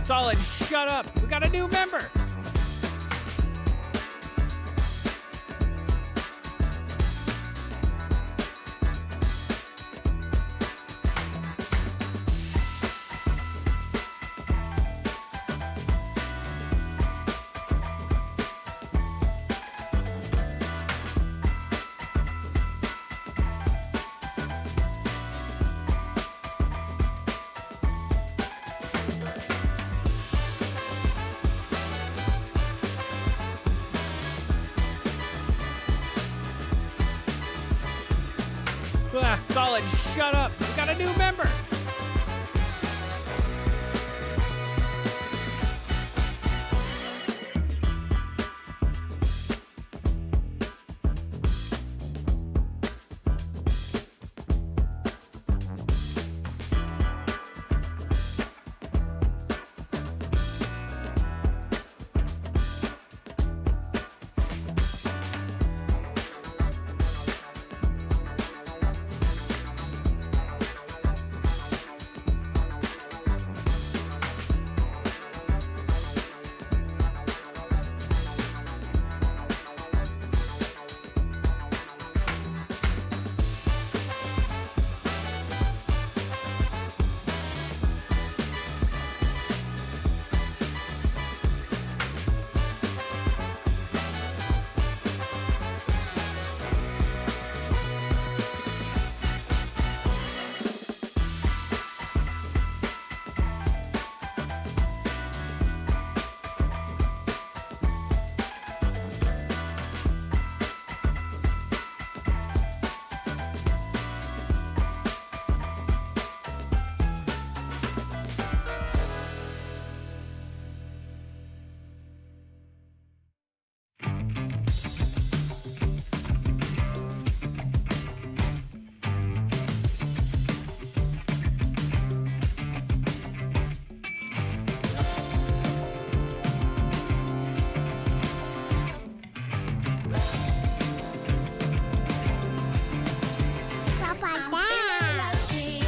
Solid, shut up. We got a new member. Solid, shut up. We got a new member.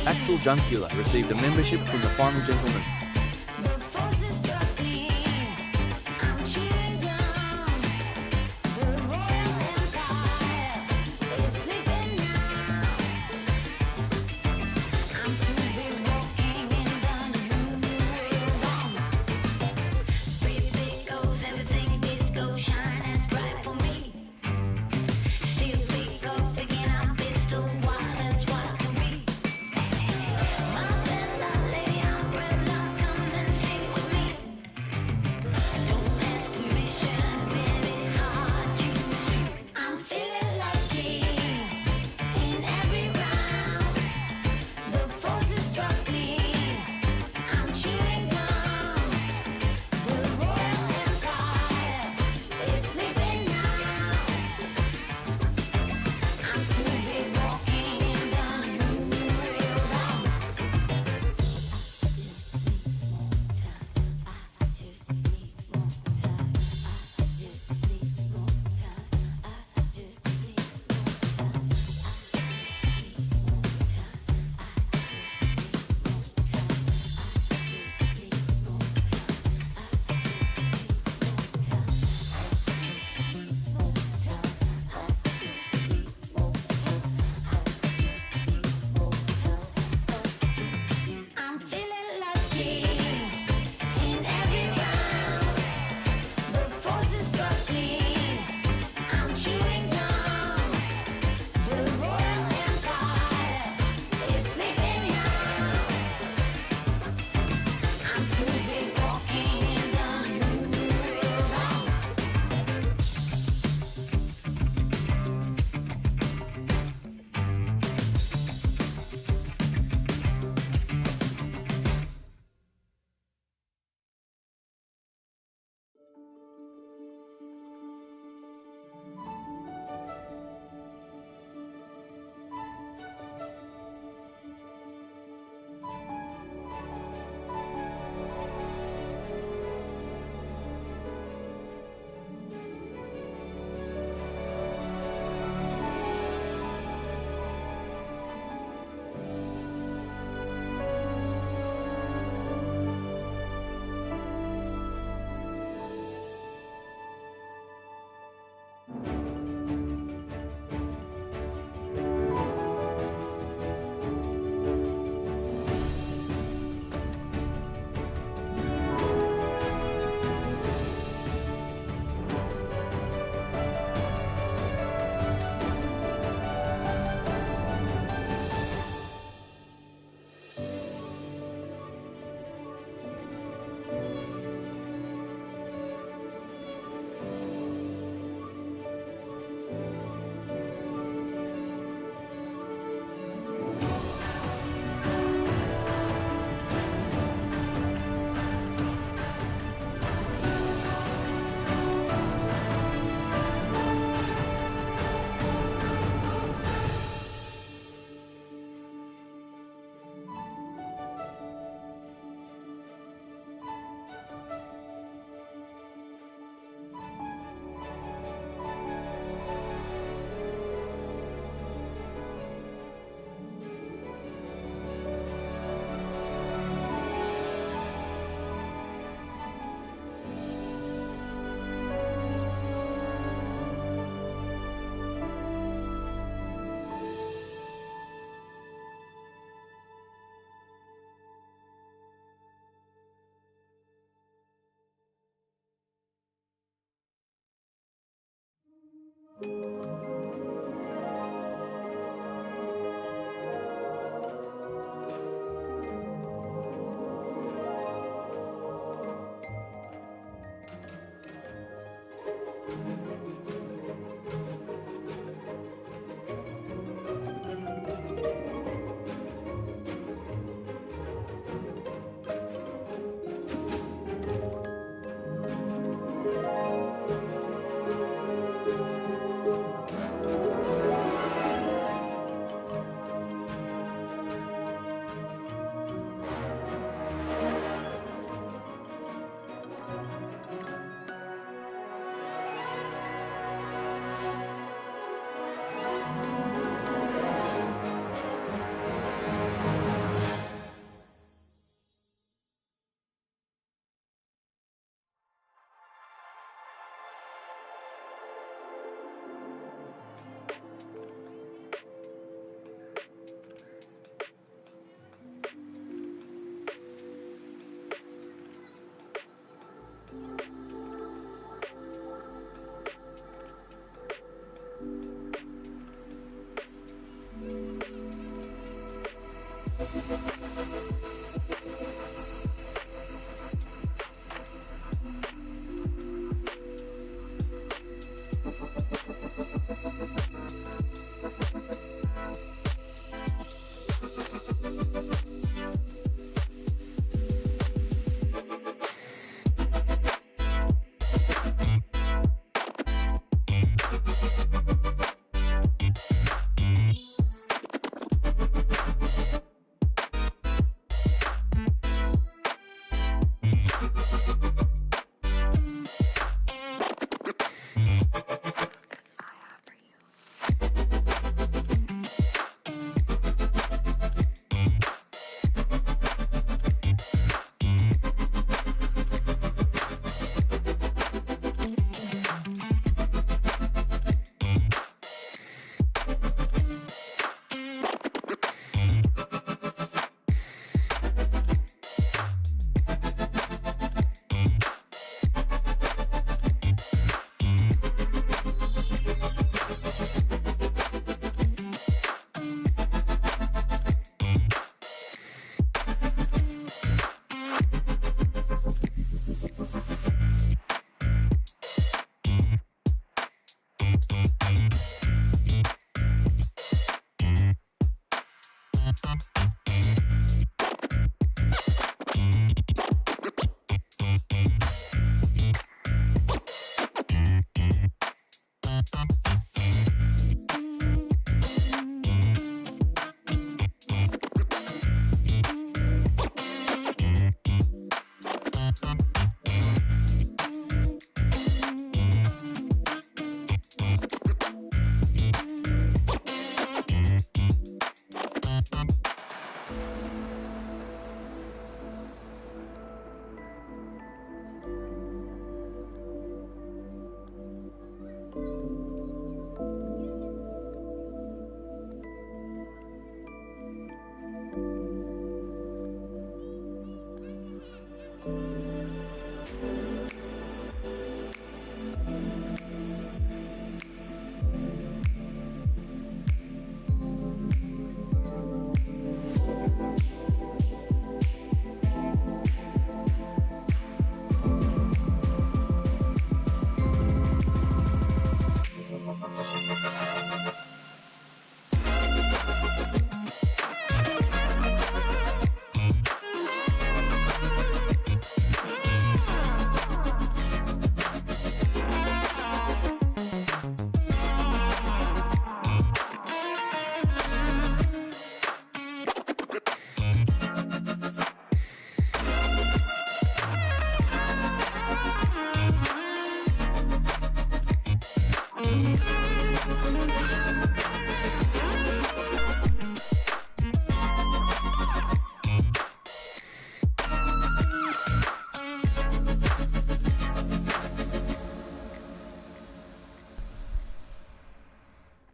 Axel Juncula received a membership from the Final Gentleman.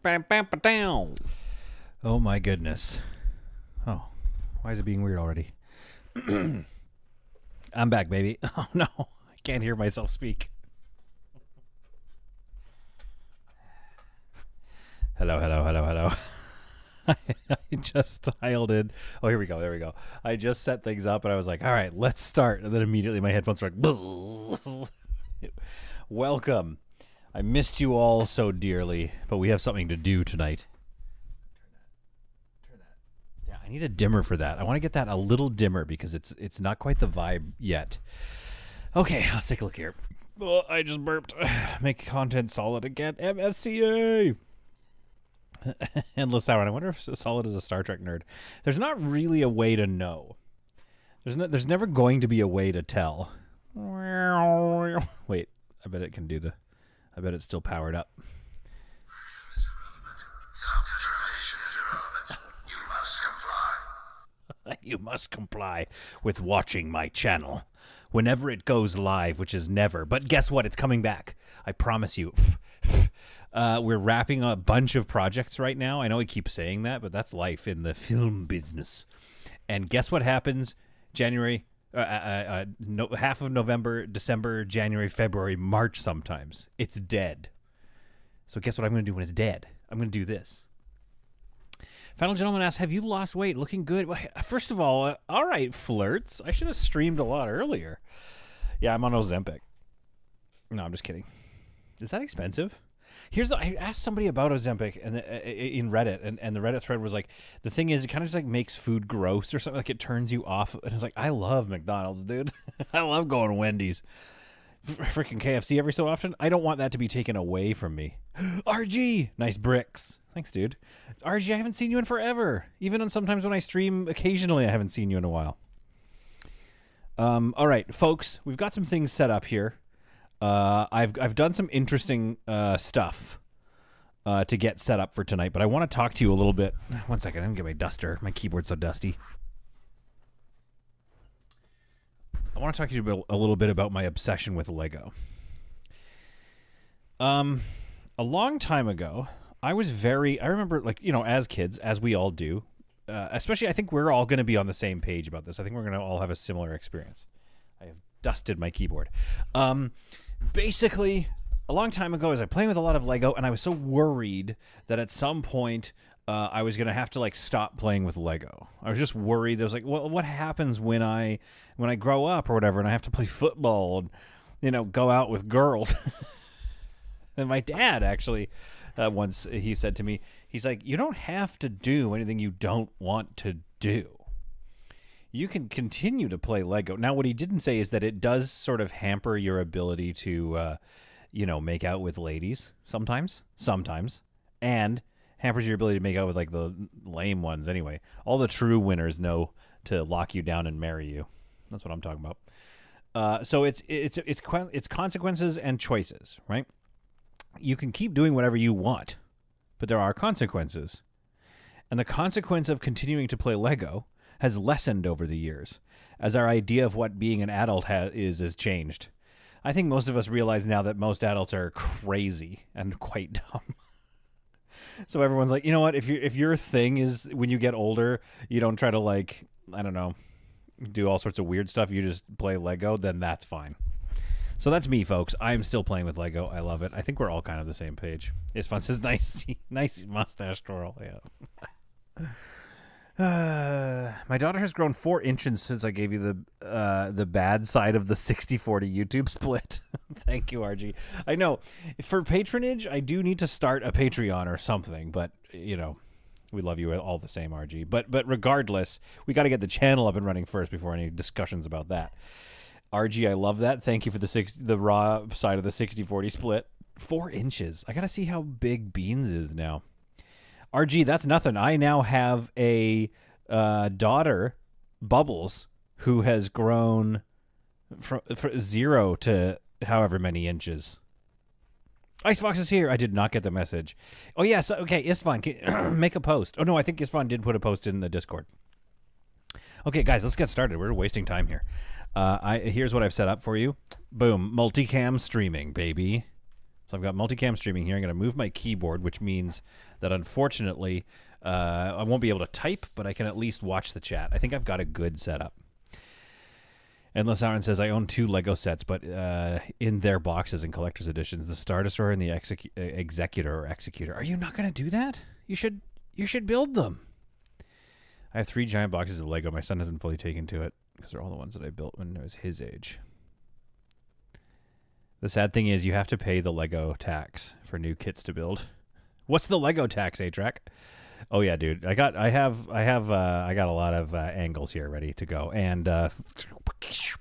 Bam, bam, ba-down. Oh my goodness. Oh, why is it being weird already? I'm back, baby. Oh no, I can't hear myself speak. Hello, hello, hello, hello. I just dialed in. Oh, here we go. There we go. I just set things up and I was like, all right, let's start. And then immediately my headphones were like, welcome. I missed you all so dearly, but we have something to do tonight. Turn that. Yeah, I need a dimmer for that. I want to get that a little dimmer because it's not quite the vibe yet. Okay, let's take a look here. Oh, I just burped. Make content solid again. MSCA. Endless Hour. And I wonder if Solid is a Star Trek nerd. There's not really a way to know. There's never going to be a way to tell. Wait, I bet it can do I bet it's still powered up. You must comply with watching my channel whenever it goes live, which is never. But guess what? It's coming back. I promise you. We're wrapping a bunch of projects right now. I know I keep saying that, but that's life in the film business. And guess what happens? January, half of November, December, January, February, March sometimes. It's dead. So guess what I'm going to do when it's dead? I'm going to do this. Final Gentleman asks, have you lost weight? Looking good. Well, first of all, all right, flirts. I should have streamed a lot earlier. Yeah, I'm on Ozempic. No, I'm just kidding. Is that expensive? I asked somebody about Ozempic and in Reddit, and the Reddit thread was like, the thing is, it kind of just like makes food gross or something. Like it turns you off. And it's like, I love McDonald's, dude. I love going to Wendy's. Freaking KFC every so often. I don't want that to be taken away from me. RG, nice bricks. Thanks, dude. RG, I haven't seen you in forever. Even sometimes when I stream, occasionally I haven't seen you in a while. All right, folks, we've got some things set up here. I've done some interesting stuff to get set up for tonight, but I want to talk to you a little bit. One second, I'm gonna get my duster. My keyboard's so dusty. I want to talk to you a little bit about my obsession with Lego. A long time ago, I remember, like, you know, as kids, as we all do, especially I think we're all going to be on the same page about this. I think we're going to all have a similar experience. I have dusted my keyboard. Basically, a long time ago, I was playing with a lot of Lego, and I was so worried that at some point I was going to have to like stop playing with Lego. I was just worried. I was like, well, what happens when I grow up or whatever, and I have to play football and, you know, go out with girls? And my dad actually once he said to me, he's like, you don't have to do anything you don't want to do. You can continue to play Lego. Now, what he didn't say is that it does sort of hamper your ability to, you know, make out with ladies sometimes, and hampers your ability to make out with like the lame ones. Anyway, all the true winners know to lock you down and marry you. That's what I'm talking about. So it's consequences and choices, right? You can keep doing whatever you want, but there are consequences. And the consequence of continuing to play Lego has lessened over the years as our idea of what being an adult has changed. I think most of us realize now that most adults are crazy and quite dumb. So everyone's like, you know what? If your thing is when you get older, you don't try to, like, I don't know, do all sorts of weird stuff. You just play Lego, then that's fine. So that's me, folks. I'm still playing with Lego. I love it. I think we're all kind of the same page. It's fun. Says nice mustache twirl. Yeah. My daughter has grown 4 inches since I gave you the bad side of the 60-40 YouTube split. Thank you, RG. I know for patronage, I do need to start a Patreon or something, but you know, we love you all the same, RG. But regardless, we got to get the channel up and running first before any discussions about that. RG, I love that. Thank you for the raw side of the 60-40 split. 4 inches. I got to see how big Beans is now. RG, that's nothing. I now have a daughter, Bubbles, who has grown from 0 to however many inches. Icebox is here. I did not get the message. Oh, yes. Okay, Isfan, make a post. Oh, no, I think Isfan did put a post in the Discord. Okay, guys, let's get started. We're wasting time here. Here's what I've set up for you. Boom. Multicam streaming, baby. So I've got multicam streaming here. I'm going to move my keyboard, which means that unfortunately I won't be able to type, but I can at least watch the chat. I think I've got a good setup. Endless Aaron says, I own 2 Lego sets, but in their boxes and collector's editions, the Star Destroyer and the Executor or Executor. Are you not going to do that? You should build them. I have 3 giant boxes of Lego. My son hasn't fully taken to it because they're all the ones that I built when I was his age. The sad thing is you have to pay the Lego tax for new kits to build. What's the Lego tax, A-Track? Oh yeah, dude. I got a lot of angles here ready to go, and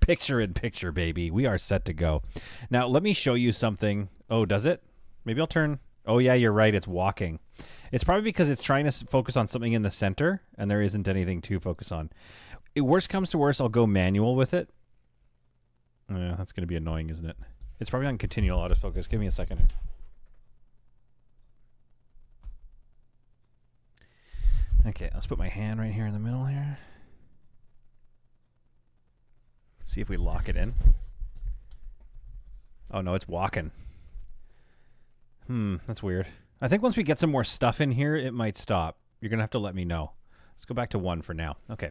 picture in picture, baby. We are set to go. Now let me show you something. Oh, does it? Maybe I'll turn. Oh yeah, you're right. It's walking. It's probably because it's trying to focus on something in the center, and there isn't anything to focus on. Worst comes to worst, I'll go manual with it. Yeah, that's going to be annoying, isn't it? It's probably on continual autofocus. Give me a second here. Okay, let's put my hand right here in the middle here. See if we lock it in. Oh no, it's walking. That's weird. I think once we get some more stuff in here, it might stop. You're going to have to let me know. Let's go back to 1 for now. Okay.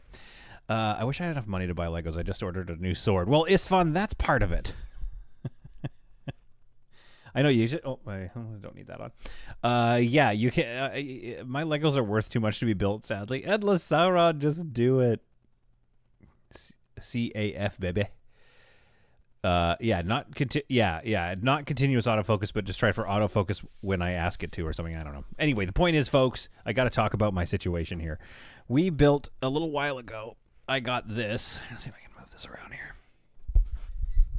I wish I had enough money to buy Legos. I just ordered a new sword. Well, Istvan, that's part of it. I know you should. Oh, I don't need that on. Yeah, you can. My Legos are worth too much to be built, sadly. Endless Sauron, just do it. CAF, baby. Yeah, not not continuous autofocus, but just try for autofocus when I ask it to or something. I don't know. Anyway, the point is, folks, I got to talk about my situation here. We built a little while ago. I got this. Let's see if I can move this around here.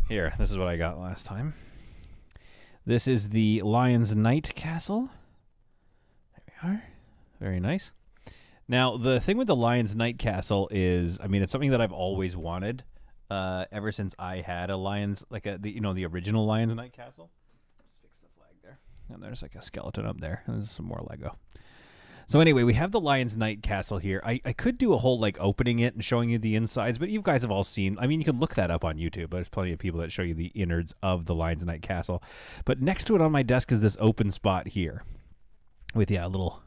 Here, this is what I got last time. This is the Lion's Knight Castle. There we are. Very nice. Now, the thing with the Lion's Knight Castle is, I mean, it's something that I've always wanted ever since I had a Lion's, like the original Lion's Knight Castle. Just fix the flag there. And there's like a skeleton up there. And there's some more Lego. So anyway, we have the Lion's Knight Castle here. I could do a whole, like, opening it and showing you the insides, but you guys have all seen, I mean, you can look that up on YouTube. There's plenty of people that show you the innards of the Lion's Knight Castle. But next to it on my desk is this open spot here with, yeah, a little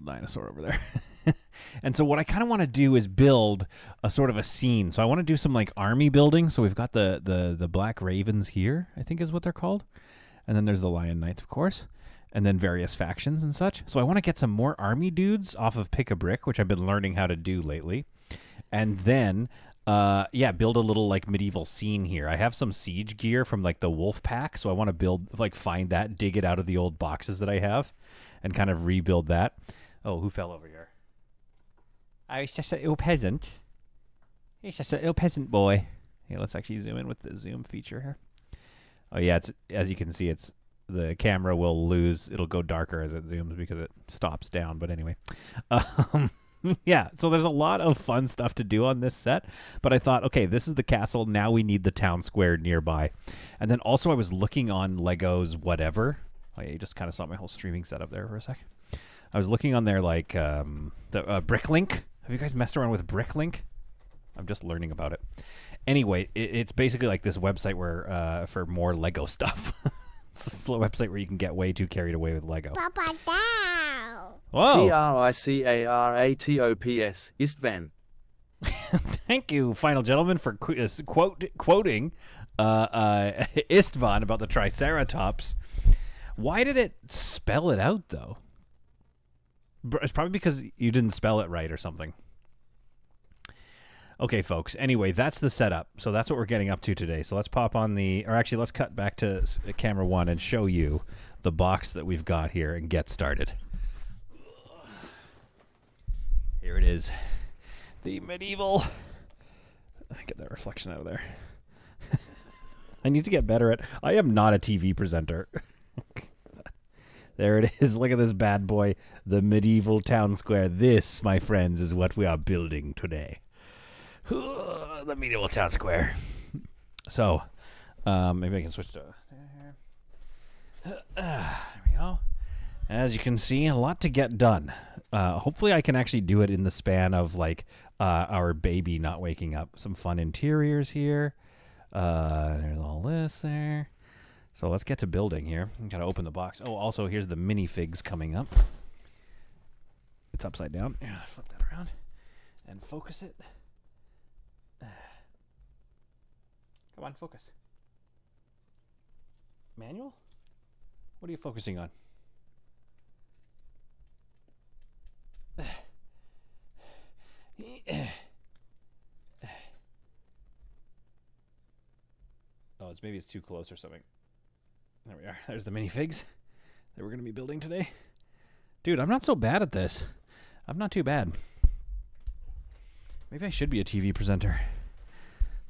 dinosaur over there. And so what I kind of want to do is build a sort of a scene. So I want to do some, like, army building. So we've got the Black Ravens here, I think is what they're called. And then there's the Lion Knights, of course. And then various factions and such. So I want to get some more army dudes off of Pick a Brick, which I've been learning how to do lately. And then, build a little, like, medieval scene here. I have some siege gear from, like, the Wolf Pack, so I want to build, like, find that, dig it out of the old boxes that I have, and kind of rebuild that. Oh, who fell over here? I was just a little peasant. He's just a little peasant boy. Here, let's actually zoom in with the zoom feature here. Oh, yeah, it's, as you can see, it's, the camera will lose. It'll go darker as it zooms because it stops down. But anyway, yeah, so there's a lot of fun stuff to do on this set. But I thought, okay, this is the castle. Now we need the town square nearby. And then also I was looking on Legos whatever. Oh, yeah, you just kind of saw my whole streaming setup there for a sec. I was looking on there like the Bricklink. Have you guys messed around with Bricklink? I'm just learning about it. Anyway, it's basically like this website where for more Lego stuff. It's a website where you can get way too carried away with Lego. Papa Dow. Whoa! TRICARATOPS, Istvan. Thank you, final gentleman, for quoting Istvan about the Triceratops. Why did it spell it out, though? It's probably because you didn't spell it right or something. Okay, folks. Anyway, that's the setup. So that's what we're getting up to today. So let's pop on let's cut back to camera 1 and show you the box that we've got here and get started. Here it is. The medieval. Get that reflection out of there. I need to get better at. I am not a TV presenter. There it is. Look at this bad boy. The medieval town square. This, my friends, is what we are building today. The medieval town square. So, maybe I can switch to there we go. As you can see, a lot to get done. Hopefully I can actually do it in the span of, like, our baby not waking up. Some fun interiors here. There's all this there. So let's get to building here. Gotta open the box. Oh, also, here's the minifigs coming up. It's upside down. Yeah, flip that around and focus it. Come on, focus. Manual? What are you focusing on? Oh, maybe it's too close or something. There we are. There's the minifigs that we're going to be building today. Dude, I'm not so bad at this. I'm not too bad. Maybe I should be a TV presenter.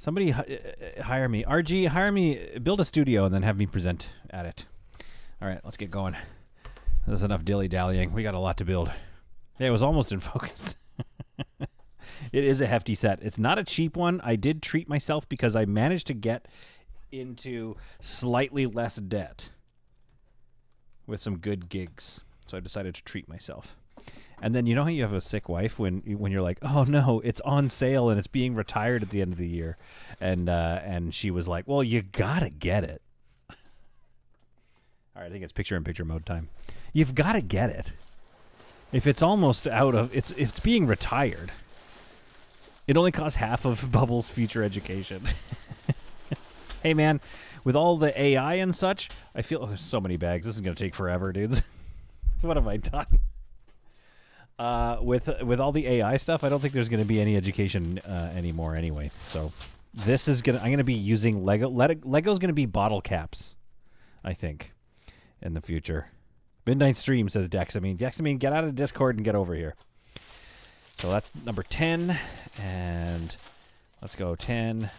Somebody hire me. RG, hire me. Build a studio and then have me present at it. All right, let's get going. There's enough dilly-dallying. We got a lot to build. Yeah, it was almost in focus. It is a hefty set. It's not a cheap one. I did treat myself because I managed to get into slightly less debt with some good gigs. So I decided to treat myself. And then you know how you have a sick wife when you're like, oh no, it's on sale and it's being retired at the end of the year, and she was like, well, you gotta get it. All right, I think it's picture-in-picture mode time. You've got to get it. If it's almost out of it's being retired. It only costs half of Bubble's future education. Hey man, with all the AI and such, I feel there's so many bags. This is gonna take forever, dudes. What have I done? With all the AI stuff, I don't think there's going to be any education anymore anyway. So this is I'm going to be using Lego. Lego's going to be bottle caps, I think, in the future. Midnight Stream, says Dexamine. Dexamine, get out of Discord and get over here. So that's number 10, and let's go 10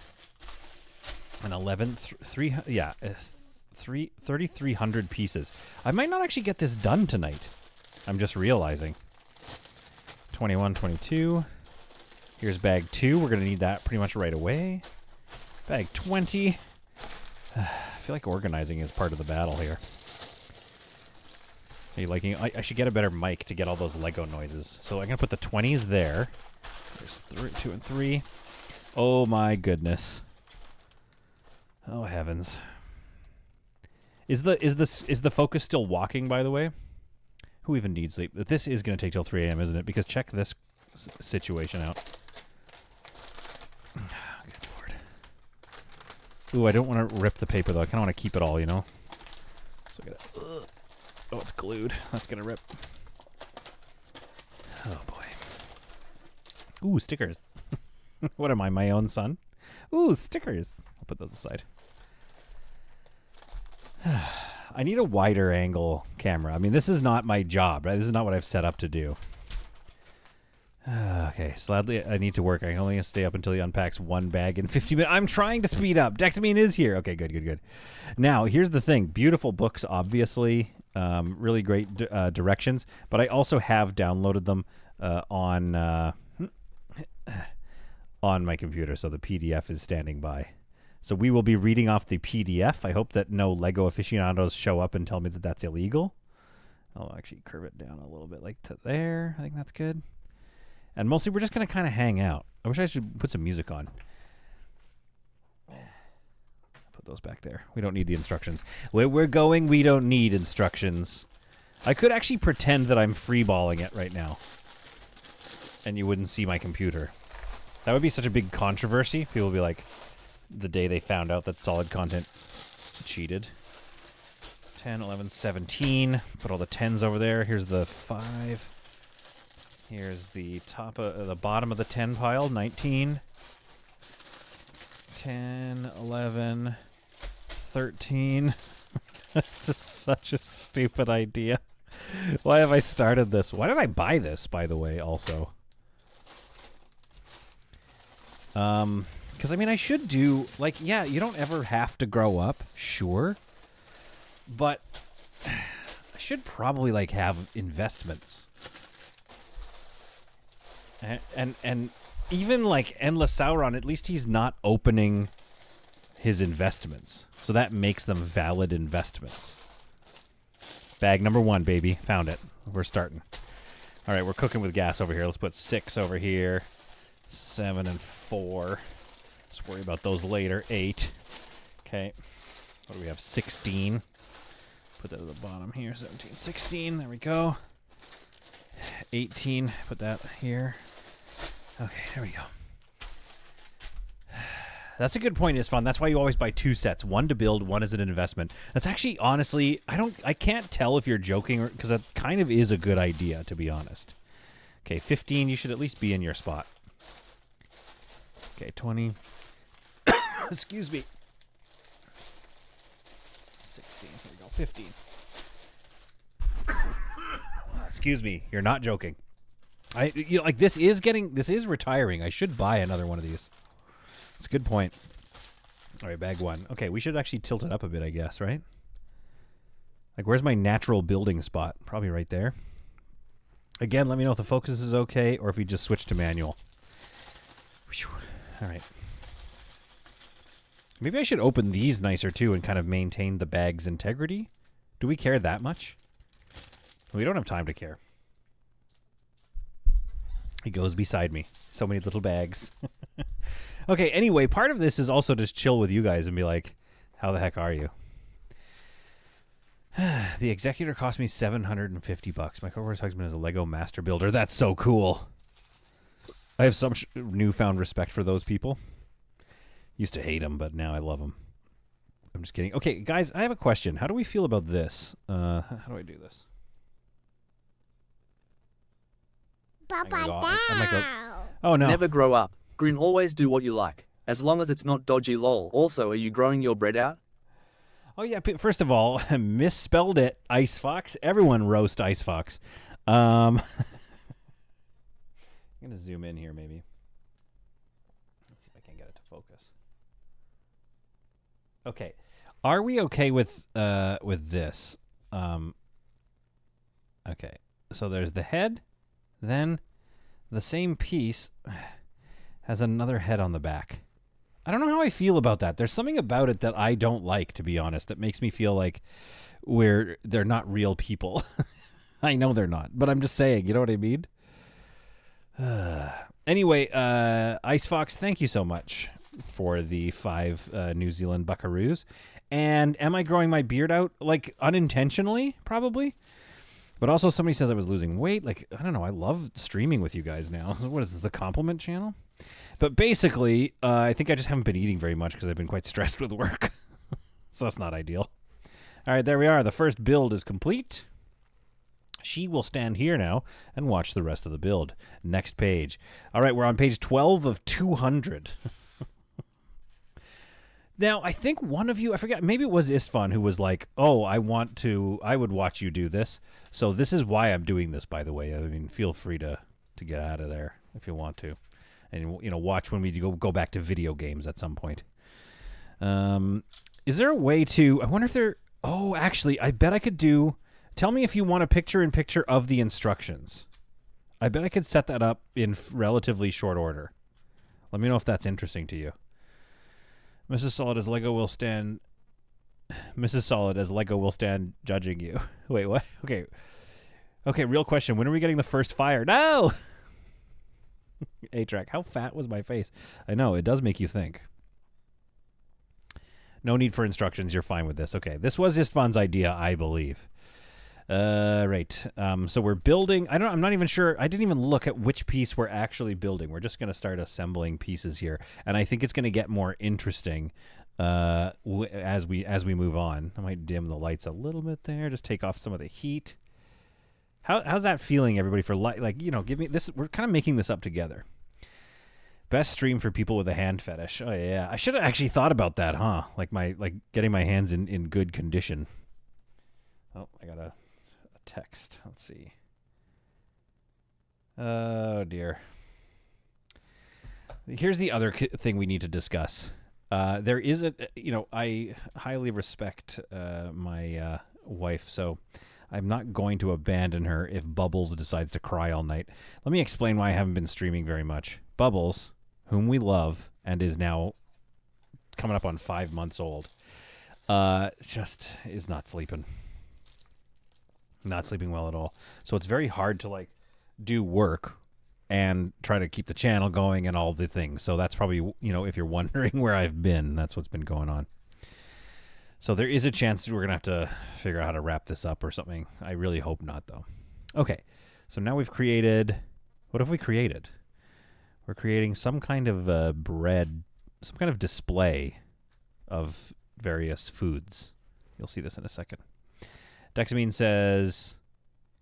and 11. 3,300 pieces. I might not actually get this done tonight. I'm just realizing. 21, 22. Here's bag 2. We're going to need that pretty much right away. Bag 20. I feel like organizing is part of the battle here. Are you liking? I should get a better mic to get all those Lego noises. So I'm going to put the 20s there. There's 2 and 3. Oh my goodness. Oh heavens. Is the focus still walking, by the way? Who even needs sleep? This is going to take till 3 a.m., isn't it? Because check this situation out. Good Lord. Ooh, I don't want to rip the paper, though. I kind of want to keep it all, you know? So I gotta... Oh, it's glued. That's going to rip. Oh, boy. Ooh, stickers. What am I, my own son? Ooh, stickers. I'll put those aside. I need a wider angle camera. I mean, this is not my job, right? This is not what I've set up to do. Okay, sadly, I need to work. I can only stay up until he unpacks one bag in 50 minutes. I'm trying to speed up. Dexamine is here. Okay, good. Now, here's the thing. Beautiful books, obviously. Really great directions. But I also have downloaded them on my computer, so the PDF is standing by. So we will be reading off the PDF. I hope that no Lego aficionados show up and tell me that that's illegal. I'll actually curve it down a little bit like to there. I think that's good. And mostly we're just going to kind of hang out. I wish I should put some music on. Put those back there. We don't need the instructions. Where we're going, we don't need instructions. I could actually pretend that I'm freeballing it right now. And you wouldn't see my computer. That would be such a big controversy. People would be like, the day they found out that solid content cheated. 10, 11, 17. Put all the 10s over there. Here's the 5. Here's the top of the bottom of the 10 pile. 19. 10, 11, 13. This is such a stupid idea. Why have I started this? Why did I buy this, by the way, also? Because, I mean, I should do, like, yeah, you don't ever have to grow up, sure. But I should probably, like, have investments. And even, like, Endless Sauron, at least he's not opening his investments. So that makes them valid investments. Bag number 1, baby. Found it. We're starting. All right, we're cooking with gas over here. Let's put 6 over here. 7 and 4. Let's worry about those later. 8. Okay. What do we have? 16. Put that at the bottom here. 17, 16. There we go. 18. Put that here. Okay, there we go. That's a good point, is fun. That's why you always buy 2 sets. One to build, one as an investment. That's actually, honestly, I can't tell if you're joking, because that kind of is a good idea, to be honest. Okay, 15, you should at least be in your spot. Okay, 20. Excuse me. 16, here we go, 15. Excuse me, you're not joking. This is retiring. I should buy another one of these. It's a good point. All right, bag 1. Okay, we should actually tilt it up a bit, I guess, right? Like, where's my natural building spot? Probably right there. Again, let me know if the focus is okay or if we just switch to manual. Whew. All right. Maybe I should open these nicer, too, and kind of maintain the bag's integrity. Do we care that much? We don't have time to care. He goes beside me. So many little bags. Okay, anyway, part of this is also just chill with you guys and be like, how the heck are you? The Executor cost me $750. My coworker's husband is a Lego master builder. That's so cool. I have some newfound respect for those people. Used to hate them, but now I love them. I'm just kidding. Okay, guys, I have a question. How do we feel about this? How do I do this? Papa Oh, no. Never grow up. Grin, always do what you like. As long as it's not dodgy lol. Also, are you growing your bread out? Oh, yeah. First of all, misspelled it, Ice Fox. Everyone roast Ice Fox. I'm going to zoom in here, maybe. Let's see if I can get it to focus. Okay. Are we okay with this? Okay. So there's the head. Then the same piece has another head on the back. I don't know how I feel about that. There's something about it that I don't like, to be honest, that makes me feel like they're not real people. I know they're not, but I'm just saying, you know what I mean? Anyway, Ice Fox, thank you so much for the 5 New Zealand buckaroos. And am I growing my beard out? Like, unintentionally, probably. But also somebody says I was losing weight. Like, I don't know. I love streaming with you guys now. What is this, the compliment channel? But basically, I think I just haven't been eating very much because I've been quite stressed with work. So that's not ideal. All right, there we are. The first build is complete. She will stand here now and watch the rest of the build. Next page. All right, we're on page 12 of 200. Now, I think one of you, I forget, maybe it was Istvan who was like, oh, I would watch you do this. So this is why I'm doing this, by the way. I mean, feel free to get out of there if you want to. And, you know, watch when we go back to video games at some point. Is there a way to, I wonder if there, oh, actually, I bet I could do, tell me if you want a picture-in-picture of the instructions. I bet I could set that up in relatively short order. Let me know if that's interesting to you. Mrs. Solid as Lego will stand judging you. Wait, what? Okay. Okay, real question. When are we getting the first fire? No! A-Track, how fat was my face? I know, it does make you think. No need for instructions. You're fine with this. Okay, this was Istvan's idea, I believe. Right. So we're building. I'm not even sure. I didn't even look at which piece we're actually building. We're just going to start assembling pieces here, and I think it's going to get more interesting as we move on. I might dim the lights a little bit there. Just take off some of the heat. How's that feeling, everybody? For like, you know, give me this. We're kind of making this up together. Best stream for people with a hand fetish. Oh yeah, I should have actually thought about that, huh? Like getting my hands in good condition. Oh, I got a text. Let's see. Oh dear. Here's the other thing we need to discuss. There is I highly respect my wife, so I'm not going to abandon her if Bubbles decides to cry all night. Let me explain why I haven't been streaming very much. Bubbles, whom we love and is now coming up on 5 months old, just is not sleeping. Not sleeping well at all. So it's very hard to like do work and try to keep the channel going and all the things. So that's probably, you know, if you're wondering where I've been, that's what's been going on. So there is a chance we're going to have to figure out how to wrap this up or something. I really hope not, though. Okay. So now we've created, what have we created? We're creating some kind of bread some kind of display of various foods. You'll see this in a second. Dexamine says,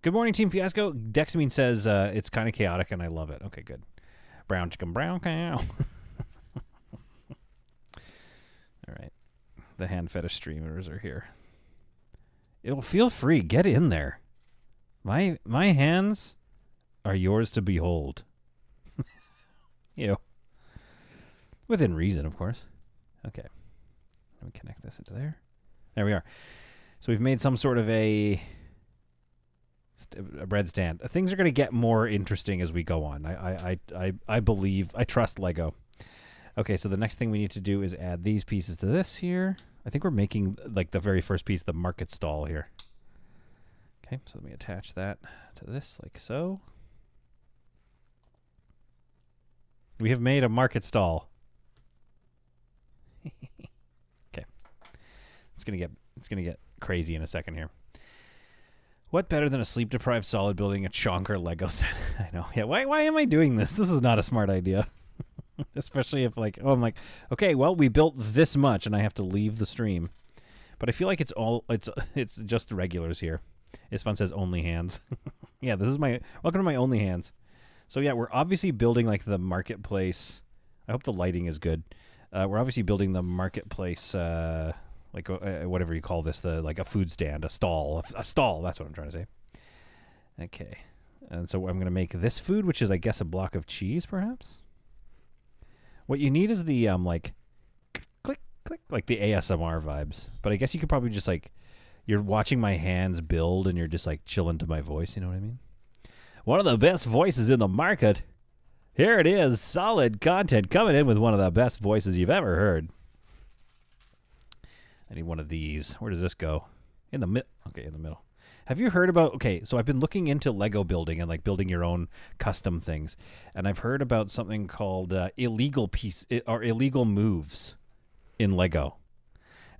good morning, Team Fiasco. Dexamine says it's kind of chaotic and I love it. Okay, good. Brown chicken, brown cow. All right. The hand fetish streamers are here. It'll feel free. Get in there. My hands are yours to behold. Ew. Within reason, of course. Okay. Let me connect this into there. There we are. So we've made some sort of a bread stand. Things are going to get more interesting as we go on. I believe, I trust Lego. Okay, so the next thing we need to do is add these pieces to this here. I think we're making like the very first piece, the market stall here. Okay, so let me attach that to this like so. We have made a market stall. Okay. It's gonna get crazy in a second here. What better than a sleep-deprived solid building a chonker Lego set? I know. Yeah, why am I doing this? This is not a smart idea. Especially if like, oh, I'm like, okay, well, we built this much and I have to leave the stream. But I feel like it's just regulars here. Isfun says only hands. Yeah, this is welcome to my only hands. So yeah, we're obviously building like the marketplace. I hope the lighting is good. We're obviously building the marketplace, like whatever you call this, like a food stand, a stall. That's what I'm trying to say. Okay, and so I'm going to make this food, which is, I guess, a block of cheese, perhaps. What you need is the like click click, like the ASMR vibes. But I guess you could probably just like, you're watching my hands build and you're just like chilling to my voice. You know what I mean? One of the best voices in the market. Here it is, solid content coming in with one of the best voices you've ever heard. I need one of these. Where does this go? In the middle. Okay, in the middle. Have you heard about, okay, so I've been looking into Lego building and like building your own custom things. And I've heard about something called illegal moves in Lego.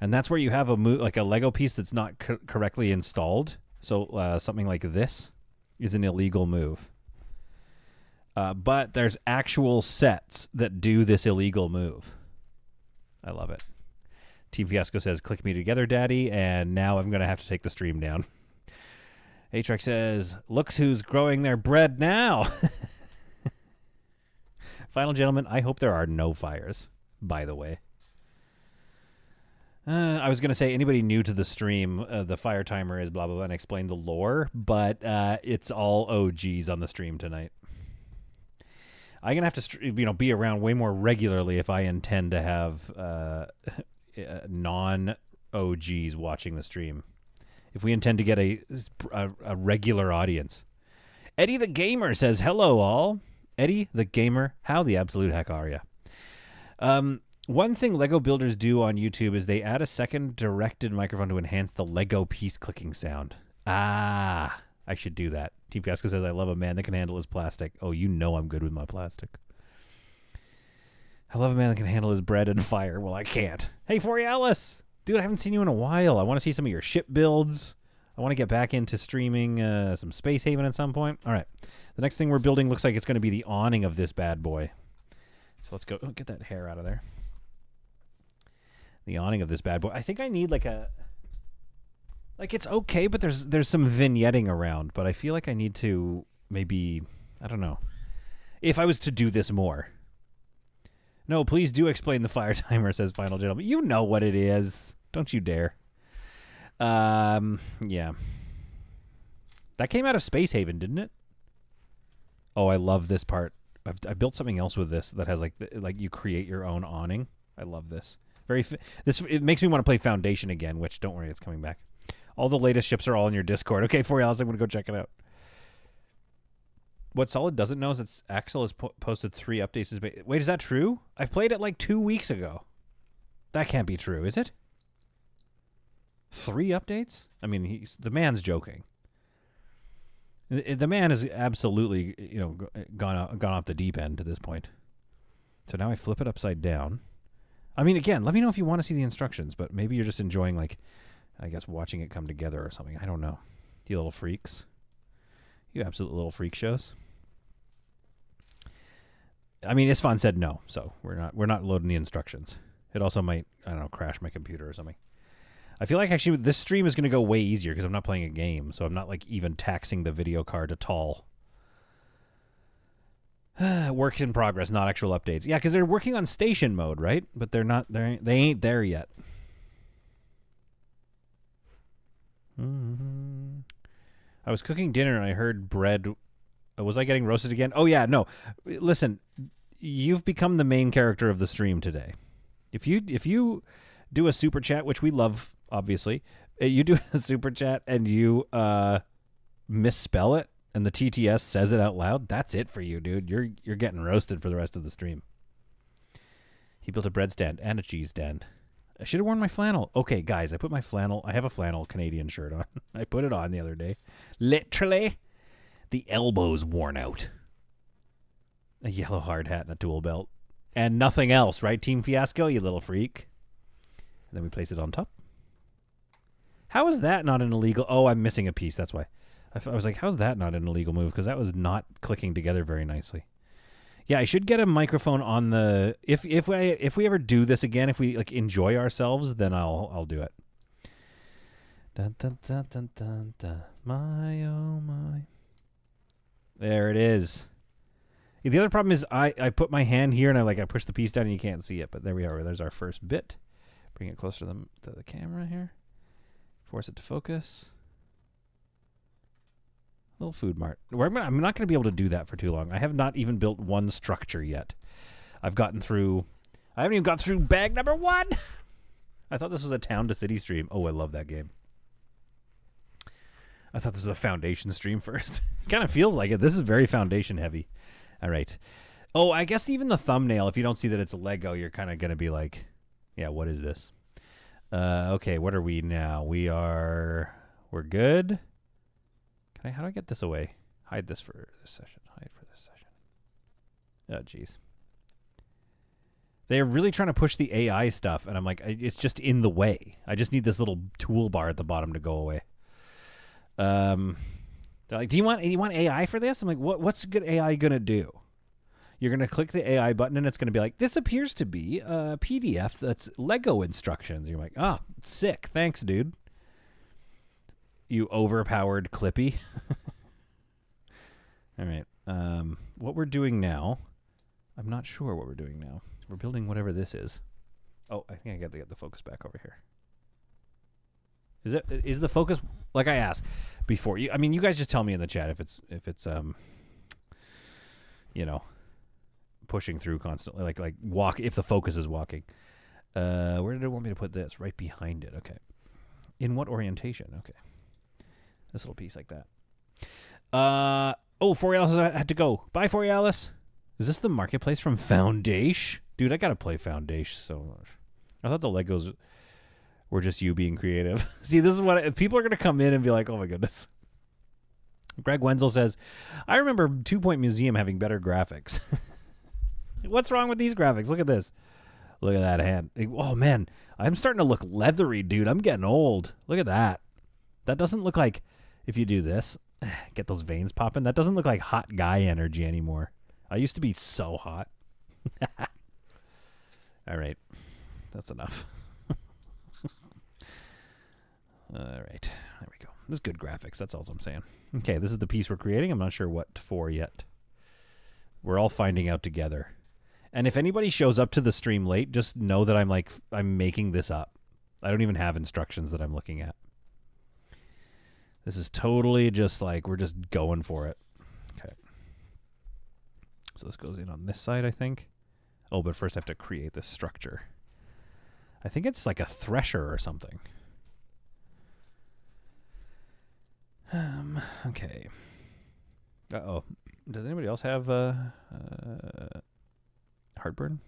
And that's where you have like a Lego piece that's not correctly installed. So something like this is an illegal move. But there's actual sets that do this illegal move. I love it. Team Fiasco says, click me together, daddy. And now I'm going to have to take the stream down. Atrax says, looks who's growing their bread now. Final gentlemen, I hope there are no fires, by the way. I was going to say, anybody new to the stream, the fire timer is blah, blah, blah, and explain the lore, but it's all OGs on the stream tonight. I'm going to have to be around way more regularly if I intend to have non-OGs watching the stream. If we intend to get a regular audience. Eddie the Gamer says, hello all. Eddie the Gamer, how the absolute heck are you? One thing Lego builders do on YouTube is they add a second directed microphone to enhance the Lego piece clicking sound. Ah, I should do that. Team Fiasco says, I love a man that can handle his plastic. Oh, you know I'm good with my plastic. I love a man that can handle his bread and fire. Well, I can't. Hey, Forialis! Dude, I haven't seen you in a while. I want to see some of your ship builds. I want to get back into streaming some Space Haven at some point. All right. The next thing we're building looks like it's going to be the awning of this bad boy. So let's go get that hair out of there. The awning of this bad boy. I think I need like a... Like, it's okay, but there's some vignetting around. But I feel like I need to maybe... I don't know. If I was to do this more. No, please do explain the fire timer, says Final Gentleman. You know what it is. Don't you dare. Yeah. That came out of Space Haven, didn't it? Oh, I love this part. I built something else with this that has like you create your own awning. I love this. It makes me want to play Foundation again, which don't worry, it's coming back. All the latest ships are all in your Discord. Okay, 4 hours, I'm going to go check it out. What Solid doesn't know is that Axel has posted 3 updates. Wait, is that true? I've played it like 2 weeks ago. That can't be true, is it? 3 updates? I mean, the man's joking. The man is absolutely, gone off the deep end to this point. So now I flip it upside down. I mean, again, let me know if you want to see the instructions, but maybe you're just enjoying, like, I guess, watching it come together or something. I don't know. You little freaks. You absolute little freak shows. I mean, Isfan said no, so we're not loading the instructions. It also might, I don't know, crash my computer or something. I feel like actually this stream is going to go way easier because I'm not playing a game, so I'm not like even taxing the video card at all. Work in progress, not actual updates. Yeah, because they're working on station mode, right? But they ain't there yet. Mm-hmm. I was cooking dinner and I heard bread. Was I getting roasted again? Oh yeah, no. Listen, you've become the main character of the stream today. If you do a super chat, which we love, obviously, you do a super chat and you misspell it, and the TTS says it out loud, that's it for you, dude. You're getting roasted for the rest of the stream. He built a bread stand and a cheese stand. I should have worn my flannel. Okay, guys, I have a flannel Canadian shirt on. I put it on the other day. Literally, the elbow's worn out. A yellow hard hat and a tool belt. And nothing else, right, Team Fiasco, you little freak? And then we place it on top. How is that not an illegal... Oh, I'm missing a piece, that's why. I was like, how's that not an illegal move? Because that was not clicking together very nicely. Yeah, I should get a microphone on the... If we ever do this again, if we like enjoy ourselves, then I'll do it. Dun, dun, dun, dun, dun, dun. My, oh my. There it is. The other problem is I put my hand here and I push the piece down and you can't see it. But there we are. There's our first bit. Bring it closer to the camera here. Force it to focus. Little food mart. I'm not going to be able to do that for too long. I have not even built one structure yet. I haven't even got through bag number 1. I thought this was a town to city stream. Oh, I love that game. I thought this was a foundation stream first. It kind of feels like it. This is very foundation heavy. All right. Oh, I guess even the thumbnail, if you don't see that it's Lego, you're kind of going to be like, yeah, what is this? Okay, what are we now? We're good. How do I get this away? Hide this for this session. Hide for this session. Oh, jeez. They're really trying to push the AI stuff, and I'm like, it's just in the way. I just need this little toolbar at the bottom to go away. They're like, do you want AI for this? I'm like, what's good AI gonna do? You're gonna click the AI button and it's gonna be like, this appears to be a PDF that's Lego instructions. You're like, oh, sick, thanks, dude. You overpowered Clippy. All right. What we're doing now, I'm not sure what we're doing now. We're building whatever this is. Oh, I think I got to get the focus back over here. Is the focus, like I asked before? You guys just tell me in the chat if it's pushing through constantly, like walk, if the focus is walking. Where did it want me to put this? Right behind it. Okay. In what orientation? Okay. This little piece like that. Oh, Forialis had to go. Bye, Forialis. Is this the marketplace from Foundation? Dude, I gotta play Foundation so much. I thought the Legos were just you being creative. See, this is what people are gonna come in and be like, oh my goodness. Greg Wenzel says, I remember 2 Point Museum having better graphics. What's wrong with these graphics? Look at this. Look at that hand. Oh man, I'm starting to look leathery, dude. I'm getting old. Look at that. That doesn't look like, if you do this, get those veins popping, that doesn't look like hot guy energy anymore. I used to be so hot. All right. That's enough. All right. There we go. This is good graphics. That's all I'm saying. Okay, this is the piece we're creating. I'm not sure what for yet. We're all finding out together. And if anybody shows up to the stream late, just know that I'm making this up. I don't even have instructions that I'm looking at. This is totally just like, we're just going for it. Okay. So this goes in on this side, I think. Oh, but first I have to create this structure. I think it's like a thresher or something. Okay. Uh-oh. Does anybody else have heartburn?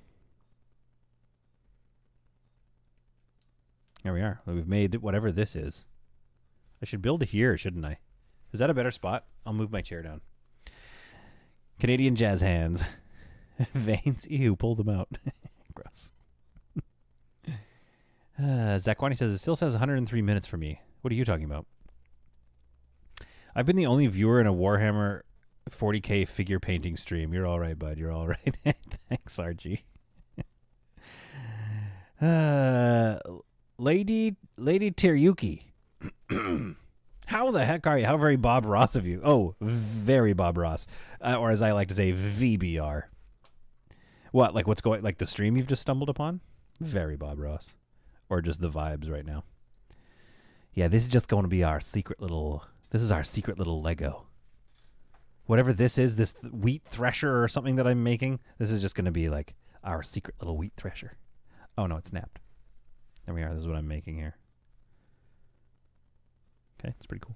There we are. We've made whatever this is. I should build here, shouldn't I? Is that a better spot? I'll move my chair down. Canadian jazz hands. Veins. Ew, pull them out. Gross. Zakwani says, it still says 103 minutes for me. What are you talking about? I've been the only viewer in a Warhammer 40K figure painting stream. You're all right, bud. You're all right. Thanks, Archie. Lady Teryuki. How the heck are you? How very Bob Ross of you. Oh, very Bob Ross. Or as I like to say, VBR. What, like what's going, like the stream you've just stumbled upon? Very Bob Ross. Or just the vibes right now. Yeah, this is just going to be our secret little, this is our secret little Lego. Whatever this is, this wheat thresher or something that I'm making, this is just going to be like our secret little wheat thresher. Oh no, it snapped. There we are. This is what I'm making here. Okay, it's pretty cool.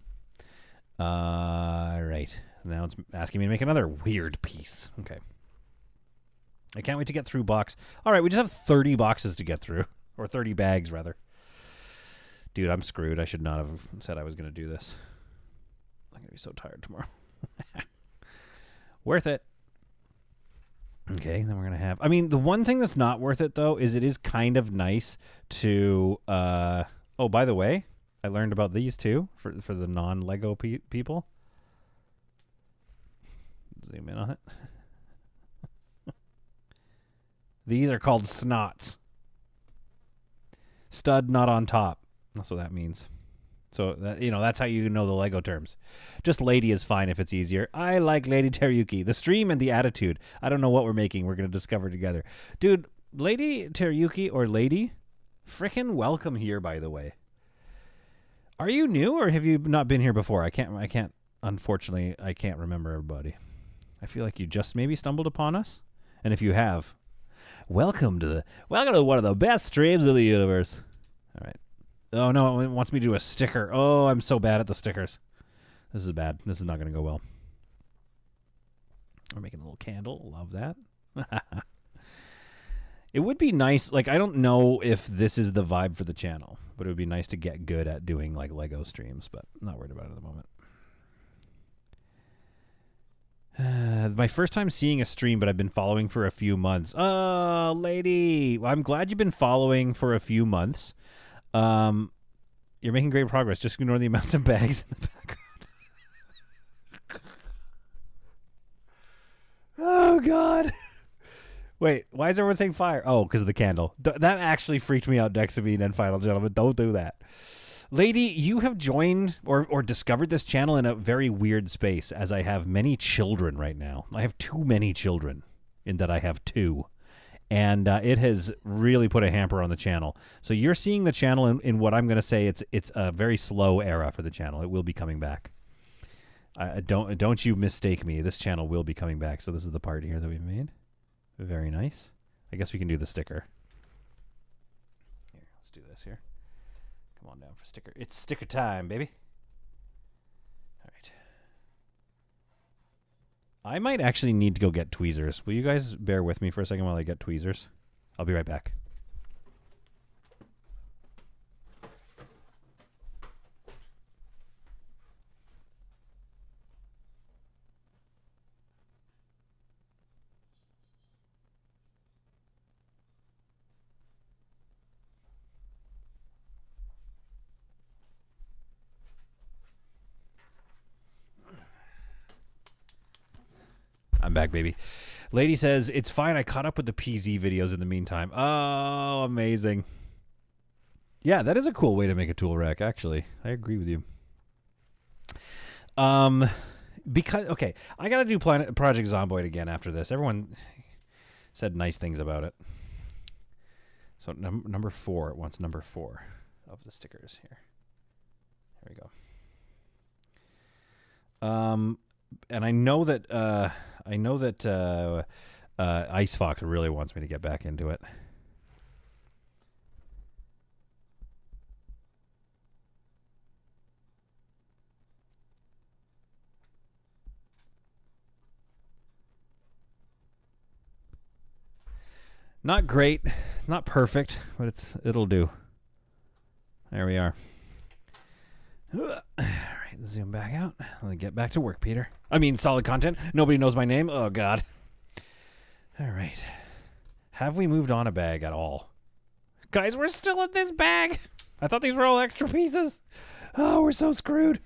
Right. Now it's asking me to make another weird piece. Okay. I can't wait to get through box. All right, we just have 30 boxes to get through. Or 30 bags, rather. Dude, I'm screwed. I should not have said I was going to do this. I'm going to be so tired tomorrow. Worth it. Okay, then we're going to have... I mean, the one thing that's not worth it, though, is it is kind of nice to... oh, by the way, I learned about these, too, for the non-Lego people. Zoom in on it. These are called snots. Stud not on top. That's what that means. So, that's how you know the Lego terms. Just lady is fine if it's easier. I like Lady Teryuki. The stream and the attitude. I don't know what we're making. We're going to discover together. Dude, Lady Teryuki or Lady, frickin' welcome here, by the way. Are you new or have you not been here before? Unfortunately, I can't remember everybody. I feel like you just maybe stumbled upon us. And if you have, welcome to one of the best streams of the universe. All right. Oh, no, it wants me to do a sticker. Oh, I'm so bad at the stickers. This is bad. This is not going to go well. We're making a little candle. Love that. It would be nice. Like, I don't know if this is the vibe for the channel, but it would be nice to get good at doing, like, Lego streams, but I'm not worried about it at the moment. My first time seeing a stream, but I've been following for a few months. Oh, lady. Well, I'm glad you've been following for a few months. You're making great progress. Just ignore the amounts of bags in the background. Oh, God. Wait, why is everyone saying fire? Oh, because of the candle. That actually freaked me out, Dexamine and Final Gentleman. Don't do that. Lady, you have joined or discovered this channel in a very weird space, as I have many children right now. I have too many children, in that I have 2. And it has really put a hamper on the channel. So you're seeing the channel in what I'm going to say it's a very slow era for the channel. It will be coming back. Don't you mistake me. This channel will be coming back. So this is the part here that we've made. Very nice. I guess we can do the sticker. Here, let's do this here. Come on down for sticker. It's sticker time, baby. All right. I might actually need to go get tweezers. Will you guys bear with me for a second while I get tweezers? I'll be right back. I'm back, baby. Lady says, it's fine. I caught up with the PZ videos in the meantime. Oh, amazing. Yeah, that is a cool way to make a tool rack, actually. I agree with you. Because, okay, I got to do Project Zomboid again after this. Everyone said nice things about it. So number 4. It wants number 4 of the stickers here. There we go. And I know that Ice Fox really wants me to get back into it. Not great, not perfect, but it'll do. There we are. All right, zoom back out. Let me get back to work, Peter. I mean, solid content. Nobody knows my name. Oh, God. All right. Have we moved on a bag at all? Guys, we're still in this bag. I thought these were all extra pieces. Oh, we're so screwed.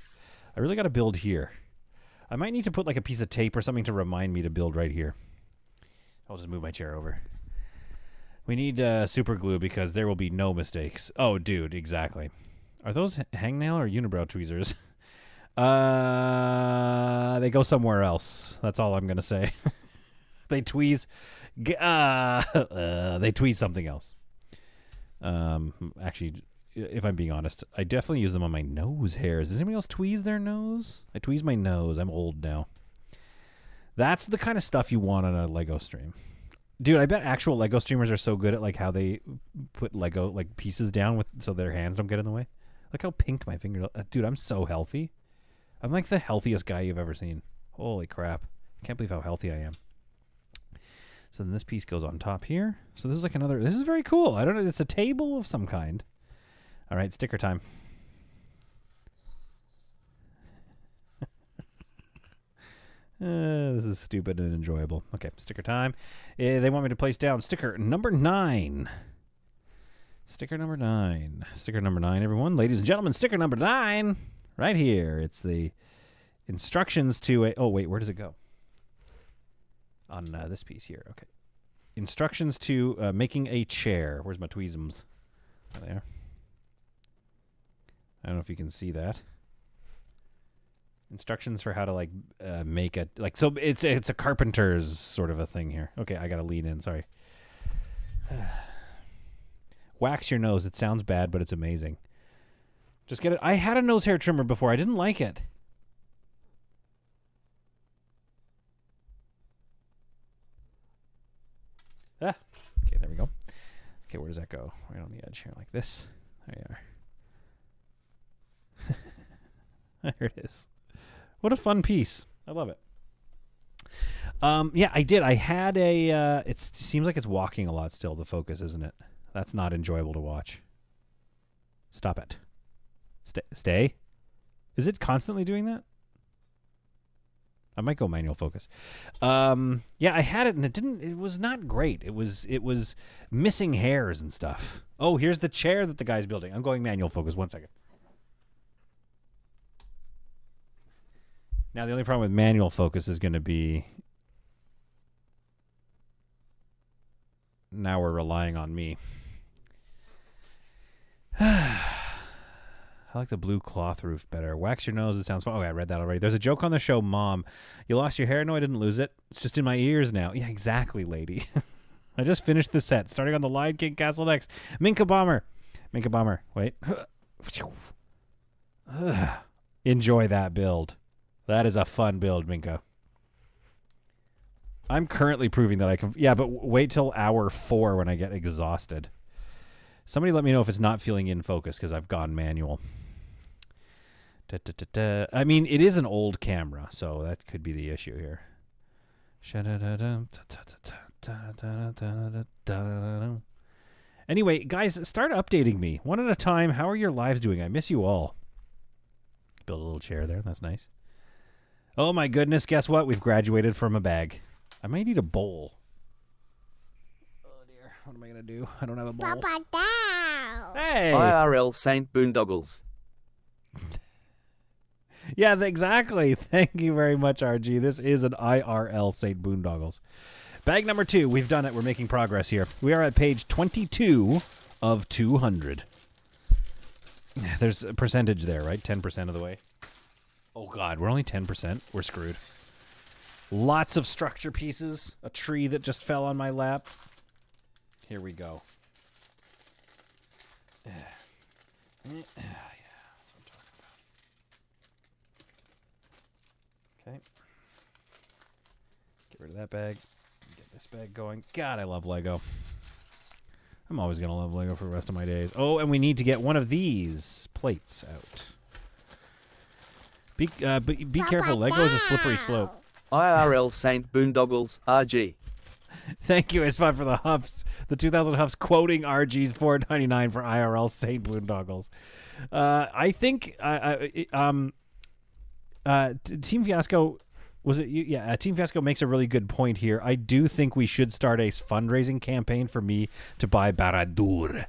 I really got to build here. I might need to put like a piece of tape or something to remind me to build right here. I'll just move my chair over. We need super glue because there will be no mistakes. Oh, dude, exactly. Are those hangnail or unibrow tweezers? They go somewhere else. That's all I'm going to say. They tweeze. They tweeze something else. Actually, if I'm being honest, I definitely use them on my nose hairs. Does anybody else tweeze their nose? I tweeze my nose. I'm old now. That's the kind of stuff you want on a Lego stream. Dude, I bet actual Lego streamers are so good at like how they put Lego like pieces down so their hands don't get in the way. Look how pink my finger. Dude, I'm so healthy. I'm like the healthiest guy you've ever seen. Holy crap. I can't believe how healthy I am. So then this piece goes on top here. So this is like another, this is very cool. I don't know, it's a table of some kind. All right, sticker time. This is stupid and enjoyable. Okay, sticker time. They want me to place down sticker number 9. Sticker number 9. Sticker number 9, everyone. Ladies and gentlemen, sticker number 9. Right here. It's the instructions to a... Oh, wait, where does it go? On this piece here. Okay. Instructions to making a chair. Where's my tweezums? Oh, there. I don't know if you can see that. Instructions for how to like make a so it's a carpenter's sort of a thing here. Okay, I gotta lean in. Sorry. Wax your nose. It sounds bad, but it's amazing. Just get it. I had a nose hair trimmer before. I didn't like it. Okay, there we go. Okay, where does that go? Right on the edge here, like this. There you are. There it is. What a fun piece. I love it. Yeah, I did. I had a... it seems like it's walking a lot still, the focus, isn't it? That's not enjoyable to watch. Stop it. Stay? Is it constantly doing that? I might go manual focus. Yeah, I had it, and it was not great. It was missing hairs and stuff. Oh, here's the chair that the guy's building. I'm going manual focus. 1 second. Now, the only problem with manual focus is going to be... Now we're relying on me. I like the blue cloth roof better. Wax your nose. It sounds fun. Oh, I read that already. There's a joke on the show, Mom. You lost your hair? No, I didn't lose it. It's just in my ears now. Yeah, exactly, lady. I just finished the set. Starting on the Lion King Castle next. Minka Bomber. Minka Bomber. Wait. Enjoy that build. That is a fun build, Minka. I'm currently proving that I can... Yeah, but wait till hour 4 when I get exhausted. Somebody let me know if it's not feeling in focus because I've gone manual. I mean, it is an old camera, so that could be the issue here. Anyway, guys, start updating me. One at a time. How are your lives doing? I miss you all. Build a little chair there. That's nice. Oh, my goodness. Guess what? We've graduated from a bag. I might need a bowl. Oh, dear. What am I going to do? I don't have a bowl. Papa down. Hey! IRL Saint Boondoggles. Yeah, exactly. Thank you very much, RG. This is an IRL Saint Boondoggles. Bag number 2. We've done it. We're making progress here. We are at page 22 of 200. There's a percentage there, right? 10% of the way. Oh, God. We're only 10%. We're screwed. Lots of structure pieces. A tree that just fell on my lap. Here we go. Yeah, that's what I'm talking about. Okay. Get rid of that bag. Get this bag going. God, I love Lego. I'm always going to love Lego for the rest of my days. Oh, and we need to get one of these plates out. Be careful. Lego is a slippery slope. IRL Saint Boondoggles RG. Thank you, Isfan, for the Huffs. The 2000 Huffs quoting RG's $4.99 for IRL Saint Boondoggles. I think Team Fiasco... Was it you? Yeah, Team Fiasco makes a really good point here. I do think we should start a fundraising campaign for me to buy Barad-dûr.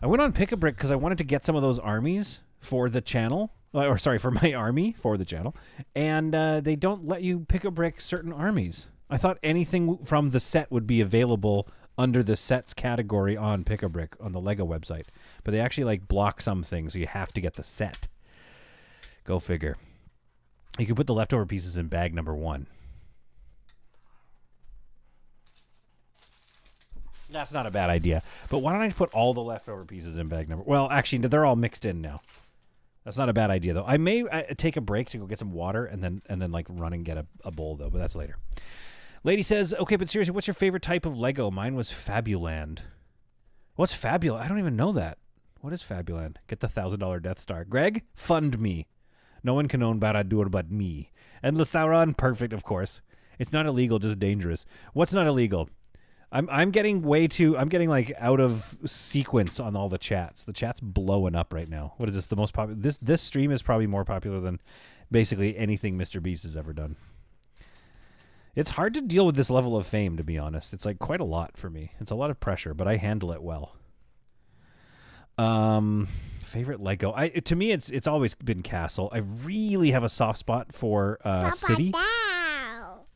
I went on Pick-a-Brick because I wanted to get some of those armies for the channel or sorry, for my army for the channel, and they don't let you pick a brick certain armies. I thought anything from the set would be available under the sets category on Pick-a-Brick on the Lego website, but they actually like block some things, so you have to get the set. Go figure. You can put the leftover pieces in bag number 1. That's not a bad idea, but why don't I put all the leftover pieces in bag number? Well, actually, they're all mixed in now. That's not a bad idea though. I may take a break to go get some water and then like run and get a bowl though, but that's later. Lady says, okay, but seriously, what's your favorite type of Lego? Mine was Fabuland. What's Fabuland? I don't even know that. What is Fabuland? Get the $1,000 Death Star. Greg, fund me. No one can own Baradur but me. And Sauron, perfect, of course. It's not illegal, just dangerous. What's not illegal? I'm getting like out of sequence on all the chats. The chat's blowing up right now. What is this? The most popular? This stream is probably more popular than basically anything Mr. Beast has ever done. It's hard to deal with this level of fame, to be honest. It's like quite a lot for me. It's a lot of pressure, but I handle it well. Favorite Lego? To me, it's always been Castle. I really have a soft spot for City.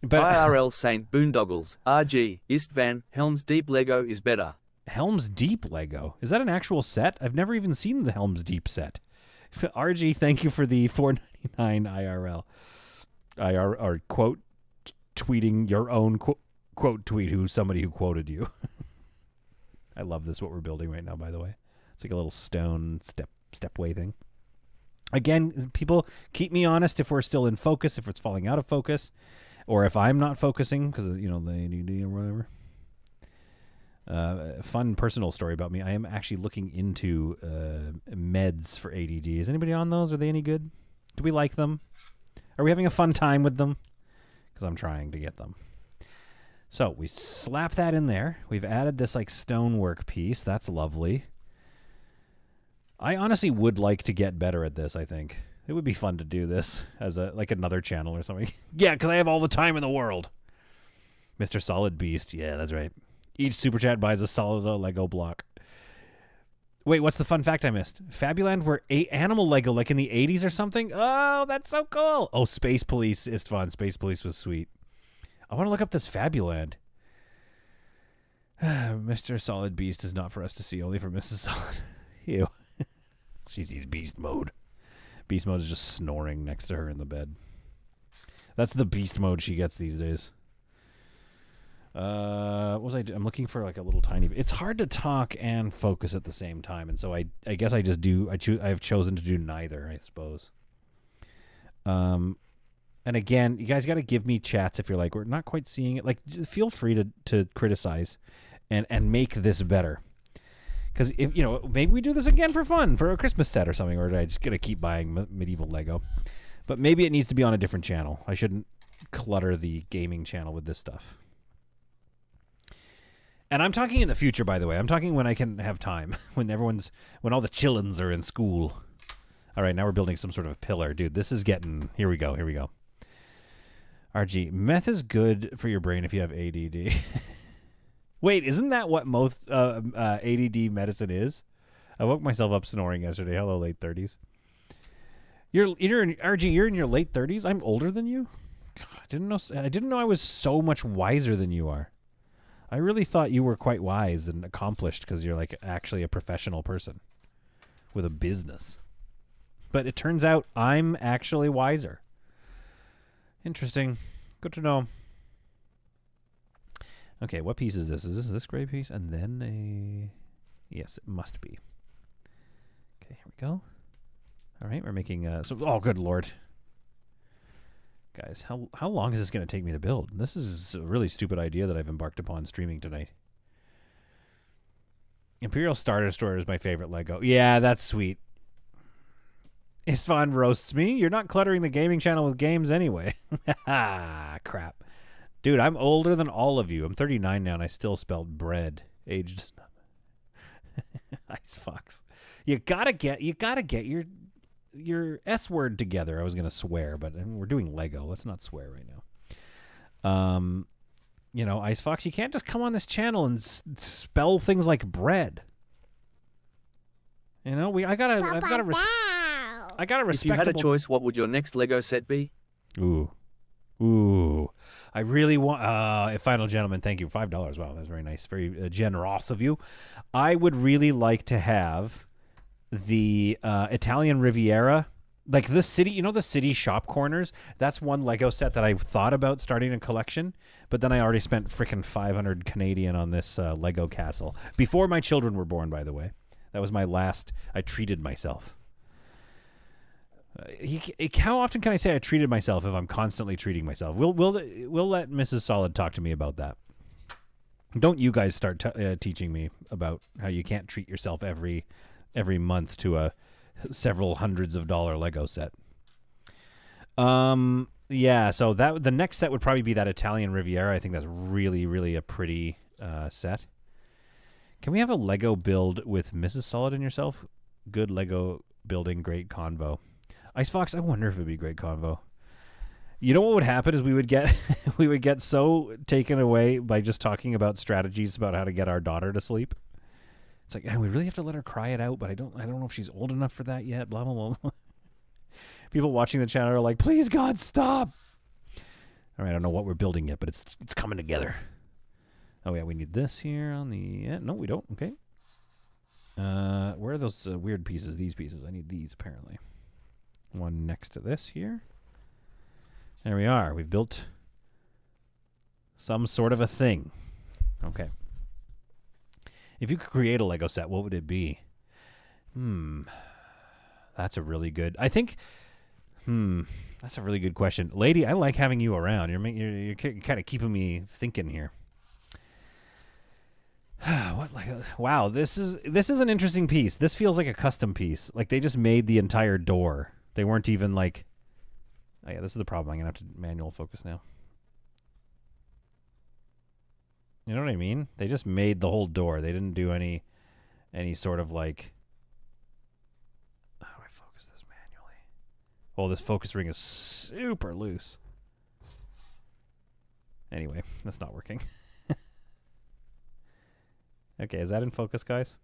But IRL Saint Boondoggles, RG, Istvan, Helm's Deep Lego is better. Helm's Deep Lego? Is that an actual set? I've never even seen the Helm's Deep set. RG, thank you for the $4.99 IRL. Or quote tweeting your own quote tweet somebody who quoted you. I love this, what we're building right now, by the way. It's like a little stone stepway thing. Again, people keep me honest if we're still in focus, if it's falling out of focus, or if I'm not focusing because the ADD or whatever. Fun personal story about me. I am actually looking into meds for ADD. Is anybody on those? Are they any good? Do we like them? Are we having a fun time with them? Because I'm trying to get them. So we slap that in there. We've added this like stonework piece. That's lovely. I honestly would like to get better at this, I think. It would be fun to do this as another channel or something. Yeah, because I have all the time in the world. Mr. Solid Beast. Yeah, that's right. Each Super Chat buys a solid Lego block. Wait, what's the fun fact I missed? Fabuland were animal Lego like in the 80s or something? Oh, that's so cool. Oh, Space Police is fun. Space Police was sweet. I want to look up this Fabuland. Mr. Solid Beast is not for us to see, only for Mrs. Solid. Ew. She sees Beast Mode. Beast Mode is just snoring next to her in the bed. That's the Beast Mode she gets these days. What was I I'm looking for like a little tiny... It's hard to talk and focus at the same time, and so I guess I just do... I have chosen to do neither, I suppose. And again, you guys got to give me chats if you're like, we're not quite seeing it. Like, feel free to criticize and make this better. Because if maybe we do this again for fun, for a Christmas set or something, or am I just gonna keep buying medieval Lego? But maybe it needs to be on a different channel. I shouldn't clutter the gaming channel with this stuff. And I'm talking in the future, by the way. I'm talking when I can have time, when all the chillins are in school. All right, now we're building some sort of pillar, dude. This is getting. Here we go. RG, meth is good for your brain if you have ADD. Wait, isn't that what most ADD medicine is? I woke myself up snoring yesterday. Hello, late 30s. You're in, RG, you're in your late 30s? I'm older than you? God, I didn't know I was so much wiser than you are. I really thought you were quite wise and accomplished because you're like actually a professional person with a business. But it turns out I'm actually wiser. Interesting. Good to know. Okay, what piece is this? Is this gray piece? And then a... Yes, it must be. Okay, here we go. All right, we're making... oh, good Lord. Guys, how long is this going to take me to build? This is a really stupid idea that I've embarked upon streaming tonight. Imperial Star Destroyer is my favorite Lego. Yeah, that's sweet. Istvan roasts me. You're not cluttering the gaming channel with games anyway. Crap. Dude, I'm older than all of you. I'm 39 now, and I still spelled bread. Aged. Ice Fox. You gotta get your S word together. I was gonna swear, but we're doing Lego. Let's not swear right now. Ice Fox, you can't just come on this channel and spell things like bread. I've gotta I got a If you had a respectable... choice, what would your next Lego set be? Ooh. I really want... Final Gentleman, thank you. $5. Wow, that's very nice. Very generous of you. I would really like to have the Italian Riviera. Like the city, you know, the city shop corners? That's one Lego set that I thought about starting a collection, but then I already spent frickin' 500 Canadian on this Lego castle. Before my children were born, by the way. That was my last... I treated myself. How often can I say I treated myself if I'm constantly treating myself? We'll let Mrs. Solid talk to me about that. Don't you guys start teaching me about how you can't treat yourself every month to a several hundreds of dollar Lego set. Yeah, so the next set would probably be that Italian Riviera. I think that's really, really a pretty set. Can we have a Lego build with Mrs. Solid and yourself? Good Lego building, great convo. Icefox, I wonder if it'd be great convo. You know what would happen is we would get so taken away by just talking about strategies about how to get our daughter to sleep. It's like, we really have to let her cry it out, but I don't know if she's old enough for that yet. Blah blah blah. People watching the channel are like, "Please God, stop!" All right, I don't know what we're building yet, but it's coming together. Oh yeah, we need this here on the. No, we don't. Okay. Where are those weird pieces? These pieces. I need these apparently. One next to this here. There we are. We've built some sort of a thing. Okay. If you could create a Lego set, what would it be? That's a really good... I think... That's a really good question. Lady, I like having you around. You're kind of keeping me thinking here. What Lego... Wow, this is an interesting piece. This feels like a custom piece. Like, they just made the entire door. They weren't even like... Oh, yeah, this is the problem. I'm going to have to manual focus now. You know what I mean? They just made the whole door. They didn't do any sort of like... How do I focus this manually? Oh, this focus ring is super loose. Anyway, that's not working. Okay, is that in focus, guys?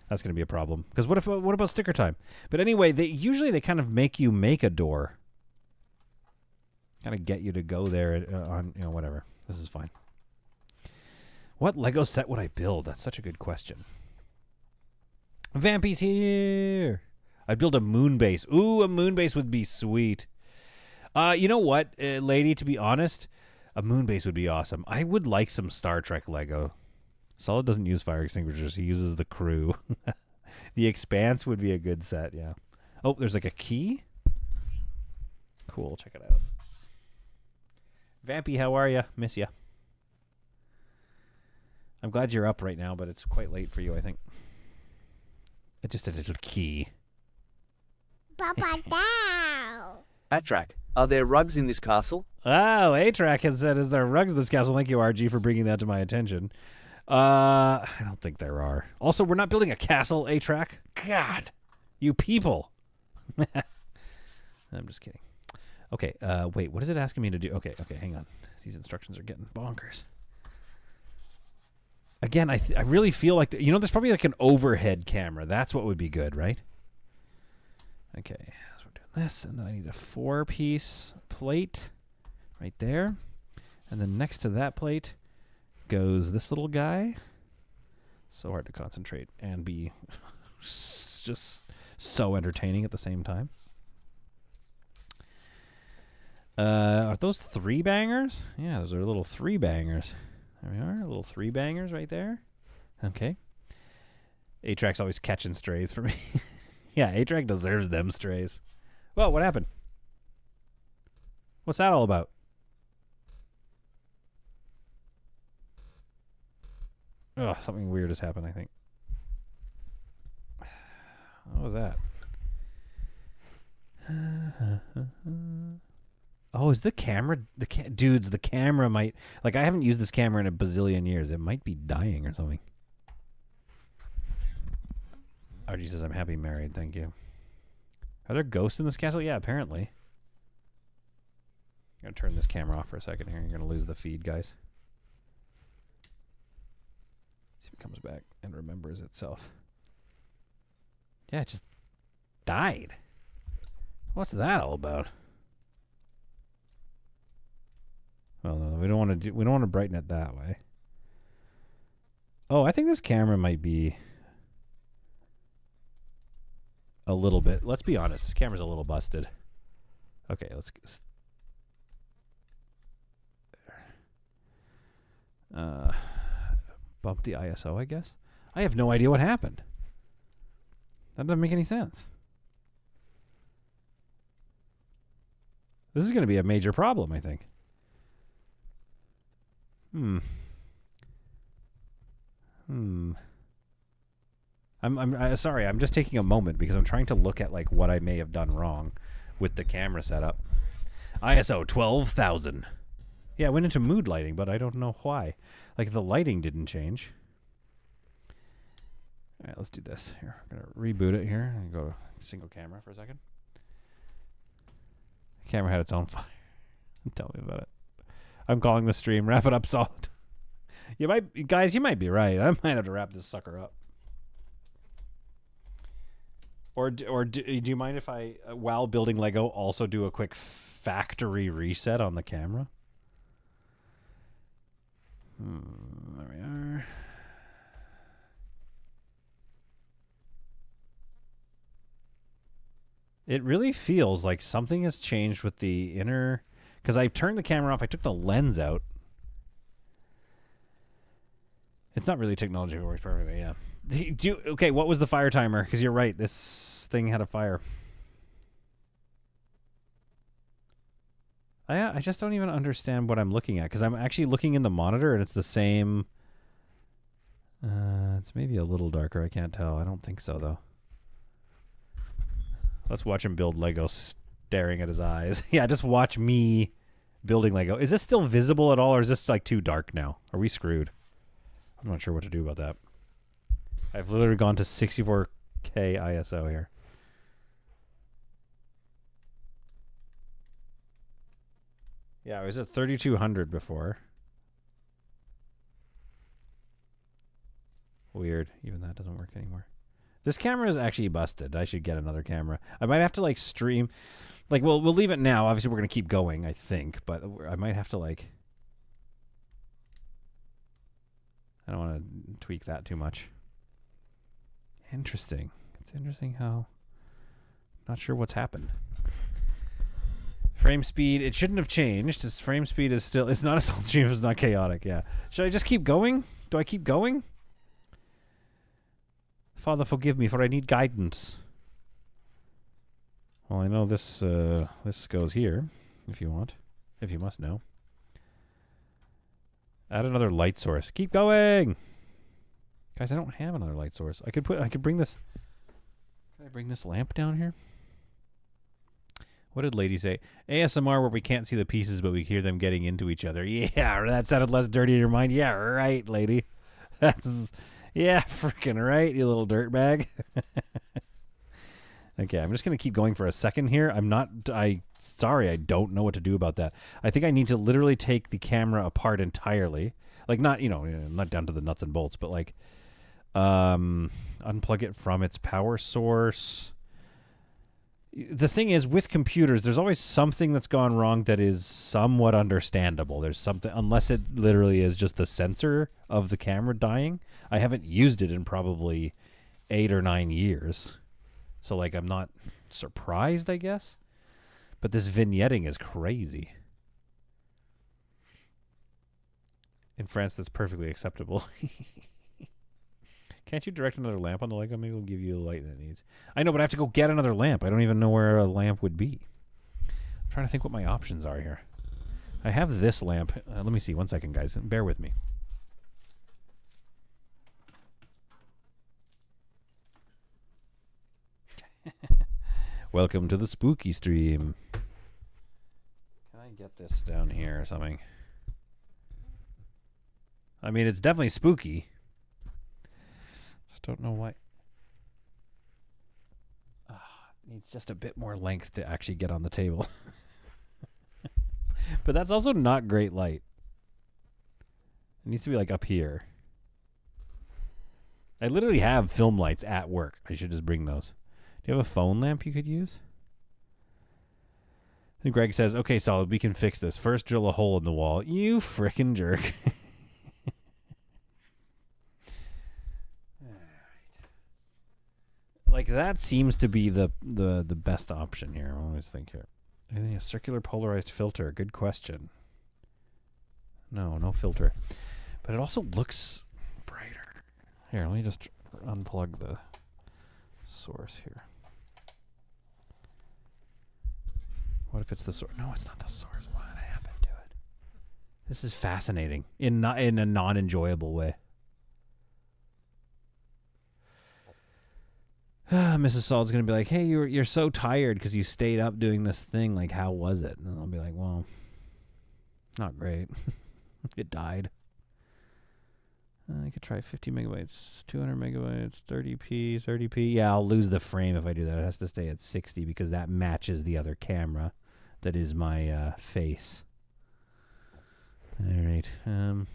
That's going to be a problem. Because what about sticker time? But anyway, they kind of make you make a door. Kind of get you to go there on, whatever. This is fine. What Lego set would I build? That's such a good question. Vampy's here. I'd build a moon base. Ooh, a moon base would be sweet. You know what, lady, to be honest, a moon base would be awesome. I would like some Star Trek Lego. Solid doesn't use fire extinguishers. He uses the crew. The Expanse would be a good set, yeah. Oh, there's like a key? Cool, check it out. Vampy, how are ya? Miss ya. I'm glad you're up right now, but it's quite late for you, I think. I just did a little key. Papa down. Atrak, are there rugs in this castle? Oh, Atrak has said, is there rugs in this castle? Thank you, RG, for bringing that to my attention. I don't think there are. Also, we're not building a castle, Atrak. God, you people. I'm just kidding. Okay, wait, what is it asking me to do? Okay, hang on. These instructions are getting bonkers. Again, I really feel like, there's probably like an overhead camera. That's what would be good, right? Okay, so we're doing this, and then I need a 4-piece plate right there. And then next to that plate goes this little guy. So hard to concentrate and be just so entertaining at the same time. Are those 3 bangers? Yeah, those are little 3 bangers. There we are, little 3 bangers right there. Okay. Atrak's always catching strays for me. Yeah, Atrak deserves them strays. Whoa, what happened? What's that all about? Oh, something weird has happened, I think. What was that? Oh, is the camera... Dudes, the camera might... Like, I haven't used this camera in a bazillion years. It might be dying or something. RG says, I'm happy married. Thank you. Are there ghosts in this castle? Yeah, apparently. I'm going to turn this camera off for a second here. You're going to lose the feed, guys. See if it comes back and remembers itself. Yeah, it just died. What's that all about? Well, no, we don't want to we don't want to brighten it that way. Oh, I think this camera might be a little bit. Let's be honest, this camera's a little busted. Okay, let's bump the ISO, I guess. I have no idea what happened. That doesn't make any sense. This is going to be a major problem, I think. I'm sorry. I'm just taking a moment because I'm trying to look at like what I may have done wrong with the camera setup. ISO 12,000. Yeah, I went into mood lighting, but I don't know why. Like the lighting didn't change. All right, let's do this. Here, I'm gonna reboot it here and go to single camera for a second. The camera had its own fire. Tell me about it. I'm calling the stream. Wrap it up solid. You might, guys. You might be right. I might have to wrap this sucker up. Or do you mind if I, while building Lego, also do a quick factory reset on the camera? There we are. It really feels like something has changed with the inner... Because I turned the camera off. I took the lens out. It's not really technology if it works perfectly, yeah. Okay, what was the fire timer? Because you're right. This thing had a fire. I just don't even understand what I'm looking at. Because I'm actually looking in the monitor and it's the same... it's maybe a little darker. I can't tell. I don't think so, though. Let's watch him build Lego staring at his eyes. Yeah, just watch me building Lego. Is this still visible at all, or is this like too dark now? Are we screwed? I'm not sure what to do about that. I've literally gone to 64K ISO here. Yeah, I was at 3200 before. Weird. Even that doesn't work anymore. This camera is actually busted. I should get another camera. I might have to like stream. Like, we'll leave it now. Obviously, we're going to keep going, I think. But I might have to like... I don't want to tweak that too much. Interesting. It's interesting how... Not sure what's happened. Frame speed, it shouldn't have changed. Its frame speed is still... It's not a solid stream if it's not chaotic, yeah. Should I just keep going? Do I keep going? Father, forgive me, for I need guidance. Well, I know this this goes here, if you want. If you must know. Add another light source. Keep going! Guys, I don't have another light source. I could bring this... Can I bring this lamp down here? What did Lady say? ASMR where we can't see the pieces, but we hear them getting into each other. Yeah, that sounded less dirty in your mind. Yeah, right, lady. That's... Yeah, freaking right, you little dirtbag. Okay, I'm just going to keep going for a second here. Sorry, I don't know what to do about that. I think I need to literally take the camera apart entirely. Like, not down to the nuts and bolts, but like, unplug it from its power source. The thing is, with computers, there's always something that's gone wrong that is somewhat understandable. There's something, unless it literally is just the sensor of the camera dying. I haven't used it in probably 8 or 9 years. So, like, I'm not surprised, I guess. But this vignetting is crazy. In France, that's perfectly acceptable. Can't you direct another lamp on the Lego? Maybe we'll give you the light that it needs. I know, but I have to go get another lamp. I don't even know where a lamp would be. I'm trying to think what my options are here. I have this lamp. Let me see. 1 second, guys. Bear with me. Welcome to the spooky stream. Can I get this down here or something? I mean, it's definitely spooky. Just don't know why. Needs just a bit more length to actually get on the table. But that's also not great light. It needs to be like up here. I literally have film lights at work. I should just bring those. Do you have a phone lamp you could use? And Greg says, okay, Solid, we can fix this. First, drill a hole in the wall. You frickin' jerk. Like, that seems to be the best option here. I always think here. Anything a circular polarized filter? Good question. No filter. But it also looks brighter. Here, let me just unplug the source here. What if it's the source? No, it's not the source. What happened to it? This is fascinating in a non-enjoyable way. Mrs. Solid's going to be like, hey, you're so tired because you stayed up doing this thing. Like, how was it? And I'll be like, well, not great. It died. I could try 50 megabytes, 200 megabytes, 30p. Yeah, I'll lose the frame if I do that. It has to stay at 60 because that matches the other camera that is my face. All right. And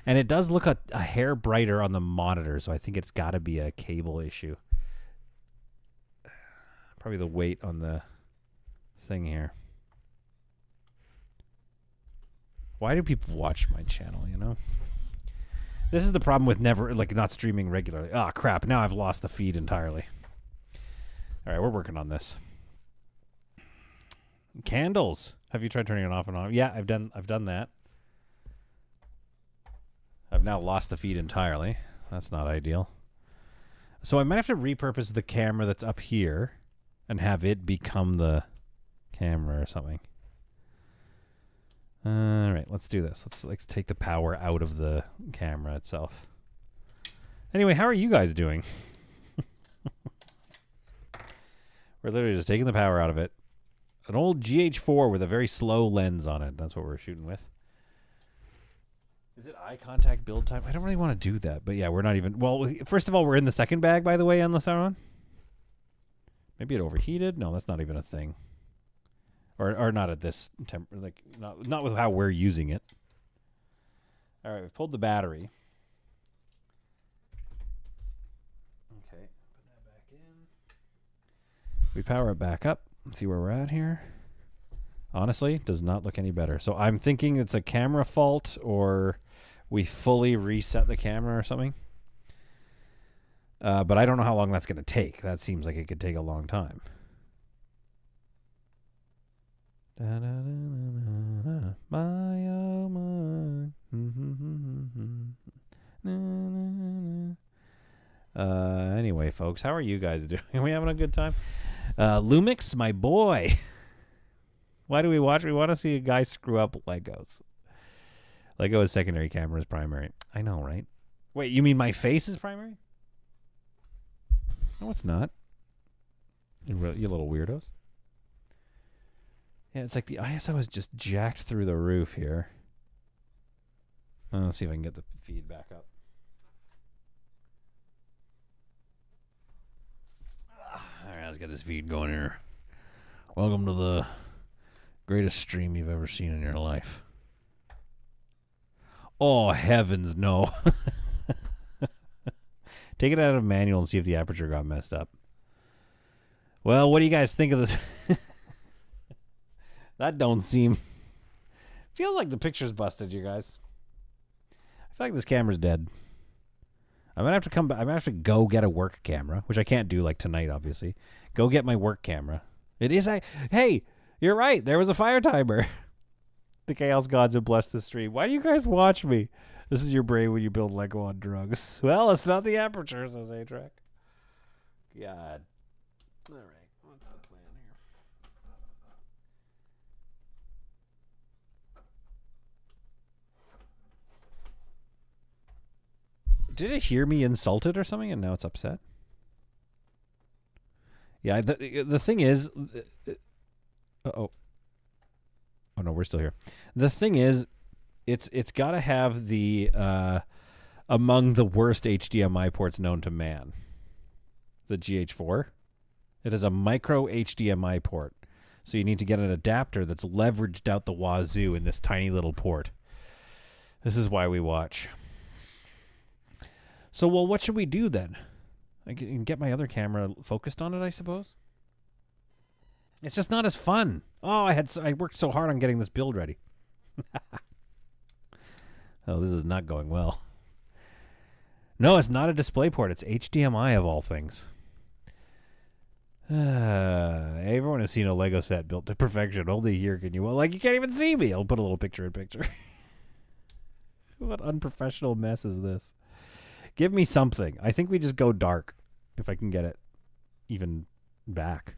it does look a hair brighter on the monitor, so I think it's got to be a cable issue. Probably the weight on the thing here. Why do people watch my channel, you know? This is the problem with not streaming regularly. Ah, crap. Now I've lost the feed entirely. All right, we're working on this. Candles. Have you tried turning it off and on? Yeah, I've done that. I've now lost the feed entirely. That's not ideal. So I might have to repurpose the camera that's up here and have it become the camera or something. All right, let's do this. Let's take the power out of the camera itself. Anyway, how are you guys doing? We're literally just taking the power out of it. An old GH4 with a very slow lens on it. That's what we're shooting with. Is it eye contact build time? I don't really want to do that, but yeah, we're not even... Well, first of all, we're in the second bag, by the way, on the Sauron. Maybe it overheated? No, that's not even a thing. Or not at this temp, like not with how we're using it. All right, we've pulled the battery. Okay, put that back in. We power it back up. Let's see where we're at here. Honestly, does not look any better. So I'm thinking it's a camera fault, or we fully reset the camera or something. But I don't know how long that's going to take. That seems like it could take a long time. My oh my. Anyway, folks, how are you guys doing? Are we having a good time? Lumix, my boy. Why do we watch? We want to see a guy screw up Legos. Lego is secondary, camera is primary. I know, right? Wait, you mean my face is primary? No, it's not. You little weirdos. Yeah, it's like the ISO is just jacked through the roof here. Let's see if I can get the feed back up. All right, let's get this feed going here. Welcome to the greatest stream you've ever seen in your life. Oh, heavens, no. Take it out of manual and see if the aperture got messed up. Well, what do you guys think of this? That don't seem... Feels like the picture's busted, you guys. I feel like this camera's dead. I'm gonna have to come back. I'm gonna have to go get a work camera, which I can't do like tonight, obviously. Go get my work camera. It is... Hey, you're right. There was a fire timer. The Chaos Gods have blessed the stream. Why do you guys watch me? This is your brain when you build Lego on drugs. Well, it's not the aperture, says A-Track. God. All right. What's the plan here? Did it hear me insulted or something and now it's upset? Yeah, the thing is... Uh-oh. Oh, no, we're still here. The thing is, it's got to have the among the worst HDMI ports known to man. The GH4. It is a micro HDMI port. So you need to get an adapter that's leveraged out the wazoo in this tiny little port. This is why we watch. So, well, what should we do then? I can get my other camera focused on it, I suppose. It's just not as fun. Oh, I worked so hard on getting this build ready. Oh, this is not going well. No, it's not a DisplayPort. It's HDMI of all things. Everyone has seen a Lego set built to perfection. Only here can you. Well, like, you can't even see me. I'll put a little picture in picture. What unprofessional mess is this? Give me something. I think we just go dark if I can get it even back.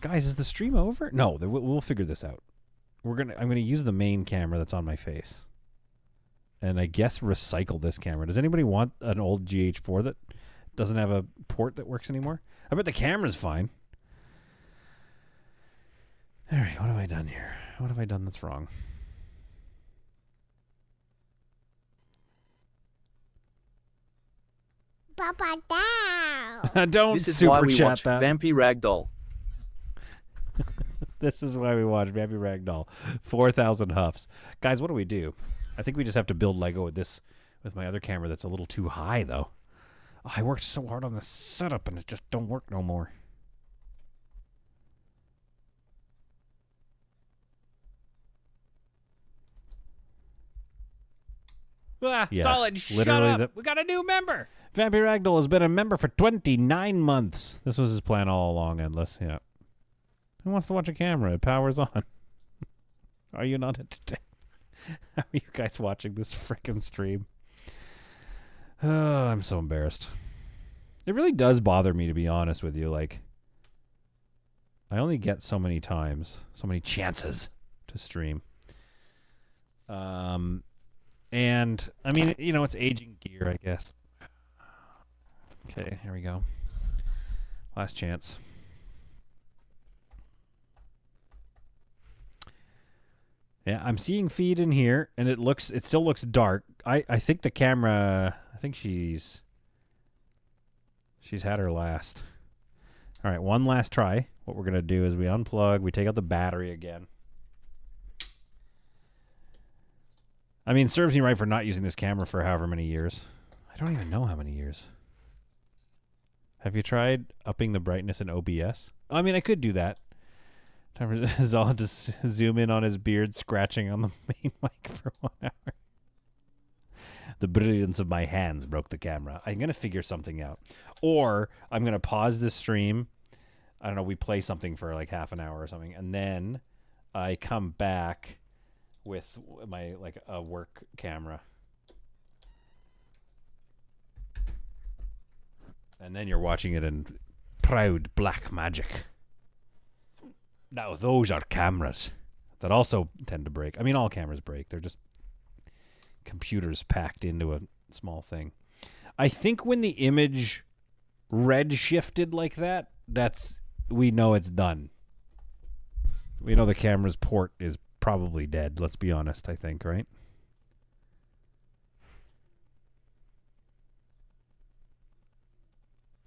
Guys, is the stream over? No, we'll figure this out. I'm gonna use the main camera that's on my face, and I guess recycle this camera. Does anybody want an old GH4 that doesn't have a port that works anymore? I bet the camera's fine. All right, what have I done here? What have I done that's wrong? Papa down. Don't This is why super we chat watch that. Vampy Ragdoll. This is why we watch Vampy Ragdoll. 4,000 huffs. Guys, what do we do? I think we just have to build Lego with my other camera that's a little too high, though. Oh, I worked so hard on the setup, and it just don't work no more. Yeah, Solid, shut literally up. We got a new member. Vampy Ragdoll has been a member for 29 months. This was his plan all along, Endless. Yeah. Who wants to watch a camera? It powers on. Are you not entertained? How are you guys watching this frickin' stream? Oh, I'm so embarrassed. It really does bother me, to be honest with you. Like, I only get so many times, so many chances to stream. And, I mean, you know, it's aging gear, I guess. Okay, here we go. Last chance. Yeah, I'm seeing feed in here, and it still looks dark. I think the camera, I think she's had her last. All right, one last try. What we're going to do is we unplug, we take out the battery again. I mean, serves me right for not using this camera for however many years. I don't even know how many years. Have you tried upping the brightness in OBS? I mean, I could do that. Time for Zala to zoom in on his beard, scratching on the main mic for 1 hour. The brilliance of my hands broke the camera. I'm going to figure something out. Or I'm going to pause this stream. I don't know, we play something for like half an hour or something. And then I come back with my, like, a work camera. And then you're watching it in proud black magic. Now, those are cameras that also tend to break. I mean, all cameras break. They're just computers packed into a small thing. I think when the image red shifted like that, we know it's done. We know the camera's port is probably dead, let's be honest, I think, right?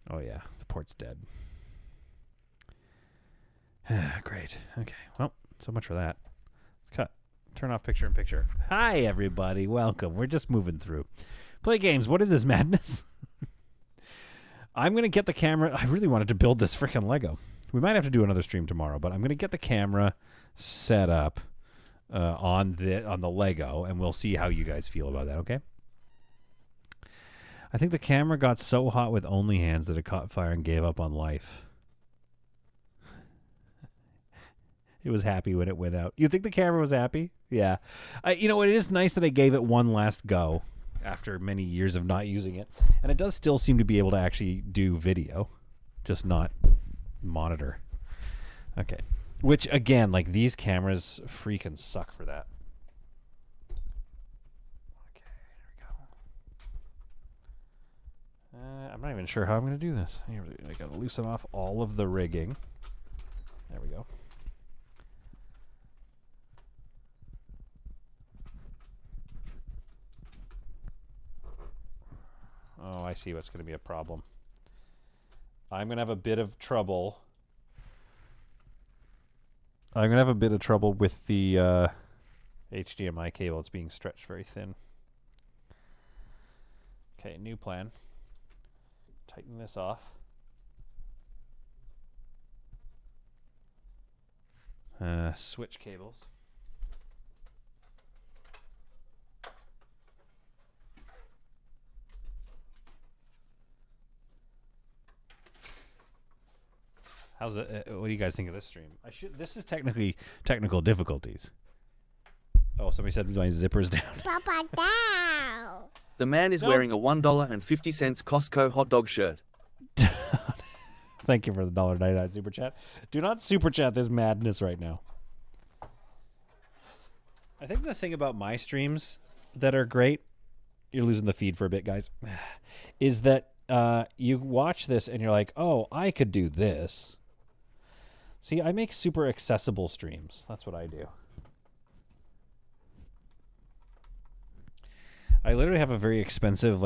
Oh, yeah, the port's dead. Great. Okay. Well, so much for that. Let's cut. Turn off picture in picture. Hi, everybody. Welcome. We're just moving through. Play games. What is this madness? I'm going to get the camera. I really wanted to build this freaking Lego. We might have to do another stream tomorrow, but I'm going to get the camera set up on the Lego, and we'll see how you guys feel about that, okay? I think the camera got so hot with OnlyHands that it caught fire and gave up on life. It was happy when it went out. You think the camera was happy? Yeah. You know, it is nice that I gave it one last go after many years of not using it. And it does still seem to be able to actually do video, just not monitor. Okay. Which, again, like, these cameras freaking suck for that. Okay, there we go. I'm not even sure how I'm going to do this. I got to loosen off all of the rigging. There we go. Oh, I see what's going to be a problem. I'm going to have a bit of trouble. I'm going to have a bit of trouble with the HDMI cable. It's being stretched very thin. Okay, new plan. Tighten this off. Switch cables. How's it? What do you guys think of this stream? This is technically technical difficulties. Oh, somebody said my zipper's down. Papa down. The man is wearing a $1.50 Costco hot dog shirt. Thank you for the $1.99 super chat. Do not super chat this madness right now. I think the thing about my streams that are great, you're losing the feed for a bit, guys, is that you watch this and you're like, oh, I could do this. See, I make super accessible streams. That's what I do. I literally have a very expensive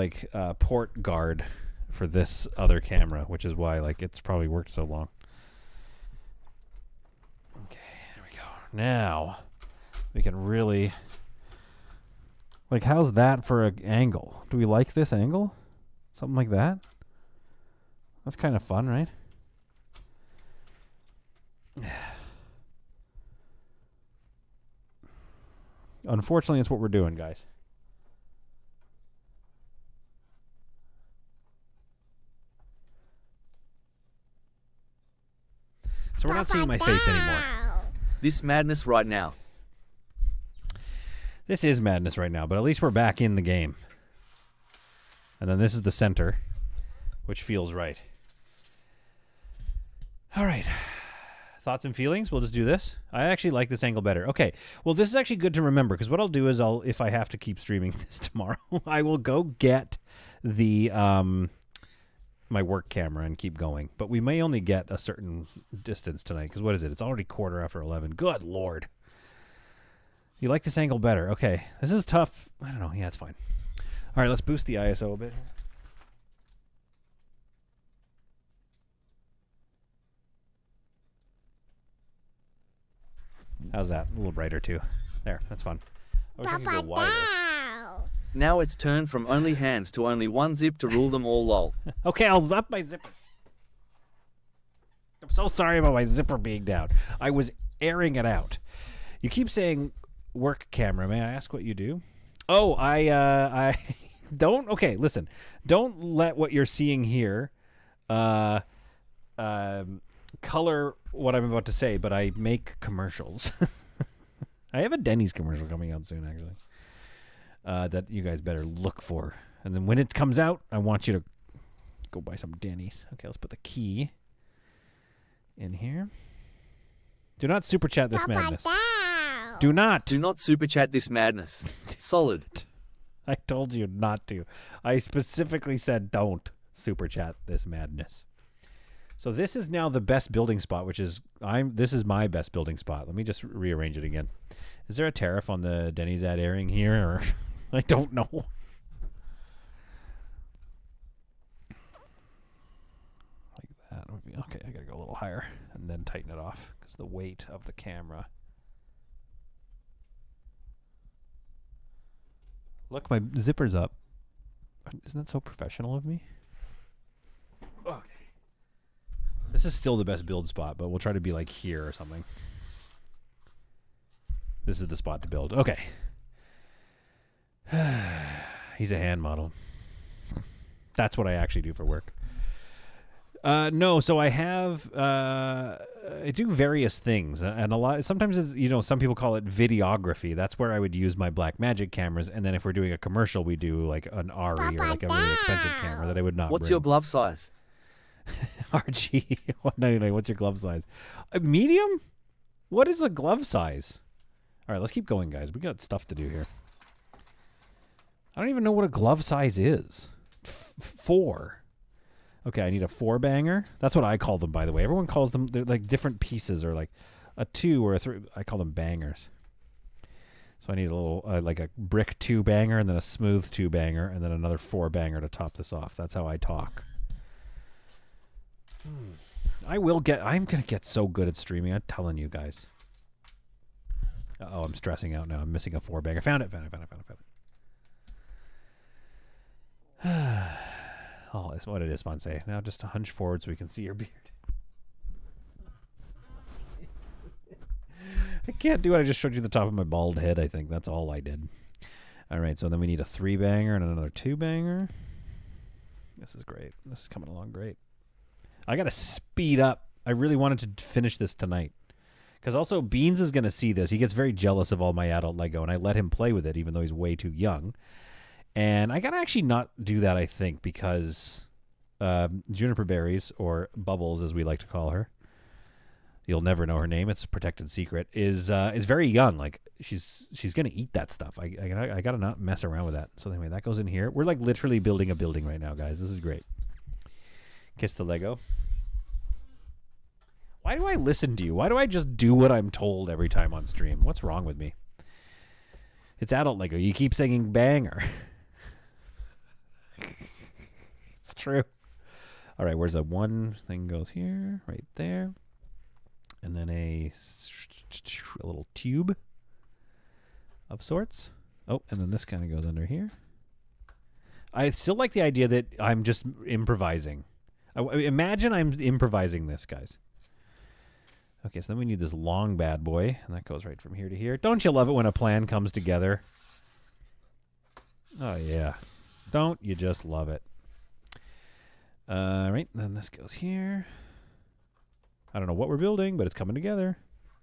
port guard for this other camera, which is why it's probably worked so long. Okay, there we go. Now we can really how's that for an angle? Do we like this angle? Something like that? That's kind of fun, right? Unfortunately, it's what we're doing, guys. So we're not seeing my face anymore. This madness right now. This is madness right now, but at least we're back in the game. And then this is the center, which feels right. All right. Thoughts and feelings? We'll just do this. I actually like this angle better. Okay. Well, this is actually good to remember, because what I'll do is if I have to keep streaming this tomorrow, I will go get the my work camera and keep going. But we may only get a certain distance tonight, because what is it? It's already 11:15. Good Lord. You like this angle better. Okay. This is tough. I don't know. Yeah, it's fine. All right, let's boost the ISO a bit. How's that? A little brighter, too. There, that's fun. I wish I could go wider. Now it's turned from only hands to only one zip to rule them all, lol. Okay, I'll up my zipper. I'm so sorry about my zipper being down. I was airing it out. You keep saying work camera. May I ask what you do? Oh, I don't. Okay, listen. Don't let what you're seeing here color what I'm about to say, but I make commercials. I have a Denny's commercial coming out soon, actually, that you guys better look for. And then when it comes out, I want you to go buy some Denny's. Okay, let's put the key in here. Do not super chat this madness. Do not. Do not super chat this madness. Solid. I told you not to. I specifically said don't super chat this madness. So this is now the best building spot, which is this is my best building spot. Let me just rearrange it again. Is there a tariff on the Denny's ad airing here, or I don't know. Like that. Okay, I gotta go a little higher and then tighten it off because the weight of the camera. Look, my zipper's up. Isn't that so professional of me? Okay. This is still the best build spot, but we'll try to be like here or something. This is the spot to build. Okay. He's a hand model. That's what I actually do for work. No, so I have I do various things, and a lot. Sometimes it's, some people call it videography. That's where I would use my Blackmagic cameras, and then if we're doing a commercial, we do like an RE or like a really expensive camera that I would not. What's bring. your glove size? RG 199. What's your glove size? A medium? What is a glove size? All right, let's keep going, guys. We got stuff to do here. I don't even know what a glove size is. 4. Okay, I need a 4-banger. That's what I call them, by the way. Everyone calls them, they're like different pieces, or like a 2 or a 3. I call them bangers. So I need a little, like a brick 2-banger, and then a smooth 2-banger, and then another 4-banger to top this off. That's how I talk. I'm going to get so good at streaming. I'm telling you guys. Uh-oh, I'm stressing out now. I'm missing a 4-banger. Found it. Oh, that's what it is, Fonse. Now just hunch forward so we can see your beard. I can't do it. I just showed you the top of my bald head, I think. That's all I did. All right, so then we need a 3-banger and another 2-banger. This is great. This is coming along great. I got to speed up. I really wanted to finish this tonight. Because also, Beans is going to see this. He gets very jealous of all my adult Lego, and I let him play with it, even though he's way too young. And I got to actually not do that, I think, because Juniper Berries, or Bubbles, as we like to call her, you'll never know her name. It's a protected secret. Is very young. Like she's gonna eat that stuff. I gotta not mess around with that. So anyway, that goes in here. We're like literally building a building right now, guys. This is great. Kiss the Lego. Why do I listen to you? Why do I just do what I'm told every time on stream? What's wrong with me? It's adult Lego. You keep singing banger. It's true. All right, where's a one thing goes here? Right there. And then a little tube of sorts. Oh, and then this kind of goes under here. I still like the idea that I'm just improvising. Imagine I'm improvising this, guys. Okay, so then we need this long bad boy, and that goes right from here to here. Don't you love it when a plan comes together? Oh, yeah. Don't you just love it? Right, then this goes here. I don't know what we're building, but it's coming together.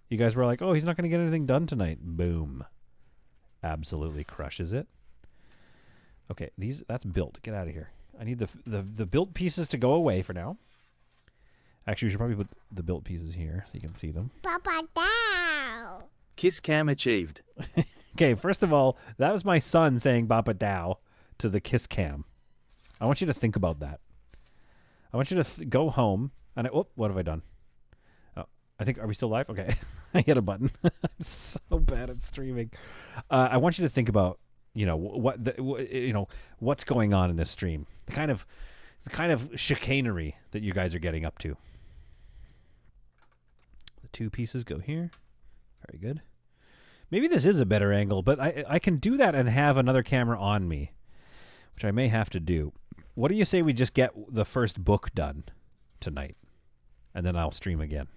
You guys were like, oh, he's not going to get anything done tonight. Boom. Absolutely crushes it. Okay, that's built. Get out of here. I need the built pieces to go away for now. Actually, we should probably put the built pieces here so you can see them. Papa Dow. Kiss cam achieved. Okay, first of all, that was my son saying Papa Dow to the kiss cam. I want you to think about that. I want you to go home and what have I done? I think, are we still live? Okay. I hit a button. I'm so bad at streaming. I want you to think about, what's going on in this stream. The kind of chicanery that you guys are getting up to. The 2 pieces go here. Very good. Maybe this is a better angle, but I can do that and have another camera on me, which I may have to do. What do you say we just get the first book done tonight, and then I'll stream again?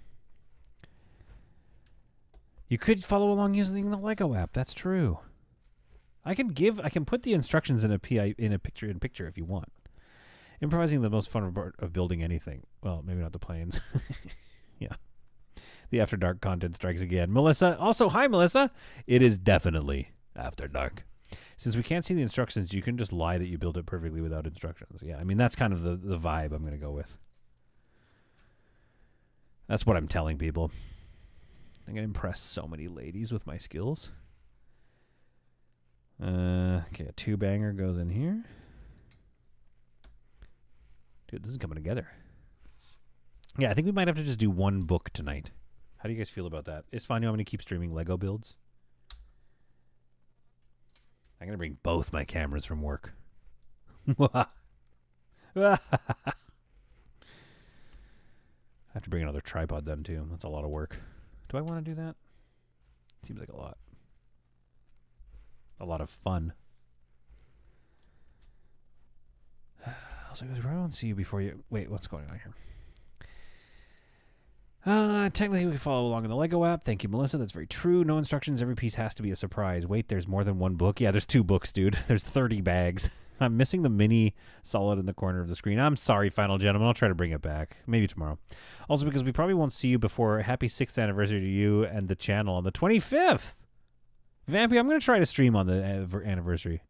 You could follow along using the Lego app. That's true. I can put the instructions in a picture if you want. Improvising is the most fun part of building anything. Well, maybe not the planes. Yeah. The After Dark content strikes again. Melissa, also, hi, Melissa. It is definitely After Dark. Since we can't see the instructions, you can just lie that you built it perfectly without instructions. Yeah, I mean, that's kind of the vibe I'm going to go with. That's what I'm telling people. I'm going to impress so many ladies with my skills. Okay, a 2-banger goes in here. Dude, this is coming together. Yeah, I think we might have to just do 1 book tonight. How do you guys feel about that? It's fine. I'm going to keep streaming Lego builds. I'm going to bring both my cameras from work. I have to bring another tripod then, too. That's a lot of work. Do I want to do that? Seems like a lot. A lot of fun. Also, I won't see you before you... Wait, what's going on here? Technically, we can follow along in the Lego app. Thank you, Melissa. That's very true. No instructions. Every piece has to be a surprise. Wait, there's more than 1 book? Yeah, there's 2 books, dude. There's 30 bags. I'm missing the mini solid in the corner of the screen. I'm sorry, final gentlemen. I'll try to bring it back. Maybe tomorrow. Also, because we probably won't see you before happy 6th anniversary to you and the channel on the 25th. Vampy, I'm going to try to stream on the anniversary.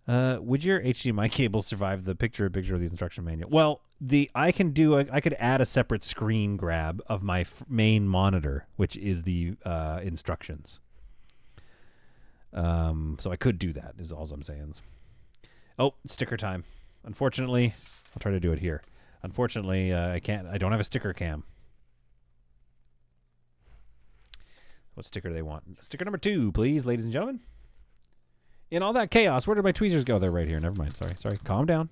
Would your HDMI cable survive the picture-in-picture of the instruction manual? Well, I could add a separate screen grab of my main monitor, which is the instructions. So I could do that, is all I'm saying. Oh, sticker time. Unfortunately, I'll try to do it here. Unfortunately, I can't. I don't have a sticker cam. What sticker do they want? Sticker number 2, please, ladies and gentlemen. In all that chaos, where did my tweezers go? They're right here. Never mind. Sorry. Calm down.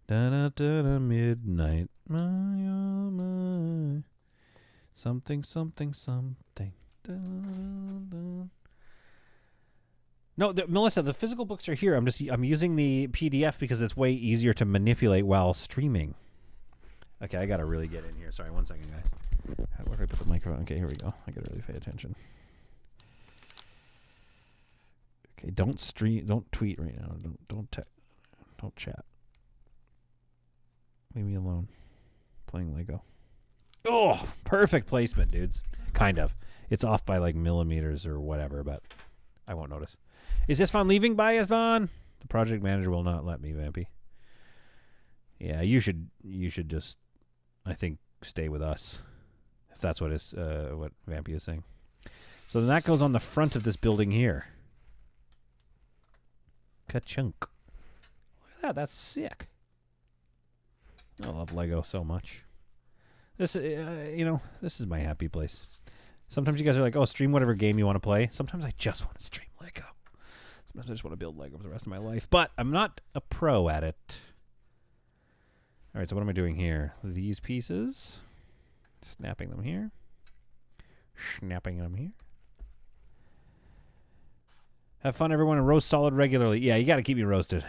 Da-da-da-da, midnight. My, oh my. Something. Da-da-da. No, Melissa, the physical books are here. I'm using the PDF because it's way easier to manipulate while streaming. Okay, I gotta really get in here. Sorry, 1 second, guys. Where do I put the microphone? Okay, here we go. I gotta really pay attention. Okay, don't tweet right now. Don't chat. Leave me alone. Playing Lego. Oh, perfect placement, dudes. Kind of. It's off by like millimeters or whatever, but I won't notice. Is this fun leaving by Asdon? The project manager will not let me, Vampy. Yeah, you should just, I think, stay with us. If that's what Vampy is saying. So then that goes on the front of this building here. Ka-chunk. Look at that. That's sick. I love Lego so much. This, this is my happy place. Sometimes you guys are like, oh, stream whatever game you want to play. Sometimes I just want to stream Lego. Sometimes I just want to build Lego for the rest of my life. But I'm not a pro at it. All right, so what am I doing here? These pieces. Snapping them here. Snapping them here. Have fun, everyone, and roast solid regularly. Yeah, you got to keep me roasted.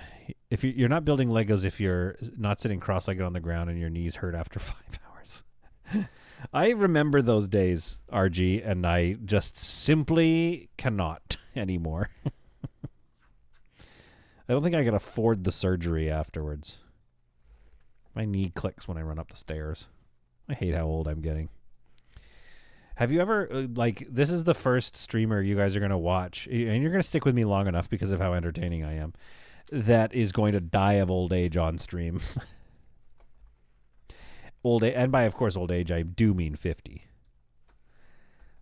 If you're not building Legos if you're not sitting cross-legged on the ground and your knees hurt after 5 hours. I remember those days, RG, and I just simply cannot anymore. I don't think I could afford the surgery afterwards. My knee clicks when I run up the stairs. I hate how old I'm getting. Have you ever, this is the first streamer you guys are going to watch, and you're going to stick with me long enough because of how entertaining I am, that is going to die of old age on stream. And by, of course, old age, I do mean 50.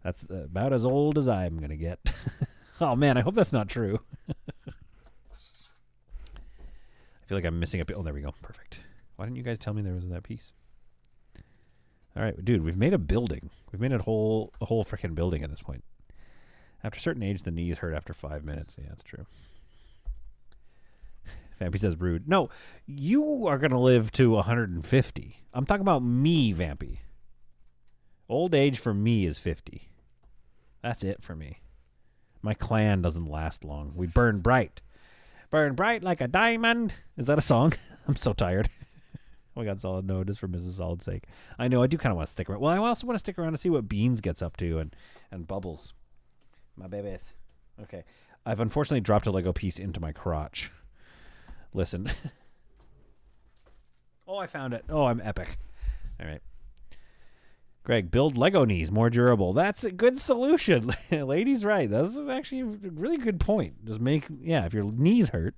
That's about as old as I'm going to get. Oh, man, I hope that's not true. I feel like I'm missing a bit. Oh, there we go. Perfect. Why didn't you guys tell me there was that piece? All right, dude, we've made a building. We've made a whole freaking building at this point. After a certain age, the knees hurt after 5 minutes. Yeah, that's true. Vampy says rude. No, you are going to live to 150. I'm talking about me, Vampy. Old age for me is 50. That's it for me. My clan doesn't last long. We burn bright. Burn bright like a diamond. Is that a song? I'm so tired. Oh my God, Solid No, just for Mrs. Solid's sake. I know, I do kind of want to stick around. Well, I also want to stick around to see what Beans gets up to and Bubbles. My babies. Okay. I've unfortunately dropped a Lego piece into my crotch. Listen. Oh, I found it. Oh, I'm epic. All right. Greg, build Lego knees more durable. That's a good solution. Lady's right. That's actually a really good point. Just if your knees hurt.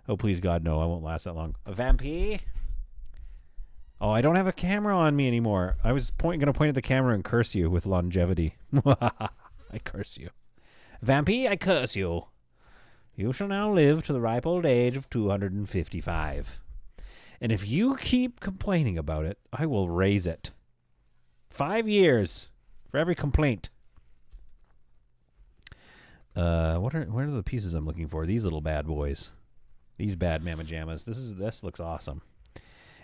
Oh, please, God, no. I won't last that long. A Vampy? Oh, I don't have a camera on me anymore. I was going to point at the camera and curse you with longevity. I curse you. Vampy, I curse you. You shall now live to the ripe old age of 255. And if you keep complaining about it, I will raise it. 5 years for every complaint. What are the pieces I'm looking for? These little bad boys. These bad mamma jammas. This looks awesome.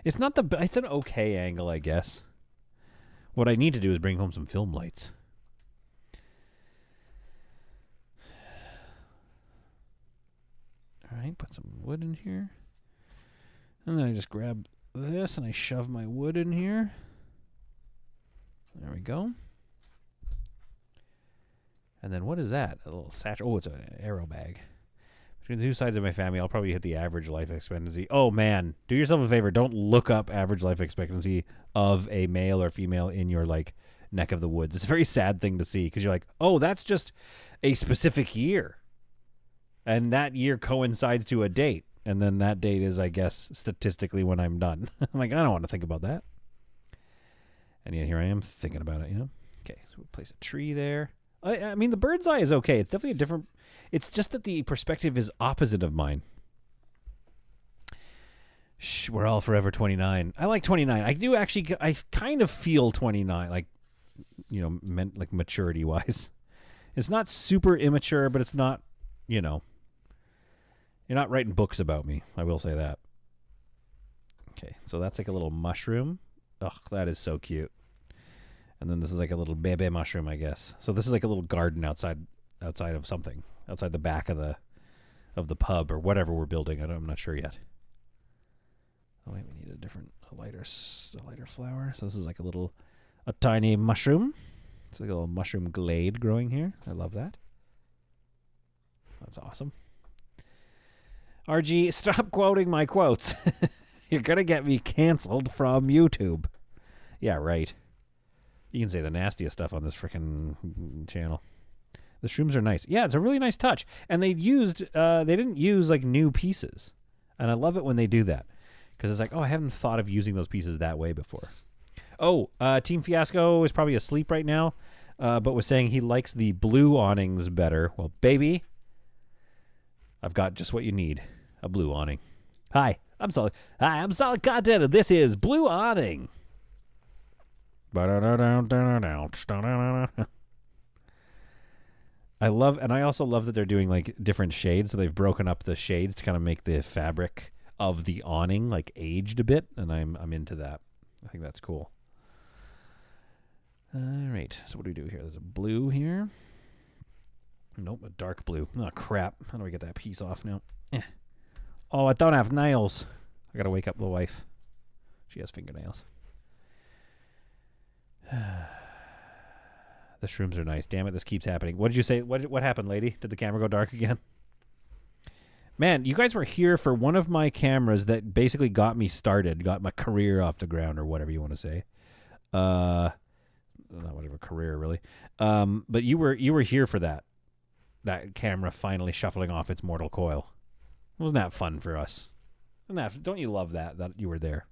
It's an okay angle, I guess. What I need to do is bring home some film lights. All right, put some wood in here. And then I just grab this and I shove my wood in here. There we go. And then what is that? A little satchel. Oh, it's an arrow bag. Between the two sides of my family, I'll probably hit the average life expectancy. Oh, man. Do yourself a favor. Don't look up average life expectancy of a male or female in your, neck of the woods. It's a very sad thing to see because you're like, oh, that's just a specific year. And that year coincides to a date. And then that date is, I guess, statistically when I'm done. I'm like, I don't want to think about that. And yet here I am thinking about it, Okay, so we'll place a tree there. I mean, the bird's eye is okay. It's definitely a different... It's just that the perspective is opposite of mine. Shh, we're all forever 29. I like 29. I do actually... I kind of feel 29, maturity-wise. It's not super immature, but it's not, You're not writing books about me. I will say that. Okay, so that's like a little mushroom. Ugh, that is so cute. And then this is like a little bebe mushroom, I guess. So this is like a little garden outside outside of something, outside the back of the pub or whatever we're building. I'm not sure yet. Oh wait, we need a lighter flower. So this is like a tiny mushroom. It's like a little mushroom glade growing here. I love that. That's awesome. RG, stop quoting my quotes. You're gonna get me canceled from YouTube. Yeah, right. You can say the nastiest stuff on this freaking channel. The shrooms are nice. Yeah, it's a really nice touch. And they didn't use like new pieces. And I love it when they do that. Because it's like, oh, I haven't thought of using those pieces that way before. Oh, Team Fiasco is probably asleep right now, but was saying he likes the blue awnings better. Well, baby, I've got just what you need. A blue awning. Hi, I'm Solid. Hi, I'm Solid Content, and this is Blue Awning. I also love that they're doing like different shades. So they've broken up the shades to kind of make the fabric of the awning like aged a bit, and I'm into that. I think that's cool. All right, so what do we do here? There's a blue here. Nope, a dark blue. Oh, crap. How do I get that piece off now? Oh, I don't have nails. I gotta wake up the wife. She has fingernails. The shrooms are nice. Damn it, this keeps happening. What did you say? What happened, lady? Did the camera go dark again? Man, you guys were here for one of my cameras that basically got me started, got my career off the ground, or whatever you want to say. Not much of a career, really. But you were here for that. That camera finally shuffling off its mortal coil. Wasn't that fun for us? Don't you love that you were there?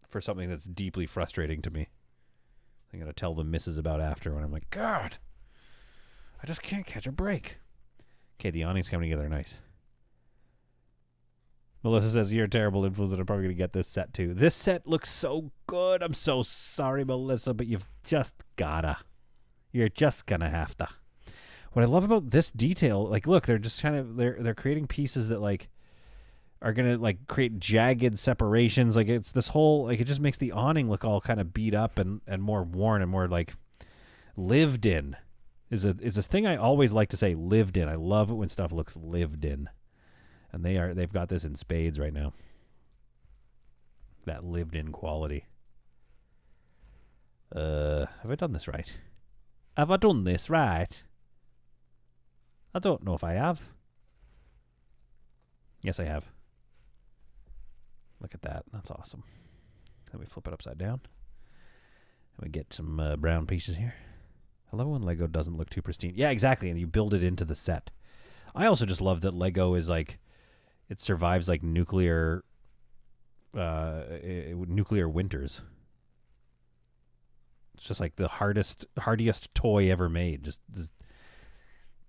For something that's deeply frustrating to me. I'm going to tell the missus about after when I'm like, God, I just can't catch a break. Okay, the awning's coming together nice. Melissa says, you're a terrible influence, and I'm probably going to get this set too. This set looks so good. I'm so sorry, Melissa, but you've just gotta. You're just going to have to. What I love about this detail, like, look, they're just kind of, they're creating pieces that, like, are going to, like, create jagged separations. Like, it's this whole, like, it just makes the awning look all kind of beat up and more worn and more, like, lived in. Is a thing I always like to say, lived in. I love it when stuff looks lived in. And they've got this in spades right now. That lived in quality. Have I done this right? Have I done this right? I don't know if I have. Yes, I have. Look at that. That's awesome. Then we flip it upside down. And we get some brown pieces here. I love when Lego doesn't look too pristine. Yeah, exactly. And you build it into the set. I also just love that Lego is like, it survives like nuclear winters. It's just like the hardiest toy ever made. Just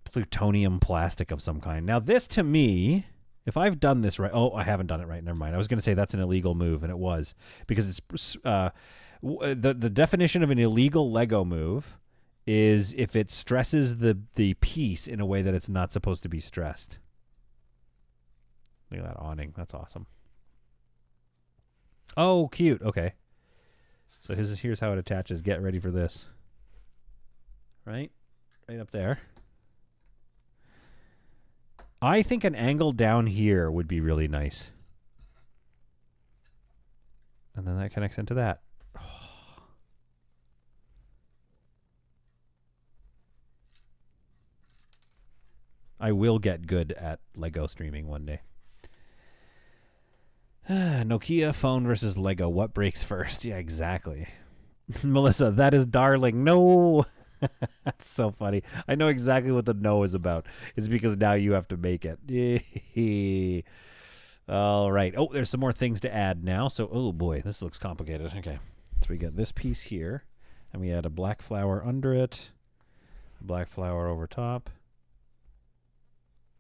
plutonium plastic of some kind. Now this to me, if I've done this right, oh, I haven't done it right. Never mind. I was going to say that's an illegal move, and it was, because it's the definition of an illegal Lego move is if it stresses the piece in a way that it's not supposed to be stressed. Look at that awning. That's awesome. Oh, cute. Okay. So here's how it attaches. Get ready for this. Right up there. I think an angle down here would be really nice. And then that connects into that. I will get good at Lego streaming one day. Nokia phone versus Lego. What breaks first? Yeah, exactly. Melissa, that is darling. No. That's so funny. I know exactly what the no is about. It's because now you have to make it. All right. Oh, there's some more things to add now. So, oh boy, this looks complicated. Okay. So we got this piece here, and we add a black flower under it, a black flower over top.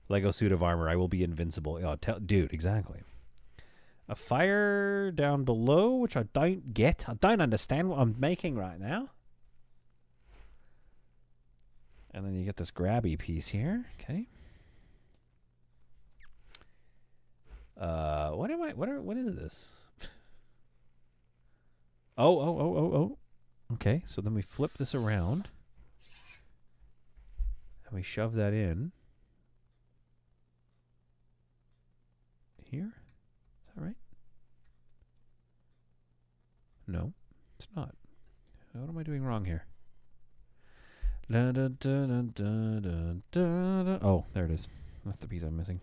Lego suit of armor. I will be invincible. Oh, dude, exactly. A fire down below, which I don't get. I don't understand what I'm making right now. And then you get this grabby piece here. Okay. What is this? Oh. Okay, so then we flip this around. And we shove that in. Here? Is that right? No, it's not. What am I doing wrong here? Da, da, da, da, da, da, da, da. Oh, there it is. That's the piece I'm missing.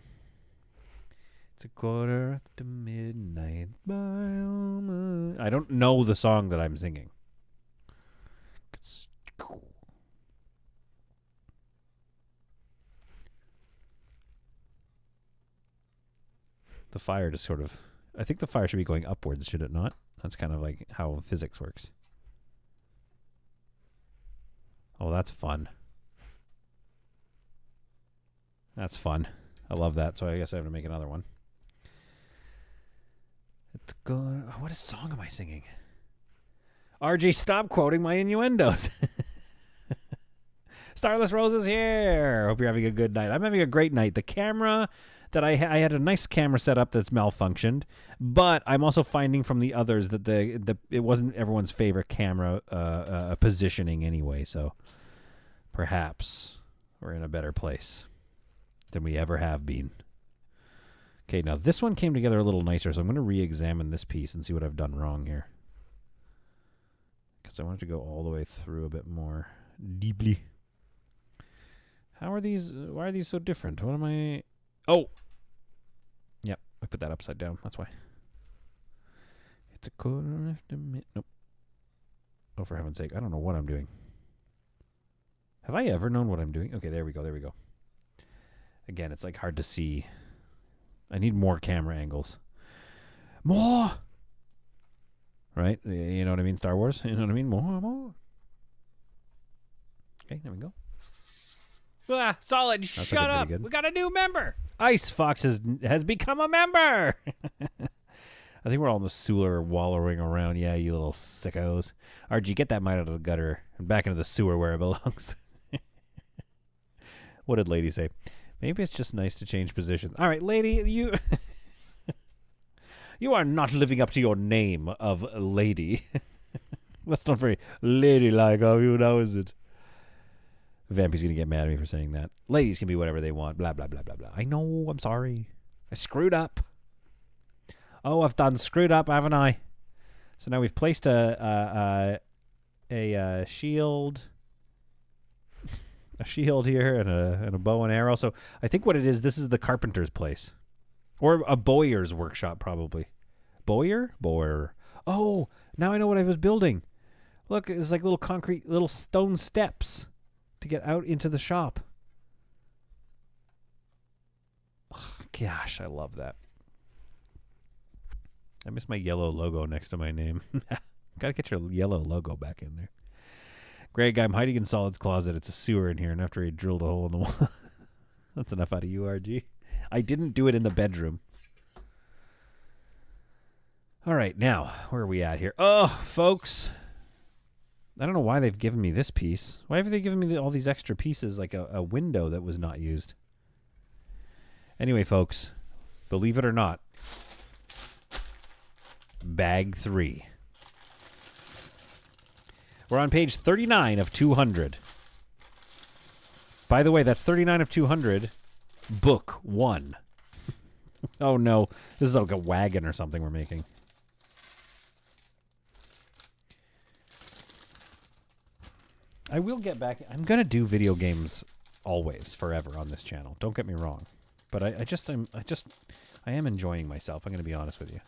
It's a quarter after midnight. I don't know the song that I'm singing. The fire just sort of... I think the fire should be going upwards, should it not? That's kind of like how physics works. Oh, that's fun. That's fun. I love that, so I guess I have to make another one. It's good. What song am I singing? RG, stop quoting my innuendos. Starless Rose is here. Hope you're having a good night. I'm having a great night. The camera that I had a nice camera set up that's malfunctioned, but I'm also finding from the others that it wasn't everyone's favorite camera positioning anyway, so perhaps we're in a better place than we ever have been. Okay, now this one came together a little nicer, so I'm going to re-examine this piece and see what I've done wrong here. Because I want it to go all the way through a bit more deeply. How are these? Why are these so different? What am I... Oh! Yep, I put that upside down. That's why. It's a quarter after midnight. Nope. Oh, for heaven's sake. I don't know what I'm doing. Have I ever known what I'm doing? Okay, there we go. There we go. Again, it's like hard to see. I need more camera angles. More! Right? You know what I mean? Star Wars? You know what I mean? More. Okay, there we go. Ah, Solid, That's shut looking up. pretty good. We got a new member. Ice Fox has become a member! I think we're all in the sewer wallowing around. Yeah, you little sickos. RG, get that mite out of the gutter and back into the sewer where it belongs. What did Lady say? Maybe it's just nice to change positions. All right, Lady, you... You are not living up to your name of Lady. That's not very ladylike of you, now is it? Vampy's going to get mad at me for saying that. Ladies can be whatever they want. Blah, blah, blah, blah, blah. I know. I'm sorry. I screwed up. Oh, I've done screwed up, haven't I? So now we've placed a shield... A shield here and a bow and arrow. So I think what it is, this is the carpenter's place. Or a bowyer's workshop, probably. Bowyer? Bowyer. Oh, now I know what I was building. Look, it's like little concrete, little stone steps to get out into the shop. Oh, gosh, I love that. I miss my yellow logo next to my name. Gotta get your yellow logo back in there. Greg, I'm hiding in Solid's closet. It's a sewer in here, and after he drilled a hole in the wall. That's enough out of you, RG. I didn't do it in the bedroom. All right, now, where are we at here? Oh, folks. I don't know why they've given me this piece. Why have they given me all these extra pieces, like a window that was not used? Anyway, folks, believe it or not, bag 3. We're on page 39 of 200. By the way, that's 39 of 200, book 1. Oh, no. This is like a wagon or something we're making. I will get back. I'm going to do video games always, forever on this channel. Don't get me wrong. But I am enjoying myself. I'm going to be honest with you.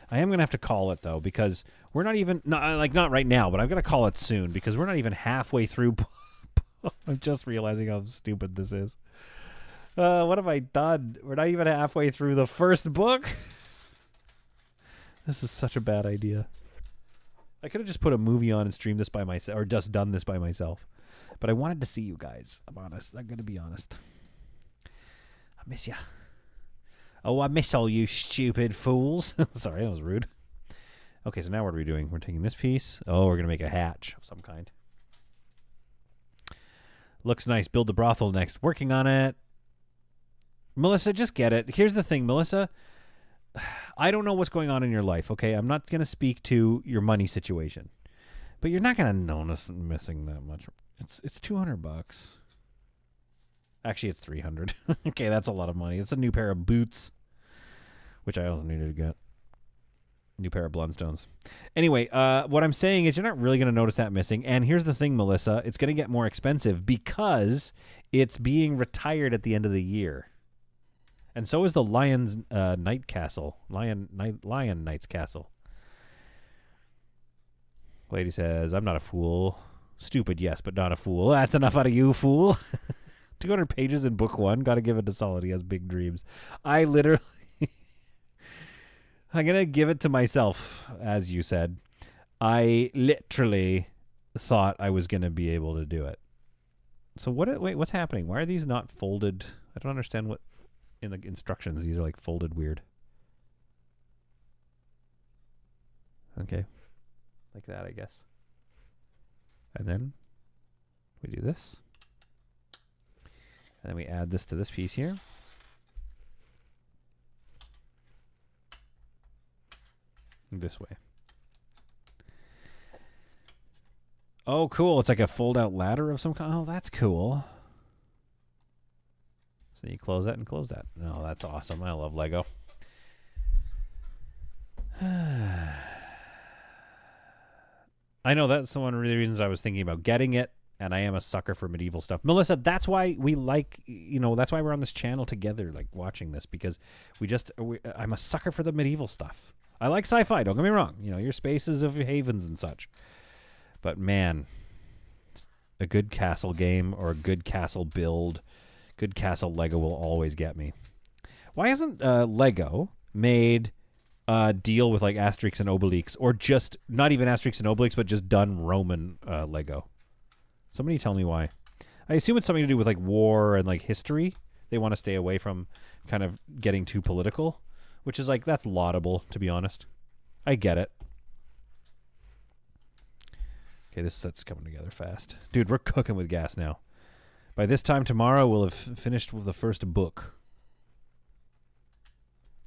I am going to have to call it, though, because we're not even, not right now, but I'm going to call it soon, because we're not even halfway through. I'm just realizing how stupid this is. What have I done? We're not even halfway through the first book. This is such a bad idea. I could have just put a movie on and streamed this by myself, or just done this by myself. But I wanted to see you guys. I'm honest. I'm going to be honest. I miss ya. Oh, I miss all you stupid fools. Sorry, that was rude. Okay, so now what are we doing? We're taking this piece. Oh, we're going to make a hatch of some kind. Looks nice. Build the brothel next. Working on it. Melissa, just get it. Here's the thing, Melissa. I don't know what's going on in your life, okay? I'm not going to speak to your money situation. But you're not going to notice missing that much. It's $200. Actually, it's 300. Okay, that's a lot of money. It's a new pair of boots, which I also needed to get. New pair of Blundstones. Anyway, what I'm saying is you're not really going to notice that missing. And here's the thing, Melissa. It's going to get more expensive because it's being retired at the end of the year. And so is the Lion's Knight Castle. Lion Knight's Castle. Lady says, I'm not a fool. Stupid, yes, but not a fool. That's enough out of you, fool. 200 pages in book 1. Got to give it to Solid. He has big dreams. I literally... I'm going to give it to myself, as you said. I literally thought I was going to be able to do it. So what's happening? Why are these not folded? I don't understand what in the instructions. These are like folded weird. Okay. Like that, I guess. And then we do this. And then we add this to this piece here. This way. Oh, cool. It's like a fold-out ladder of some kind. Oh, that's cool. So you close that and close that. Oh, that's awesome. I love Lego. I know that's one of the reasons I was thinking about getting it, and I am a sucker for medieval stuff. Melissa, that's why we like, that's why we're on this channel together, like watching this, because I'm a sucker for the medieval stuff. I like sci-fi, don't get me wrong. Your spaces of havens and such. But man, a good castle game or a good castle build, good castle Lego will always get me. Why hasn't Lego made a deal with like Asterix and Obelix, or just not even Asterix and Obelix, but just done Roman Lego? Somebody tell me why. I assume it's something to do with like war and like history. They want to stay away from kind of getting too political. Which is like, that's laudable, to be honest. I get it. Okay, this set's coming together fast. Dude, we're cooking with gas now. By this time tomorrow, we'll have finished with the first book.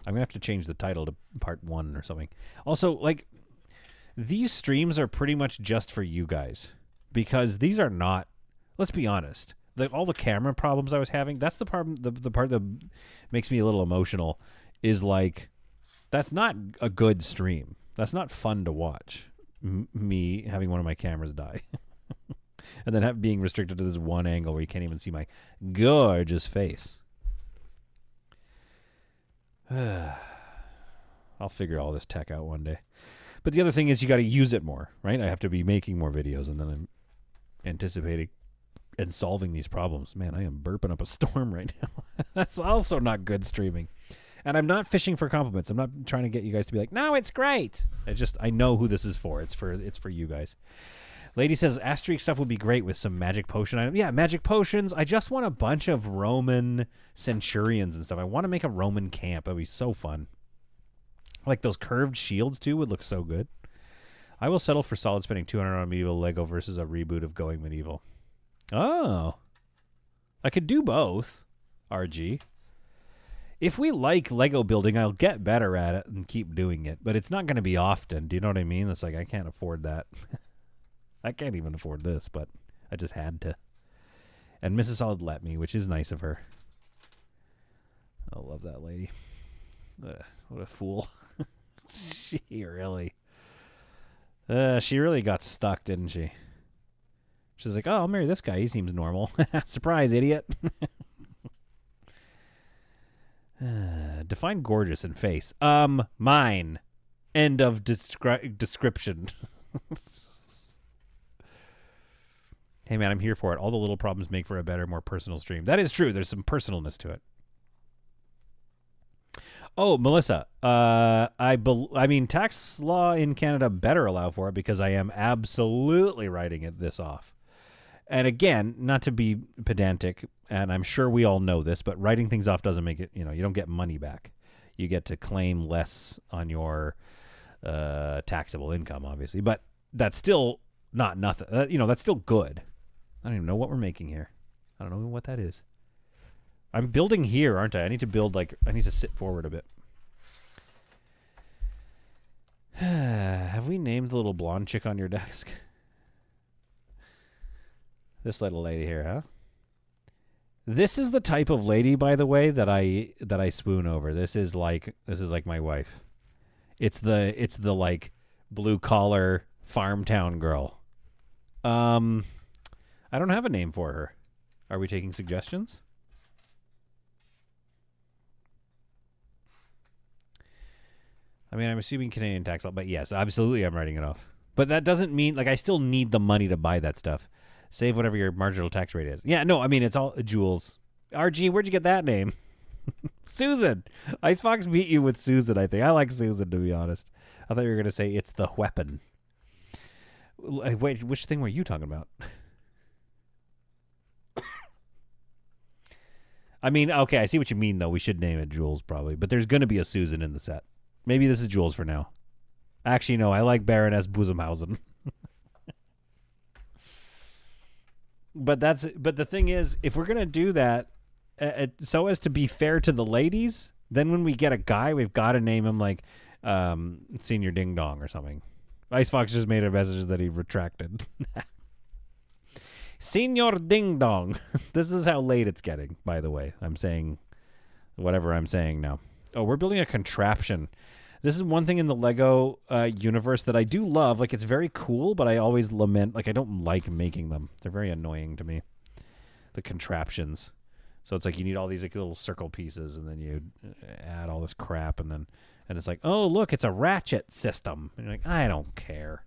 I'm going to have to change the title to part 1 or something. Also, like, these streams are pretty much just for you guys. Because these are not, let's be honest, all the camera problems I was having, that's the part that makes me a little emotional. Is like, that's not a good stream. That's not fun to watch. Me having one of my cameras die. And then being restricted to this one angle where you can't even see my gorgeous face. I'll figure all this tech out one day. But the other thing is you got to use it more, right? I have to be making more videos, and then I'm anticipating and solving these problems. Man, I am burping up a storm right now. That's also not good streaming. And I'm not fishing for compliments. I'm not trying to get you guys to be like, no, it's great. I know who this is for. It's for you guys. Lady says Asterix stuff would be great with some magic potion items. Yeah, magic potions. I just want a bunch of Roman centurions and stuff. I want to make a Roman camp. That'd be so fun. Like those curved shields too would look so good. I will settle for Solid spending 200 on medieval Lego versus a reboot of Going Medieval. Oh. I could do both, RG. If we like Lego building, I'll get better at it and keep doing it. But it's not going to be often. Do you know what I mean? It's like, I can't afford that. I can't even afford this, but I just had to. And Mrs. Solid let me, which is nice of her. I love that lady. What a fool. She really got stuck, didn't she? She's like, oh, I'll marry this guy. He seems normal. Surprise, idiot. Define gorgeous in face. Mine. End of description. Hey, man, I'm here for it. All the little problems make for a better, more personal stream. That is true. There's some personalness to it. Oh, Melissa, I mean, tax law in Canada better allow for it because I am absolutely writing this off. And again, not to be pedantic, and I'm sure we all know this, but writing things off doesn't make it, you don't get money back. You get to claim less on your taxable income, obviously. But that's still not nothing. That's still good. I don't even know what we're making here. I don't know what that is. I'm building here, aren't I? I need to sit forward a bit. Have we named the little blonde chick on your desk? This little lady here, huh? This is the type of lady, by the way, that I swoon over. This is like my wife. It's the like blue collar farm town girl. I don't have a name for her. Are we taking suggestions? I mean, I'm assuming Canadian tax law, but yes, absolutely, I'm writing it off. But that doesn't mean, like, I still need the money to buy that stuff. Save whatever your marginal tax rate is. Yeah, no, I mean, it's all Jules. RG, where'd you get that name? Susan. Icebox beat you with Susan, I think. I like Susan, to be honest. I thought you were going to say it's the weapon. Wait, which thing were you talking about? I mean, okay, I see what you mean, though. We should name it Jules, probably. But there's going to be a Susan in the set. Maybe this is Jules for now. Actually, no, I like Baroness Busenhausen. But the thing is, if we're going to do that, so as to be fair to the ladies, then when we get a guy, we've got to name him like Senior Ding Dong or something. Ice Fox just made a message that he retracted. Senior Ding Dong. This is how late it's getting, by the way. I'm saying whatever I'm saying now. Oh, we're building a contraption. This is one thing in the Lego universe that I do love. Like, it's very cool, but I always lament, like, I don't like making them. They're very annoying to me. The contraptions. So it's like you need all these like little circle pieces, and then you add all this crap, and it's like, oh, look, it's a ratchet system. And you're like, I don't care.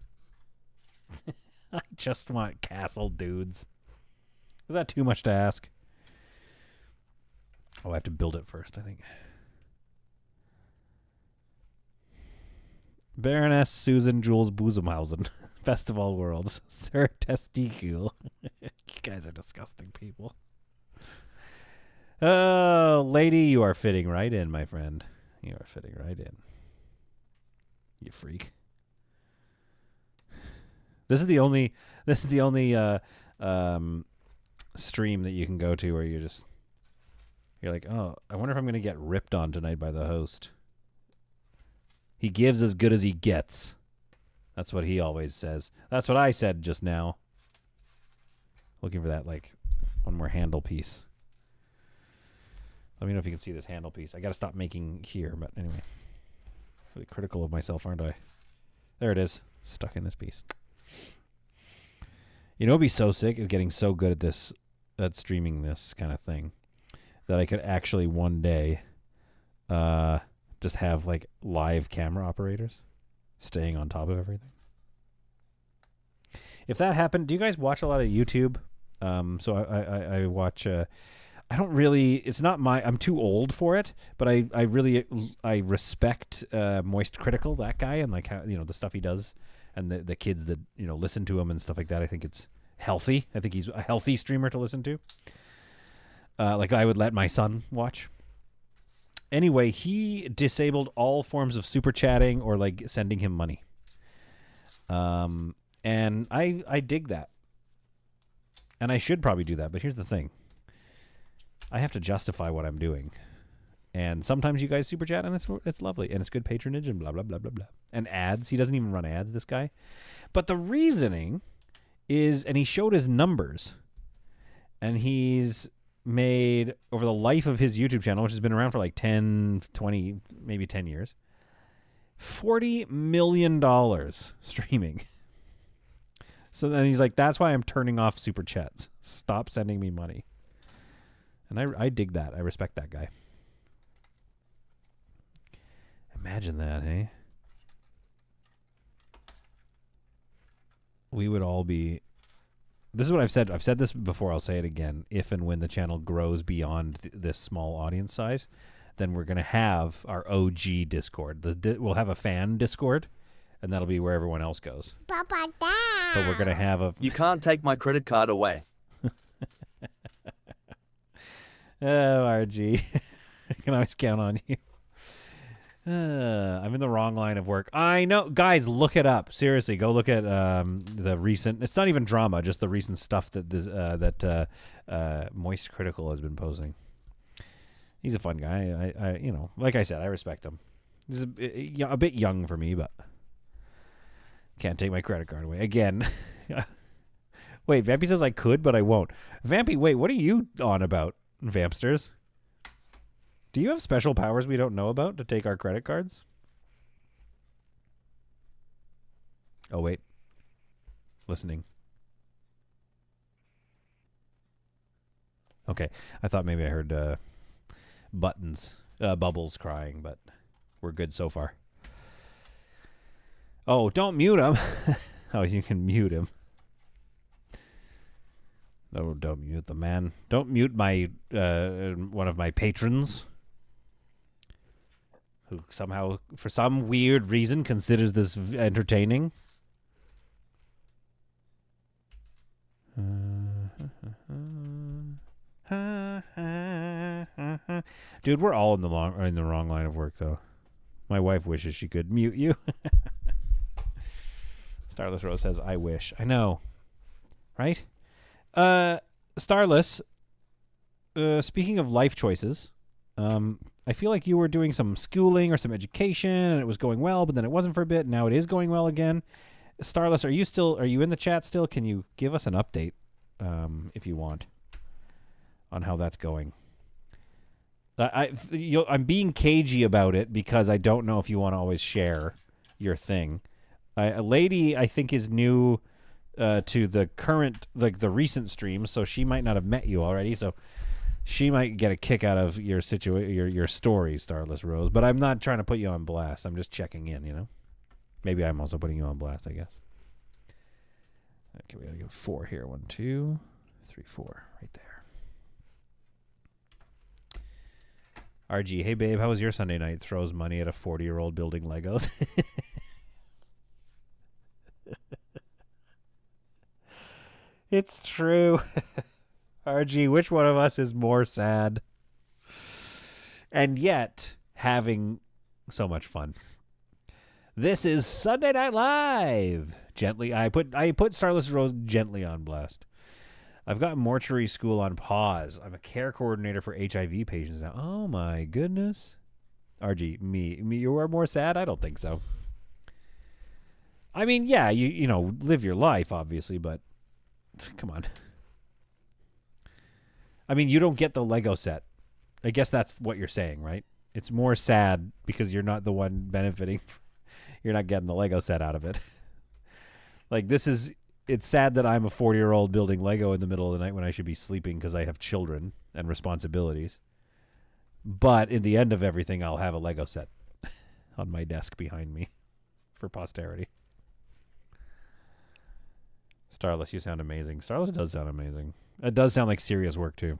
I just want castle dudes. Was that too much to ask? Oh, I have to build it first, I think. Baroness Susan Jules Busenhausen. Best of all worlds. Sir Testicule. You guys are disgusting people. Oh, lady, you are fitting right in, my friend. You are fitting right in. You freak. This is the only stream that you can go to where you're like, oh, I wonder if I'm going to get ripped on tonight by the host. He gives as good as he gets. That's what he always says. That's what I said just now. Looking for that, like, one more handle piece. Let me know if you can see this handle piece. I got to stop making here, but anyway. Really critical of myself, aren't I? There it is. Stuck in this piece. You know what would be so sick is getting so good at this, at streaming this kind of thing, that I could actually one day just have like live camera operators staying on top of everything. If that happened, do you guys watch a lot of YouTube? So I watch. I don't really. It's not my. I'm too old for it, but I really respect Moist Critical, that guy, and like how, you know, the stuff he does, and the kids that, you know, listen to him and stuff like that. I think it's healthy. I think he's a healthy streamer to listen to. Like I would let my son watch. Anyway, he disabled all forms of super chatting or like sending him money. And I dig that. And I should probably do that, but here's the thing. I have to justify what I'm doing. And sometimes you guys super chat and it's lovely and it's good patronage and blah blah blah blah blah. And ads, he doesn't even run ads, this guy. But the reasoning is, and he showed his numbers, and he's made, over the life of his YouTube channel, which has been around for like 10, 20, maybe 10 years, $40 million streaming. So then he's like, that's why I'm turning off super chats. Stop sending me money. And I dig that. I respect that guy. Imagine that, eh? We would all be... This is what I've said. I've said this before. I'll say it again. If and when the channel grows beyond this small audience size, then we're going to have our OG Discord. We'll have a fan Discord, and that'll be where everyone else goes. Papa, down. But we're going to have a... You can't take my credit card away. Oh, RG. I can always count on you. I'm in the wrong line of work. I know. Guys, look it up. Seriously, go look at the recent... It's not even drama, just the recent stuff that Moist Critical has been posting. He's a fun guy. I you know, like I said, I respect him. He's a bit young for me, but can't take my credit card away. Again. Wait, Vampy says I could, but I won't. Vampy, wait, what are you on about? Vampsters. Do you have special powers we don't know about to take our credit cards? Oh, wait. Listening. Okay. I thought maybe I heard Bubbles crying, but we're good so far. Oh, don't mute him. Oh, you can mute him. No, don't mute the man. Don't mute my one of my patrons, who somehow, for some weird reason, considers this entertaining. Dude, we're all in the wrong line of work, though. My wife wishes she could mute you. Starless Rose says, "I wish." I know, right? Starless. Speaking of life choices, I feel like you were doing some schooling or some education, and it was going well, but then it wasn't for a bit. And now it is going well again. Starless, are you in the chat still? Can you give us an update, if you want, on how that's going? I'm being cagey about it because I don't know if you want to always share your thing. A lady I think is new to the current, like the recent streams, so she might not have met you already. So she might get a kick out of your your story, Starless Rose. But I'm not trying to put you on blast. I'm just checking in. You know, maybe I'm also putting you on blast. I guess. Okay, we gotta go 4 here. 1, 2, 3, 4, right there. RG, hey babe, how was your Sunday night? Throws money at a 40-year-old building Legos. It's true. RG, which one of us is more sad? And yet, having so much fun. This is Sunday Night Live. Gently, I put Starless Rose gently on blast. I've got mortuary school on pause. I'm a care coordinator for HIV patients now. Oh my goodness. RG, me, you are more sad? I don't think so. I mean, yeah, you know, live your life, obviously, but come on. I mean, you don't get the Lego set. I guess that's what you're saying, right? It's more sad because you're not the one benefiting. You're not getting the Lego set out of it. Like, it's sad that I'm a 40-year-old building Lego in the middle of the night when I should be sleeping because I have children and responsibilities. But in the end of everything, I'll have a Lego set on my desk behind me for posterity. Starless, you sound amazing. Starless does sound amazing. It does sound like serious work, too.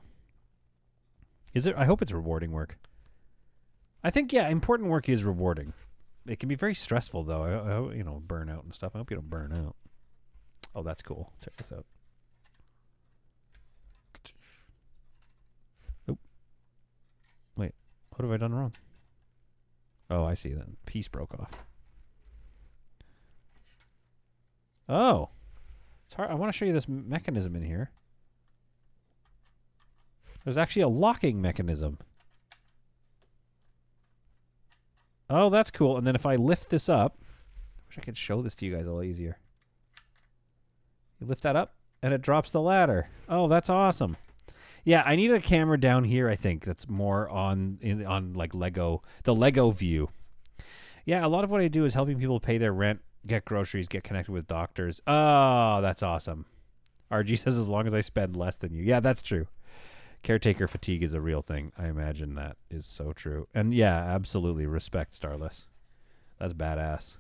Is it? I hope it's rewarding work. I think, yeah, important work is rewarding. It can be very stressful, though. You know, burnout and stuff. I hope you don't burn out. Oh, that's cool. Check this out. Oh. Wait. What have I done wrong? Oh, I see that. Piece broke off. Oh. It's hard. I want to show you this mechanism in here. There's actually a locking mechanism. Oh, that's cool. And then if I lift this up, I wish I could show this to you guys a little easier. You lift that up, and it drops the ladder. Oh, that's awesome. Yeah, I need a camera down here, I think, that's more on like Lego, the Lego view. Yeah, a lot of what I do is helping people pay their rent, get groceries, get connected with doctors. Oh, that's awesome. RG says as long as I spend less than you. Yeah, that's true. Caretaker fatigue is a real thing. I imagine that is so true. And yeah, absolutely. Respect, Starless. That's badass.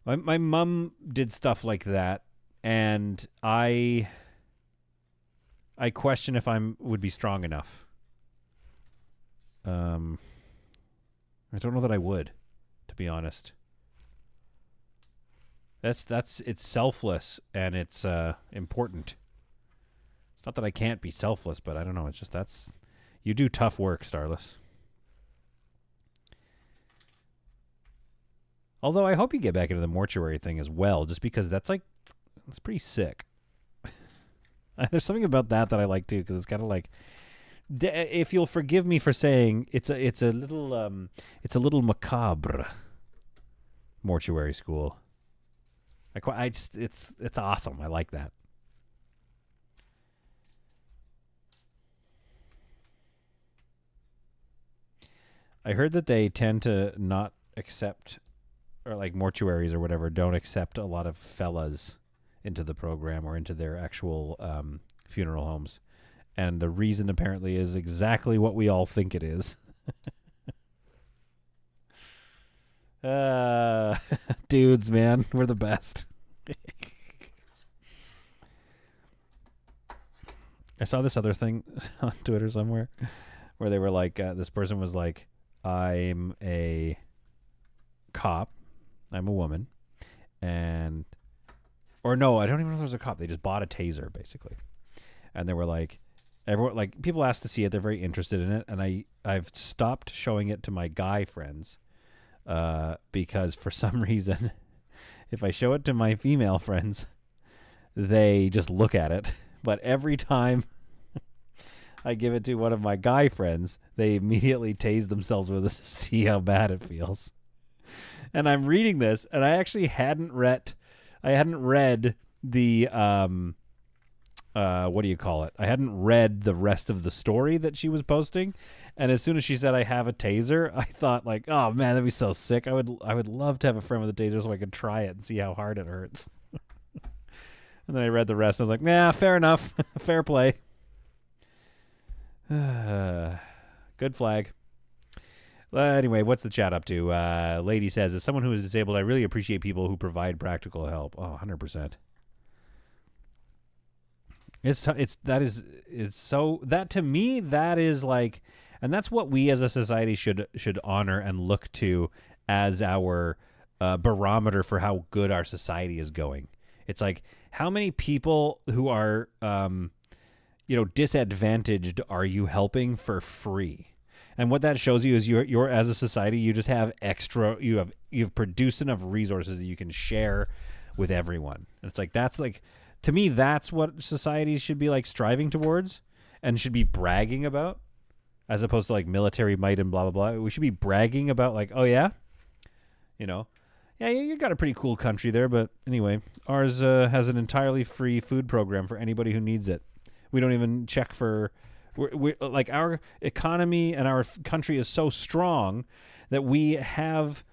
My mom did stuff like that, and I question if would be strong enough. I don't know that I would, to be honest. It's selfless and it's important. It's not that I can't be selfless, but I don't know. It's just you do tough work, Starless. Although I hope you get back into the mortuary thing as well, just because that's pretty sick. There's something about that I like too, because it's kind of like, if you'll forgive me for saying, it's a little macabre. Mortuary school. It's awesome. I like that. I heard that they tend to not accept, or like mortuaries or whatever, don't accept a lot of fellas into the program or into their actual funeral homes. And the reason apparently is exactly what we all think it is. Dudes, man, we're the best. I saw this other thing on Twitter somewhere where they were like, this person was like, I'm a cop, I'm a woman, or no, I don't even know if there was a cop. They just bought a taser, basically. And they were like, everyone, like, people asked to see it. They're very interested in it. And I've stopped showing it to my guy friends because for some reason, if I show it to my female friends, they just look at it. But every time I give it to one of my guy friends, they immediately tase themselves with it to see how bad it feels. And I'm reading this, and I actually hadn't read the what do you call it? I hadn't read the rest of the story that she was posting. And as soon as she said I have a taser, I thought like, oh man, that'd be so sick. I would love to have a friend with a taser so I could try it and see how hard it hurts. And then I read the rest. And I was like, nah, fair enough. Fair play. Good flag. Anyway, what's the chat up to? Lady says, as someone who is disabled, I really appreciate people who provide practical help. Oh, 100%. That to me, that is like, and that's what we as a society should honor and look to as our barometer for how good our society is going. It's like, how many people who are, disadvantaged are you helping for free? And what that shows you is you're as a society, you just have you've produced enough resources that you can share with everyone. And it's like, that's like, to me, that's what society should be like striving towards and should be bragging about, as opposed to like military might and blah, blah, blah. We should be bragging about like, oh yeah, yeah, you got a pretty cool country there, but anyway, ours has an entirely free food program for anybody who needs it. We don't even check for, we like, our economy and our country is so strong that we have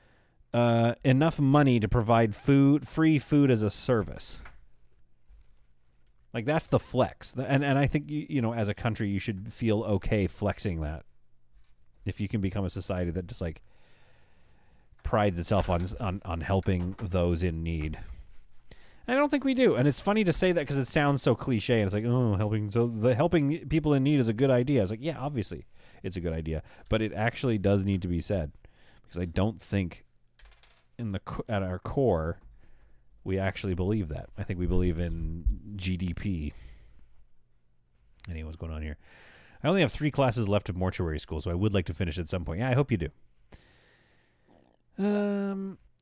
enough money to provide free food as a service. Like, that's the flex, and I think as a country you should feel okay flexing that. If you can become a society that just like prides itself on helping those in need. I don't think we do, and it's funny to say that because it sounds so cliche, and it's like, oh, helping people in need is a good idea. It's like, yeah, obviously it's a good idea, but it actually does need to be said, because I don't think at our core we actually believe that. I think we believe in GDP. Anyway, what's going on here? I only have 3 classes left of mortuary school, so I would like to finish at some point. Yeah, I hope you do.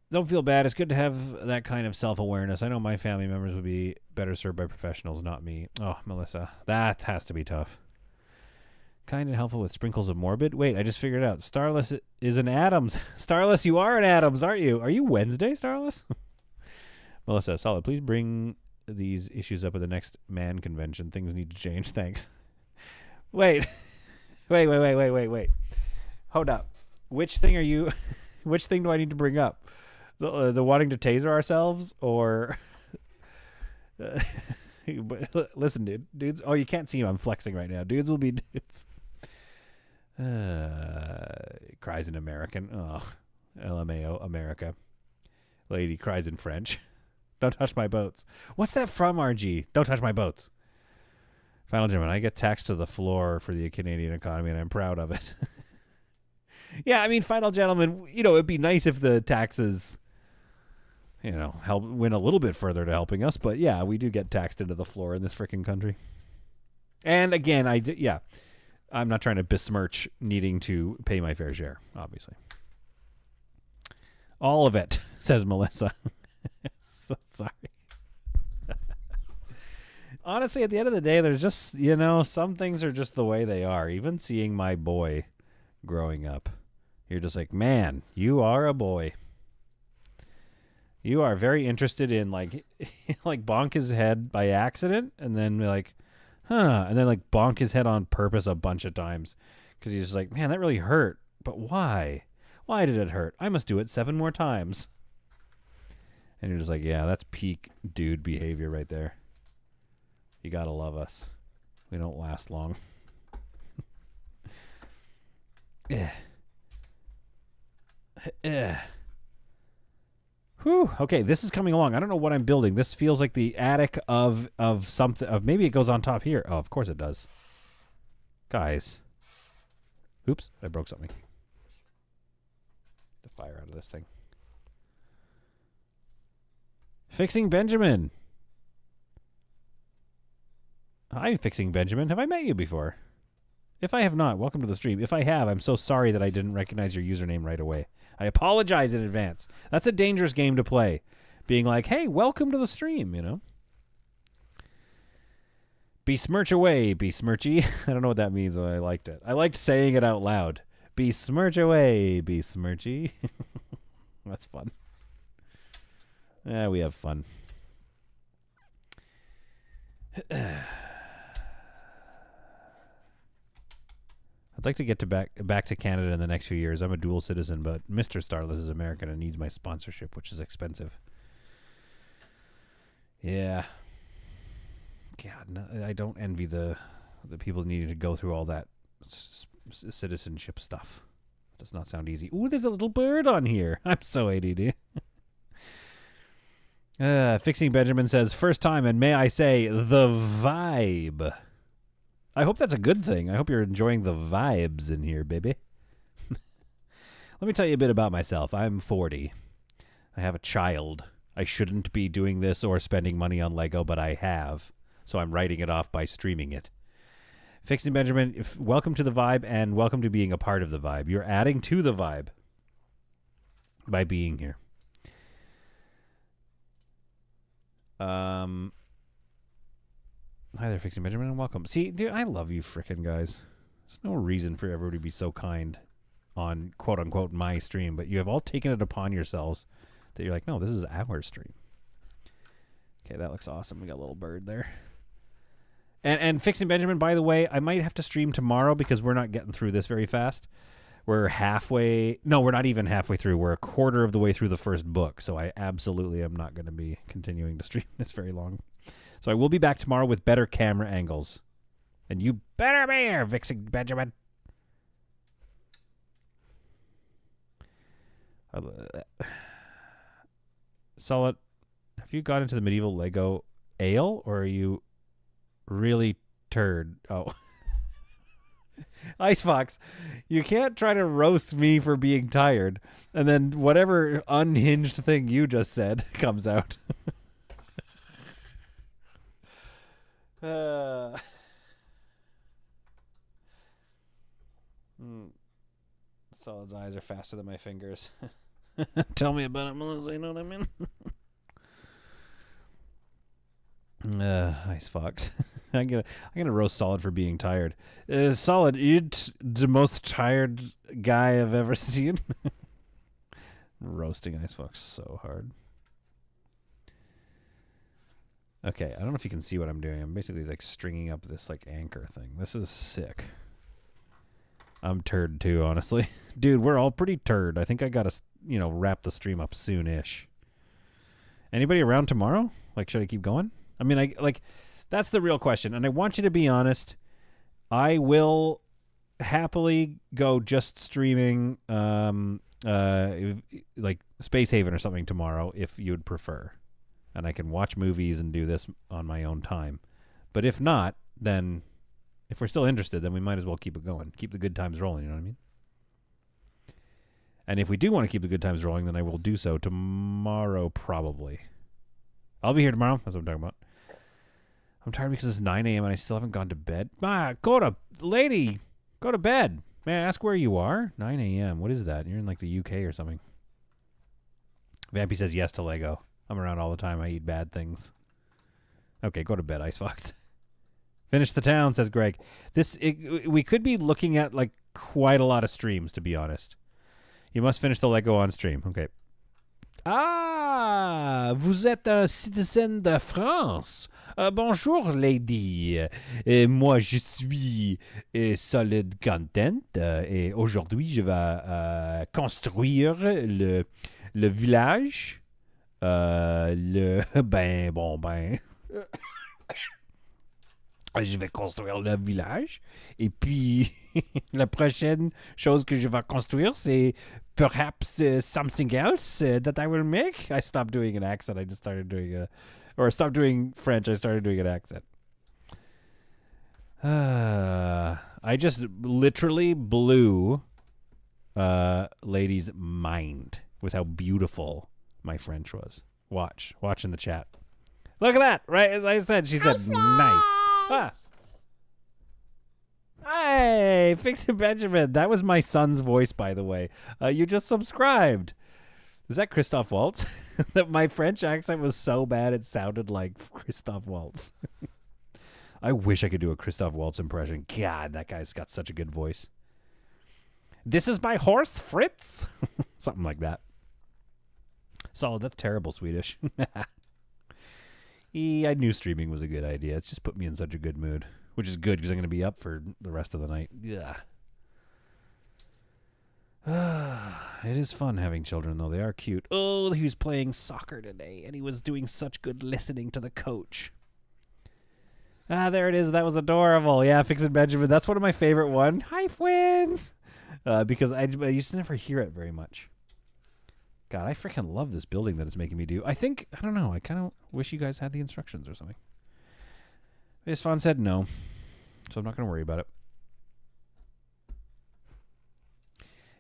Don't feel bad. It's good to have that kind of self-awareness. I know my family members would be better served by professionals, not me. Oh, Melissa, that has to be tough. Kind and helpful with sprinkles of morbid. Wait, I just figured it out. Starless is an Adams. Starless, you are an Adams, aren't you? Are you Wednesday, Starless? Melissa, solid. Please bring these issues up at the next man convention. Things need to change. Thanks. Wait. Hold up. Which thing are you... Which thing do I need to bring up? The wanting to taser ourselves, or listen, dudes. Oh, you can't see him. I'm flexing right now. Dudes will be dudes. Cries in American. Oh, LMAO, America. Lady cries in French. Don't touch my boats. What's that from, RG? Don't touch my boats. Final Gentleman. I get taxed to the floor for the Canadian economy, and I'm proud of it. Yeah, I mean, Final Gentleman, it'd be nice if the taxes, help went a little bit further to helping us. But yeah, we do get taxed into the floor in this freaking country. And again, I'm not trying to besmirch needing to pay my fair share, obviously. All of it, says Melissa. So sorry. Honestly, at the end of the day, there's just, some things are just the way they are. Even seeing my boy growing up, you're just like, man, you are a boy. You are very interested in like bonk his head by accident, and then like, and then like bonk his head on purpose a bunch of times because he's just like, man, that really hurt. But why? Why did it hurt? I must do it 7 more times. And you're just like, yeah, that's peak dude behavior right there. You gotta love us. We don't last long. Yeah. Whew. Okay, this is coming along. I don't know what I'm building. This feels like the attic of something. Of maybe it goes on top here. Oh, of course it does. Guys. Oops, I broke something. The fire out of this thing. Fixing Benjamin. Hi, Fixing Benjamin. Have I met you before? If I have not, welcome to the stream. If I have, I'm so sorry that I didn't recognize your username right away. I apologize in advance. That's a dangerous game to play. Being like, hey, welcome to the stream, you know? Besmirch away, besmirchy. I don't know what that means, but I liked it. I liked saying it out loud. Besmirch away, besmirchy. That's fun. Yeah, we have fun. I'd like to get to back to Canada in the next few years. I'm a dual citizen, but Mr. Starless is American and needs my sponsorship, which is expensive. Yeah. God, no, I don't envy the people needing to go through all that citizenship stuff. It does not sound easy. Ooh, there's a little bird on here. I'm so ADD. Fixing Benjamin says, first time, and may I say, the vibe. I hope that's a good thing. I hope you're enjoying the vibes in here, baby. Let me tell you a bit about myself. I'm 40. I have a child. I shouldn't be doing this or spending money on Lego, but I have. So I'm writing it off by streaming it. Fixing Benjamin, welcome to the vibe and welcome to being a part of the vibe. You're adding to the vibe by being here. Hi there, Fixing Benjamin, and welcome. See, dude, I love you frickin' guys. There's no reason for everybody to be so kind on quote-unquote my stream, but you have all taken it upon yourselves that you're like, no, this is our stream. Okay, that looks awesome. We got a little bird there. And Fixing Benjamin, by the way, I might have to stream tomorrow because we're not getting through this very fast. We're halfway... No, we're not even halfway through. We're a quarter of the way through the first book, so I absolutely am not going to be continuing to stream this very long. So I will be back tomorrow with better camera angles. And you better be here, Fixing Benjamin. Solid, have you got into the medieval Lego ale, or are you really turd? Oh. Icefox, you can't try to roast me for being tired, and then whatever unhinged thing you just said comes out. Solid's eyes are faster than my fingers. Tell me about it, Melissa. You know what I mean? Icefox. I'm gonna roast Solid for being tired. Solid, you're the most tired guy I've ever seen. Roasting Icefox so hard. Okay, I don't know if you can see what I'm doing. I'm basically like stringing up this like anchor thing. This is sick. I'm turd too, honestly. Dude, we're all pretty turd. I think I gotta, wrap the stream up soon-ish. Anybody around tomorrow? Like, should I keep going? I mean, that's the real question. And I want you to be honest. I will happily go just streaming, like Space Haven or something tomorrow if you'd prefer. And I can watch movies and do this on my own time. But if not, then if we're still interested, then we might as well keep it going. Keep the good times rolling, you know what I mean? And if we do want to keep the good times rolling, then I will do so tomorrow probably. I'll be here tomorrow. That's what I'm talking about. I'm tired because it's 9 a.m. and I still haven't gone to bed. Go to bed. May I ask where you are? 9 a.m. What is that? You're in like the UK or something. Vampy says yes to Lego. I'm around all the time. I eat bad things. Okay, go to bed, Icefox. Finish the town, says Greg. We could be looking at like quite a lot of streams, to be honest. You must finish the Lego on stream. Okay. vous êtes un citizen de France. Bonjour, lady. Moi, je suis Solid Content. Et aujourd'hui, je vais construire le village. Je vais construire le village. Et puis, la prochaine chose que je vais construire, c'est perhaps something else that I will make. I stopped doing an accent. I just started doing or stopped doing French. I started doing an accent. I just literally blew lady's mind with how beautiful my French was. Watch in the chat. Look at that, right? As I said, she said nice. Ah. Hey, Fix It Benjamin. That was my son's voice, by the way. You just subscribed. Is that Christoph Waltz? That my French accent was so bad it sounded like Christoph Waltz. I wish I could do a Christoph Waltz impression. God, that guy's got such a good voice. This is my horse, Fritz. Something like that. Solid. That's terrible Swedish. I knew streaming was a good idea. It's just put me in such a good mood, which is good because I'm going to be up for the rest of the night. Yeah. It is fun having children, though. They are cute. Oh, he was playing soccer today, and he was doing such good listening to the coach. Ah, there it is. That was adorable. Yeah, Fix It Benjamin. That's one of my favorite ones. Hi, friends. Because I used to never hear it very much. God, I freaking love this building that it's making me do. I don't know. I kind of wish you guys had the instructions or something. Isfan said no, so I'm not going to worry about it.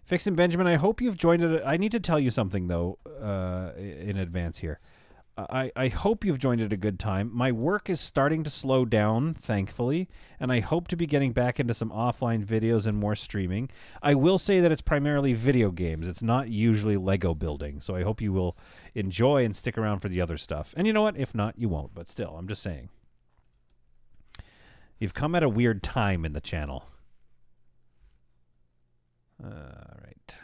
Fixin' Benjamin, I hope you've joined it. I need to tell you something, though, in advance here. I hope you've joined at a good time. My work is starting to slow down, thankfully, and I hope to be getting back into some offline videos and more streaming. I will say that it's primarily video games. It's not usually Lego building, so I hope you will enjoy and stick around for the other stuff. And you know what? If not, you won't, but still, I'm just saying. You've come at a weird time in the channel. All right.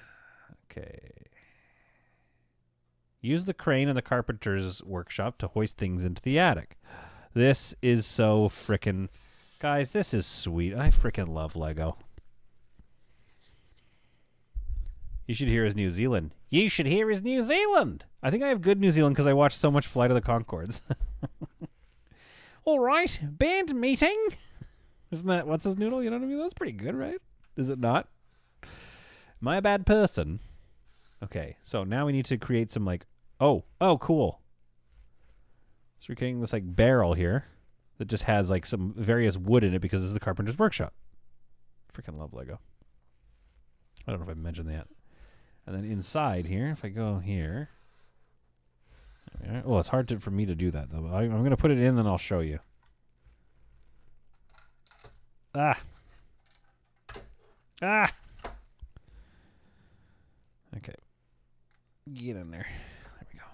Okay. Use the crane in the carpenter's workshop to hoist things into the attic. This is so frickin'... Guys, this is sweet. I frickin' love Lego. You should hear his New Zealand. You should hear his New Zealand! I think I have good New Zealand because I watched so much Flight of the Conchords. All right, band meeting. Isn't that... What's his noodle? You know what I mean? That's pretty good, right? Is it not? Am I a bad person? Okay, so now we need to create some, like... Oh, cool. So we're creating this, like, barrel here that just has, like, some various wood in it because this is the carpenter's workshop. Freaking love Lego. I don't know if I mentioned that. And then inside here, if I go here... Well, it's hard for me to do that, though. I'm going to put it in, then I'll show you. Ah! Okay. Get in there. There we go.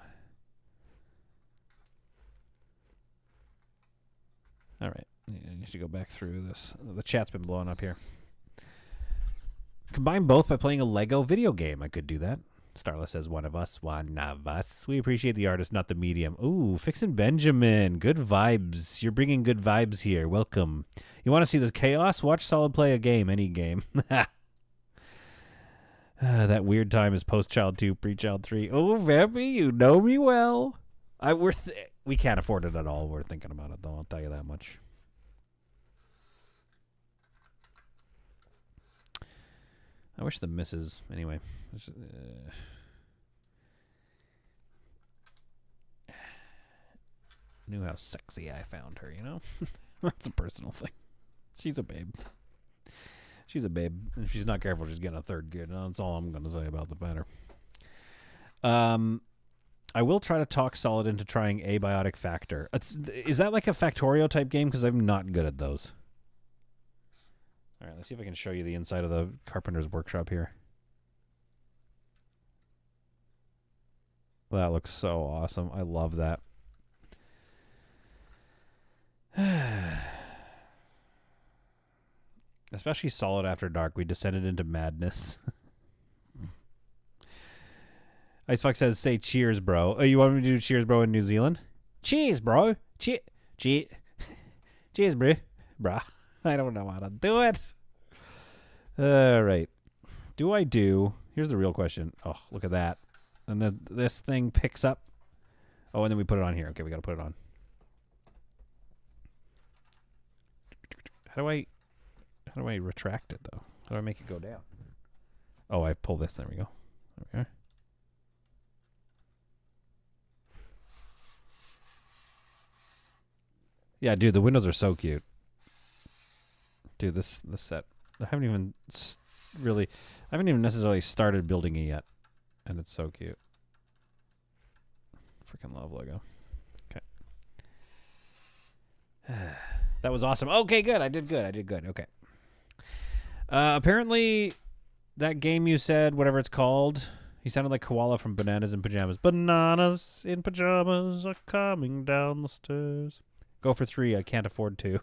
All right. I need to go back through this. The chat's been blowing up here. Combine both by playing a Lego video game. I could do that. Starla says, one of us. We appreciate the artist, not the medium. Ooh, Fixin' Benjamin. Good vibes. You're bringing good vibes here. Welcome. You want to see this chaos? Watch Solid play a game. Any game. That weird time is post-child 2, pre-child 3. Oh, Vampy, you know me well. We can't afford it at all. We're thinking about it, though. I'll tell you that much. I wish the misses... Anyway. Knew how sexy I found her, you know? That's a personal thing. She's a babe. She's a babe. If she's not careful, she's getting a third kid. That's all I'm going to say about the matter. I will try to talk Solid into trying Abiotic Factor. Is that like a Factorio type game? Because I'm not good at those. All right, let's see if I can show you the inside of the carpenter's workshop here. That looks so awesome. I love that. Especially Solid After Dark, we descended into madness. Icefox says, say cheers, bro. Oh, you want me to do cheers, bro, in New Zealand? Cheers, bro. Cheers, bro. Bruh. I don't know how to do it. All right. Here's the real question. Oh, look at that. And then this thing picks up. Oh, and then we put it on here. Okay, we got to put it on. How do I retract it, though? How do I make it go down? Oh, I pull this. There we go. There we are. Yeah, dude, the windows are so cute. Dude, this set. I haven't even necessarily started building it yet. And it's so cute. Freaking love Lego. Okay. That was awesome. Okay, good. I did good. Okay. Apparently, that game you said, whatever it's called, he sounded like Koala from Bananas in Pajamas. Bananas in pajamas are coming down the stairs. Go for 3. I can't afford 2.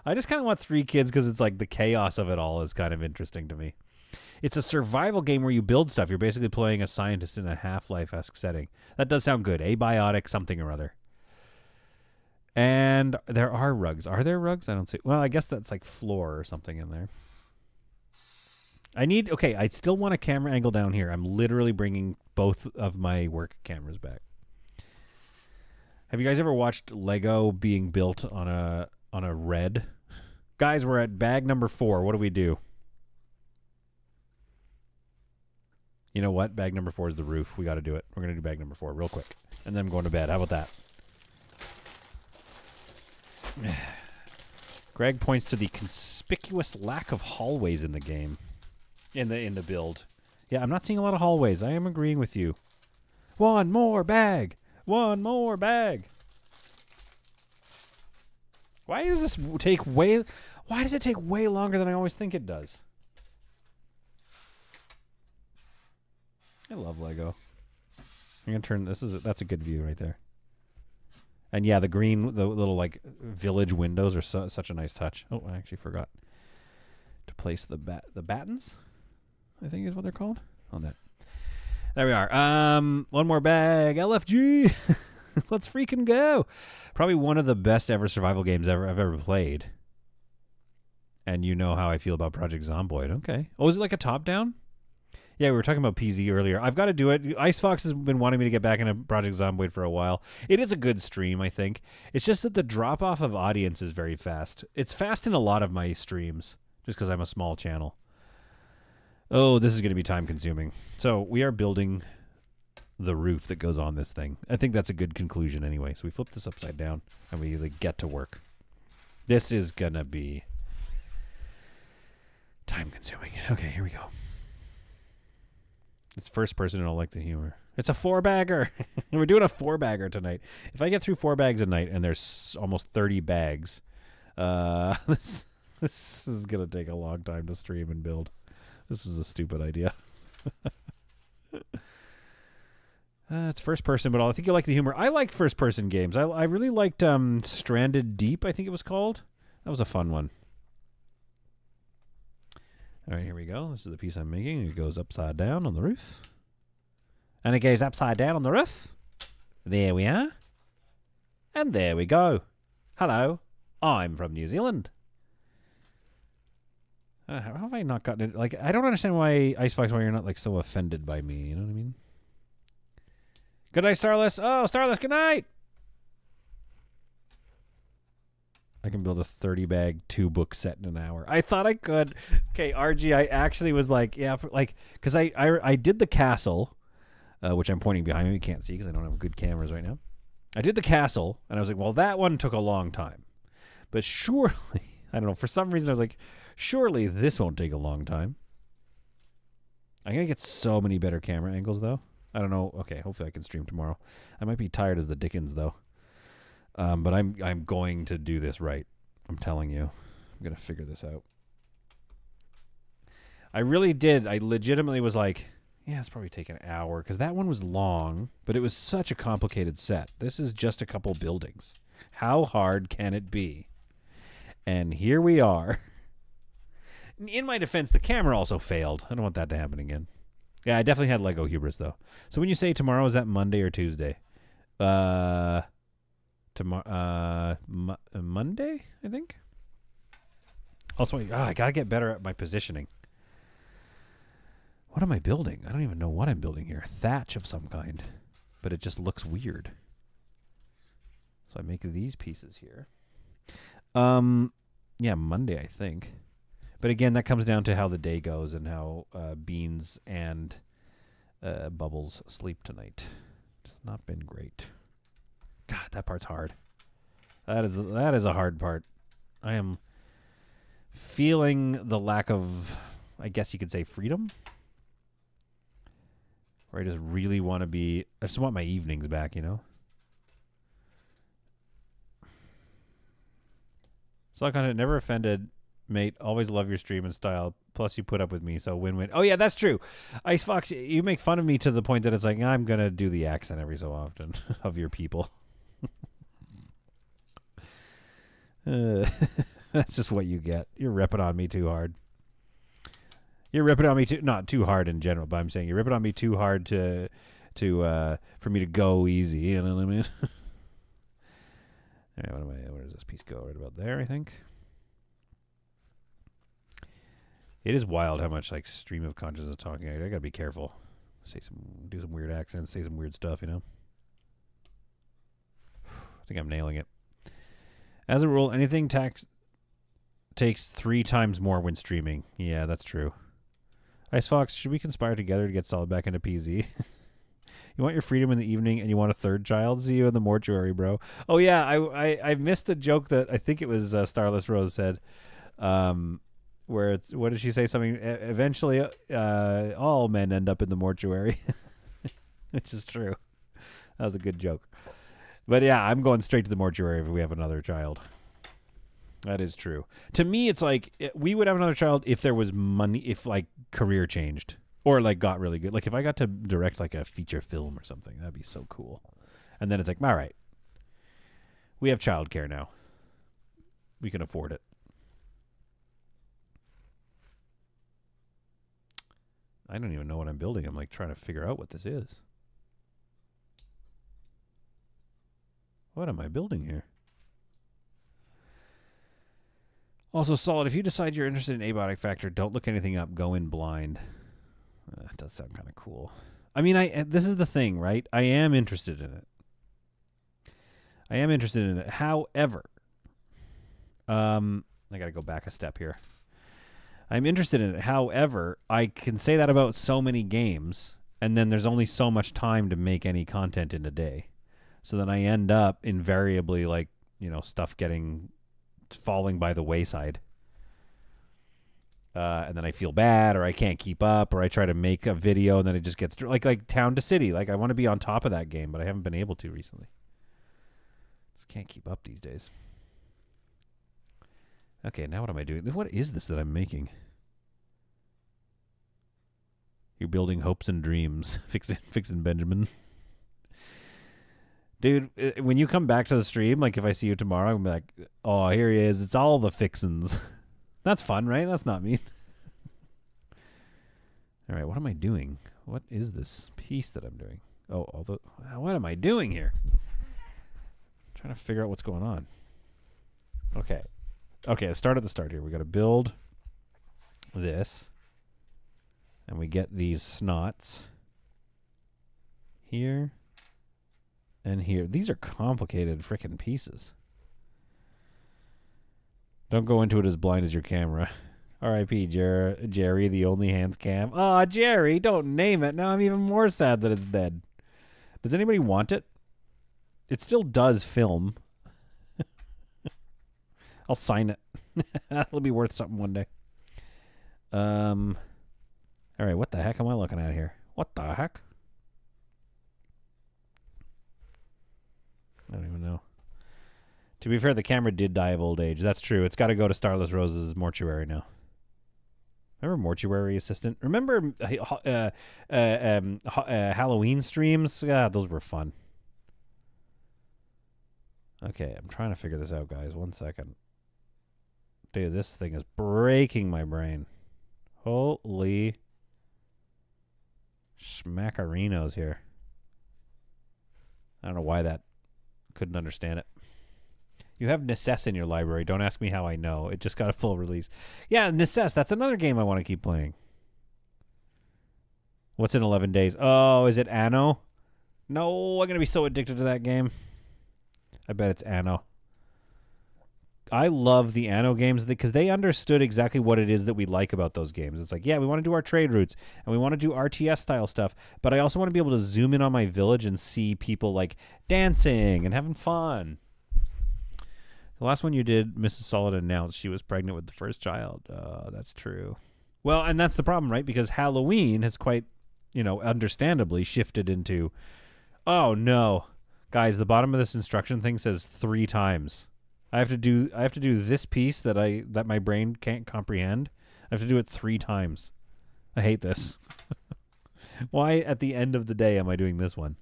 I just kind of want 3 kids because it's like the chaos of it all is kind of interesting to me. It's a survival game where you build stuff. You're basically playing a scientist in a Half-Life-esque setting. That does sound good. Abiotic something or other. And there are rugs. Are there rugs? I don't see. Well, I guess that's like floor or something in there. I still want a camera angle down here. I'm literally bringing both of my work cameras back. Have you guys ever watched Lego being built on a red? Guys, we're at bag number 4. What do we do? You know what? Bag number 4 is the roof. We got to do it. We're going to do bag number 4 real quick. And then I'm going to bed. How about that? Greg points to the conspicuous lack of hallways in the game. In the build. Yeah, I'm not seeing a lot of hallways. I am agreeing with you. One more bag. One more bag. Why does this take way longer than I always think it does? I love Lego. I'm going to turn that's a good view right there. And yeah, the little like village windows are such a nice touch. Oh, I actually forgot to place the battens, I think is what they're called. On that. There we are. One more bag. LFG. Let's freaking go. Probably one of the best ever survival games I've ever played. And you know how I feel about Project Zomboid. Okay. Oh, is it like a top-down? Yeah, we were talking about PZ earlier. I've got to do it. Icefox has been wanting me to get back into Project Zomboid for a while. It is a good stream, I think. It's just that the drop-off of audience is very fast. It's fast in a lot of my streams, just because I'm a small channel. Oh, this is going to be time-consuming. So we are building the roof that goes on this thing. I think that's a good conclusion anyway. So we flip this upside down, and we get to work. This is going to be time-consuming. Okay, here we go. It's first person and I'll like the humor. It's a 4-bagger. We're doing a 4-bagger tonight. If I get through 4 bags a night and there's almost 30 bags, this is going to take a long time to stream and build. This was a stupid idea. It's first person, but I think you like the humor. I like first person games. I really liked Stranded Deep, I think it was called. That was a fun one. All right, here we go. This is the piece I'm making. It goes upside down on the roof. And it goes upside down on the roof. There we are. And there we go. Hello, I'm from New Zealand. How have I not gotten it? Like, I don't understand why, Icebox, why you're not, like, so offended by me. You know what I mean? Good night, Starless. Oh, Starless, good night. I can build a 30-bag 2-book set in an hour. I thought I could. Okay, RG, I actually was like, yeah, like, because I did the castle, which I'm pointing behind me. You can't see because I don't have good cameras right now. I did the castle, and I was like, well, that one took a long time. But surely, I don't know, for some reason I was like, surely this won't take a long time. I'm going to get so many better camera angles, though. I don't know. Okay, hopefully I can stream tomorrow. I might be tired as the dickens, though. But I'm going to do this right. I'm telling you. I'm going to figure this out. I really did. I legitimately was like, yeah, it's probably take an hour. Because that one was long, but it was such a complicated set. This is just a couple buildings. How hard can it be? And here we are. In my defense, the camera also failed. I don't want that to happen again. Yeah, I definitely had Lego hubris though. So when you say tomorrow, is that Monday or Tuesday? Monday, I think. Also, I gotta get better at my positioning. What am I building? I don't even know what I'm building here. Thatch of some kind, but it just looks weird. So I make these pieces here. Yeah, Monday, I think. But again, that comes down to how the day goes and how Beans and Bubbles sleep tonight. It's not been great. God, that part's hard. That is a hard part. I am feeling the lack of, I guess you could say, freedom. Or I just really want to be, I just want my evenings back, you know? Suck on it, never offended, mate. Always love your stream and style. Plus, you put up with me, so win-win. Oh, yeah, that's true. Ice Fox, you make fun of me to the point that it's like, I'm going to do the accent every so often of your people. That's just what you get. You're ripping on me too hard. You're ripping on me too, not too hard in general, but I'm saying you're ripping on me too hard for me to go easy. You know what I mean? All right, where does this piece go? Right about there, I think. It is wild how much like stream of consciousness talking. I gotta be careful. Do some weird accents, say some weird stuff, you know. I think I'm nailing it. As a rule, anything takes 3 times more when streaming. Yeah, that's true. Ice Fox, should we conspire together to get Solid back into PZ? You want your freedom in the evening and you want a third child? See you in the mortuary, bro. Oh, yeah, I missed the joke that I think it was Starless Rose said, where it's, what did she say? Something, eventually all men end up in the mortuary, which is true. That was a good joke. But yeah, I'm going straight to the mortuary if we have another child. That is true. To me, it's like we would have another child if there was money, if like career changed or like got really good. Like if I got to direct like a feature film or something, that'd be so cool. And then it's like, all right, we have childcare now. We can afford it. I don't even know what I'm building. I'm like trying to figure out what this is. What am I building here? Also, Solid, if you decide you're interested in Abiotic Factor, don't look anything up. Go in blind. That does sound kind of cool. I mean, this is the thing, right? I am interested in it. However, I got to go back a step here. I'm interested in it. However, I can say that about so many games, and then there's only so much time to make any content in a day. So then I end up invariably like, you know, stuff falling by the wayside. And then I feel bad or I can't keep up or I try to make a video and then it just gets like Town to City. Like I want to be on top of that game, but I haven't been able to recently. Just can't keep up these days. Okay, now what am I doing? What is this that I'm making? You're building hopes and dreams. Fixing Benjamin. Dude, when you come back to the stream, like if I see you tomorrow, I'm like, oh, here he is. It's all the fixins. That's fun, right? That's not mean. All right, what am I doing? What is this piece that I'm doing? Oh, what am I doing here? I'm trying to figure out what's going on. Okay, let's start at the start here. We got to build this. And we get these snots here. And here. These are complicated freaking pieces. Don't go into it as blind as your camera. R.I.P. Jerry, the only hands cam. Aw, Jerry, don't name it. Now I'm even more sad that it's dead. Does anybody want it? It still does film. I'll sign it. That'll be worth something one day. All right, what the heck am I looking at here? What the heck? I don't even know. To be fair, the camera did die of old age. That's true. It's got to go to Starless Rose's mortuary now. Remember Mortuary Assistant? Remember Halloween streams? God, those were fun. Okay, I'm trying to figure this out, guys. 1 second. Dude, this thing is breaking my brain. Holy. Schmackarinos here. I don't know why that. Couldn't understand it. You have Necess in your library. Don't ask me how I know. It just got a full release. Yeah, Necess. That's another game I want to keep playing. What's in 11 days? Oh, is it Anno? No, I'm going to be so addicted to that game. I bet it's Anno. I love the Anno games because they understood exactly what it is that we like about those games. It's like, yeah, we want to do our trade routes and we want to do RTS style stuff, but I also want to be able to zoom in on my village and see people like dancing and having fun. The last one you did, Mrs. Solid announced she was pregnant with the first child. That's true. Well, and that's the problem, right? Because Halloween has quite, understandably shifted into, oh no, guys, the bottom of this instruction thing says 3 times. I have to do this piece that my brain can't comprehend. I have to do it 3 times. I hate this. Why at the end of the day am I doing this one?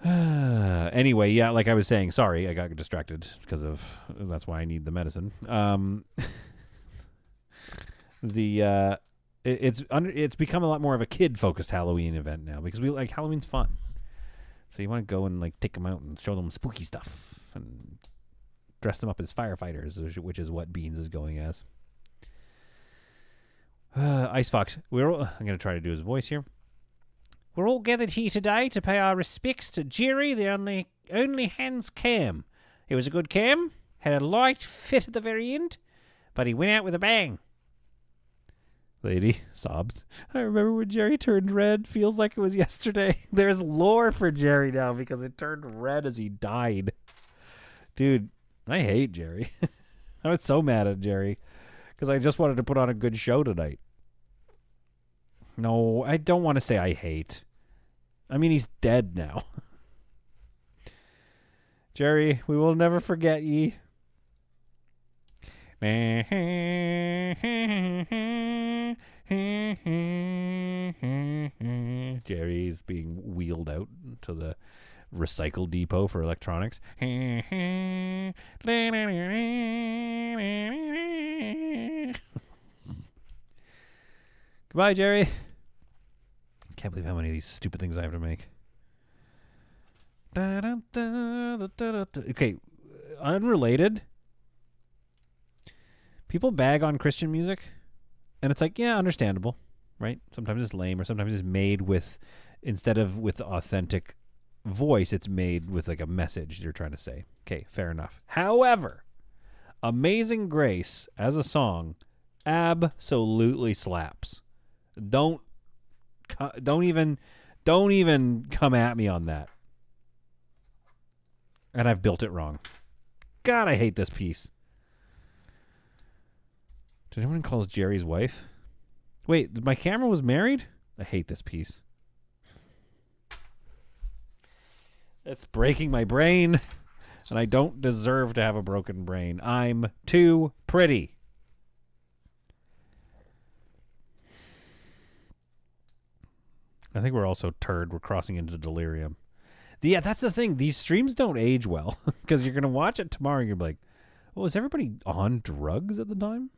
Anyway, yeah, like I was saying, sorry, I got distracted because of that's why I need the medicine. It's become a lot more of a kid-focused Halloween event now because we like Halloween's fun. So you want to go and like take them out and show them spooky stuff and dress them up as firefighters, which is what Beans is going as. Ice Fox, I'm going to try to do his voice here. We're all gathered here today to pay our respects to Jerry, the only hands cam. He was a good cam, had a light fit at the very end, but he went out with a bang. Lady sobs. I remember when Jerry turned red. Feels like it was yesterday. There's lore for Jerry now because it turned red as he died. Dude, I hate Jerry. I was so mad at Jerry because I just wanted to put on a good show tonight. No, I don't want to say I hate. I mean, he's dead now. Jerry, we will never forget ye. Jerry's being wheeled out to the recycle depot for electronics. Goodbye, Jerry. Can't believe how many of these stupid things I have to make. Okay, unrelated. People bag on Christian music, and it's like, yeah, understandable, right? Sometimes it's lame, or sometimes it's made with, instead of with authentic voice, it's made with like a message you're trying to say. Okay, fair enough. However, Amazing Grace as a song absolutely slaps. Don't even come at me on that. And I've built it wrong. God, I hate this piece. Did anyone call Jerry's wife? Wait, my camera was married? I hate this piece. It's breaking my brain, and I don't deserve to have a broken brain. I'm too pretty. I think we're also turd. We're crossing into delirium. Yeah, that's the thing. These streams don't age well because you're going to watch it tomorrow and you're like, oh, is everybody on drugs at the time?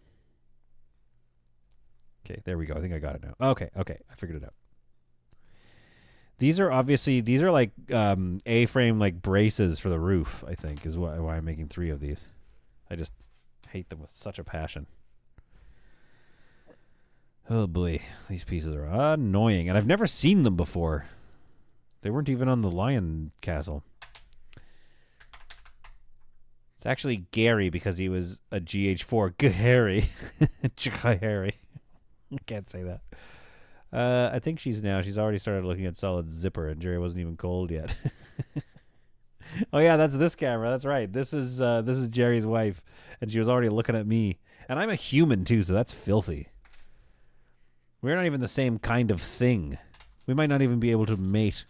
Okay, there we go. I think I got it now. Okay, I figured it out. These are like A-frame like braces for the roof, I think, is why I'm making 3 of these. I just hate them with such a passion. Oh boy, these pieces are annoying, and I've never seen them before. They weren't even on the Lion Castle. It's actually Gary because he was a GH4. Gary. Gary. I can't say that. I think she's already started looking at Solid Zipper, and Jerry wasn't even cold yet. Oh yeah, that's this camera. That's right. This is Jerry's wife, and she was already looking at me. And I'm a human too, so that's filthy. We're not even the same kind of thing. We might not even be able to mate.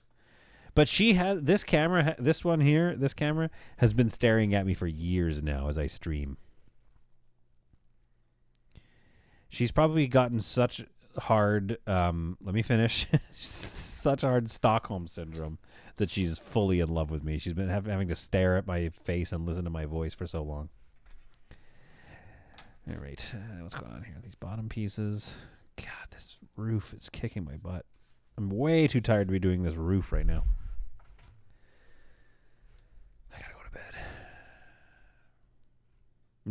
But she has this camera. This one here, this camera has been staring at me for years now as I stream. She's probably gotten such hard, let me finish, such hard Stockholm syndrome that she's fully in love with me. She's been having to stare at my face and listen to my voice for so long. All right, what's going on here? These bottom pieces, God, this roof is kicking my butt. I'm way too tired to be doing this roof right now. I gotta go to bed.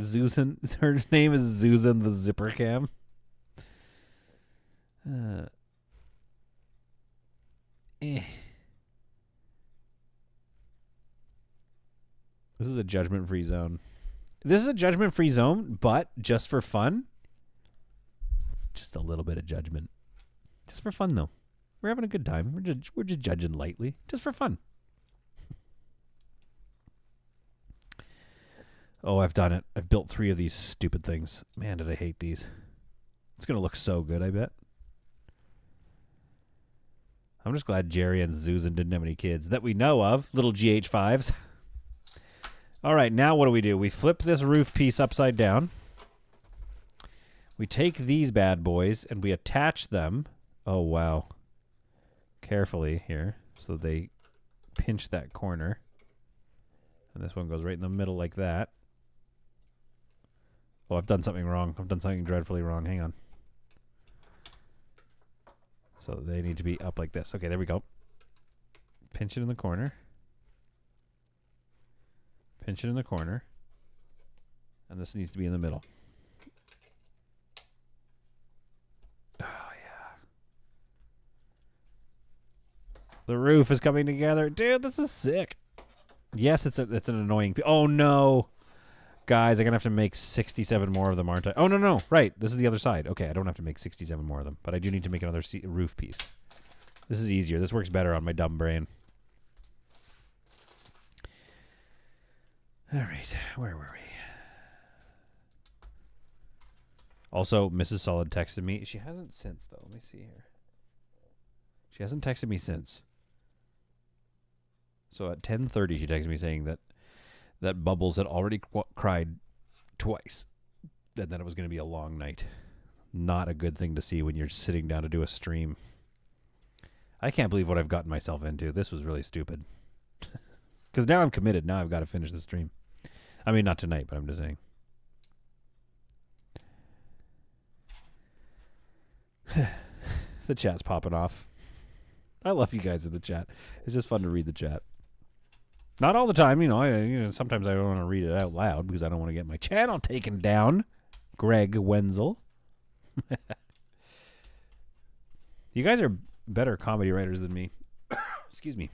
Susan, her name is Susan the Zipper Cam. This is a judgment-free zone. This is a judgment-free zone, but just for fun. Just a little bit of judgment. Just for fun, though. We're having a good time. We're just judging lightly. Just for fun. Oh, I've done it. I've built 3 of these stupid things. Man, did I hate these. It's going to look so good, I bet. I'm just glad Jerry and Susan didn't have any kids that we know of. Little GH5s. All right, now what do? We flip this roof piece upside down. We take these bad boys and we attach them. Oh, wow. Carefully here so they pinch that corner. And this one goes right in the middle like that. Oh, I've done something wrong. I've done something dreadfully wrong. Hang on. So they need to be up like this. Okay, there we go. Pinch it in the corner. Pinch it in the corner. And this needs to be in the middle. Oh, yeah. The roof is coming together. Dude, this is sick. Yes, it's an annoying... Oh, no. Guys, I'm going to have to make 67 more of them, aren't I? Oh, no. Right. This is the other side. Okay, I don't have to make 67 more of them. But I do need to make another roof piece. This is easier. This works better on my dumb brain. All right. Where were we? Also, Mrs. Solid texted me. She hasn't since, though. Let me see here. She hasn't texted me since. So at 10:30, she texted me saying that Bubbles had already cried twice, and that it was going to be a long night. Not a good thing to see when you're sitting down to do a stream. I can't believe what I've gotten myself into. This was really stupid. Because now I'm committed. Now I've got to finish the stream. I mean, not tonight, but I'm just saying. The chat's popping off. I love you guys in the chat. It's just fun to read the chat. Not all the time, sometimes I don't want to read it out loud because I don't want to get my channel taken down. Greg Wenzel. You guys are better comedy writers than me. Excuse me.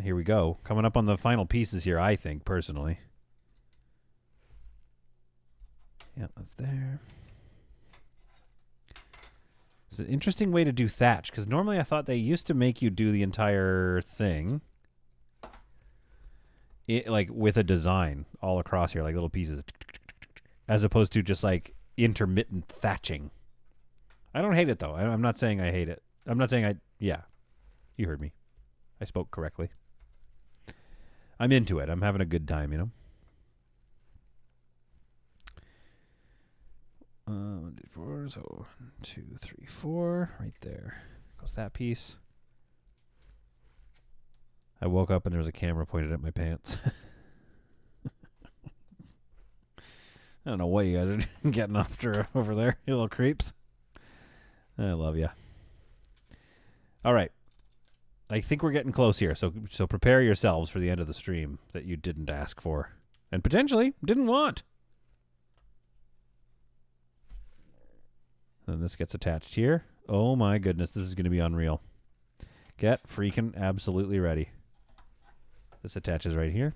Here we go. Coming up on the final pieces here, I think, personally. Yeah, that's there. It's an interesting way to do thatch, because normally I thought they used to make you do the entire thing like with a design all across here, like little pieces, as opposed to just like intermittent thatching. I don't hate it, though. I'm not saying I hate it. I'm not saying yeah, you heard me. I spoke correctly. I'm into it. I'm having a good time, 4, so 1, 2, 3, 4, right there goes that piece. I woke up and there was a camera pointed at my pants. I don't know what you guys are getting after over there, you little creeps. I love you. All right, I think we're getting close here, so prepare yourselves for the end of the stream that you didn't ask for and potentially didn't want. And this gets attached here. Oh my goodness, this is going to be unreal. Get freaking absolutely ready. This attaches right here.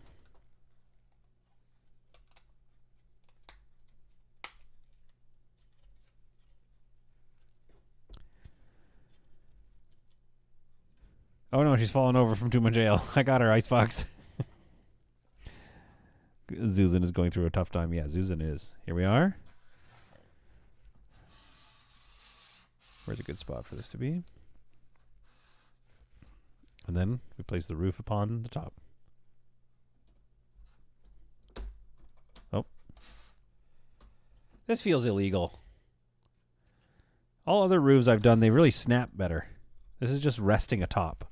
Oh no, she's falling over from too much ale. I got her, Icebox. Susan is going through a tough time. Yeah, Susan is. Here we are. Where's a good spot for this to be? And then we place the roof upon the top. Oh. This feels illegal. All other roofs I've done, they really snap better. This is just resting atop.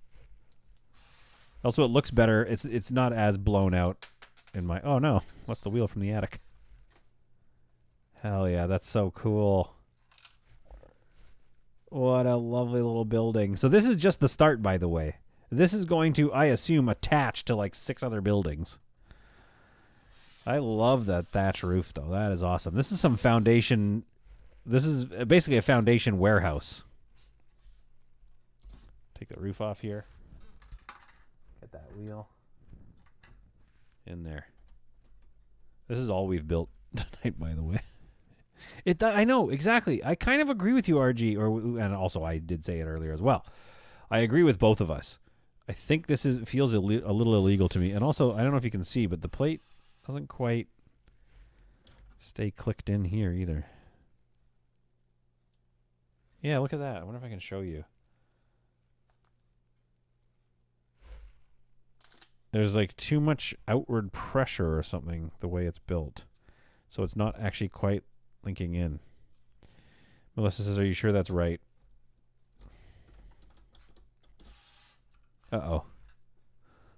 Also, it looks better. It's not as blown out. in my... Oh, no. What's the wheel from the attic? Hell yeah, that's so cool. What a lovely little building. So this is just the start, by the way. This is going to, I assume, attach to like 6 other buildings. I love that thatch roof, though. That is awesome. This is some foundation... This is basically a foundation warehouse. Take the roof off here. Get that wheel in there. This is all we've built tonight, by the way. I know, exactly. I kind of agree with you, RG, and also I did say it earlier as well. I agree with both of us. I think this feels a little illegal to me. And also, I don't know if you can see, but the plate doesn't quite stay clicked in here either. Yeah, look at that. I wonder if I can show you. There's like too much outward pressure or something the way it's built. So it's not actually quite linking in. Melissa says, are you sure that's right? Uh-oh.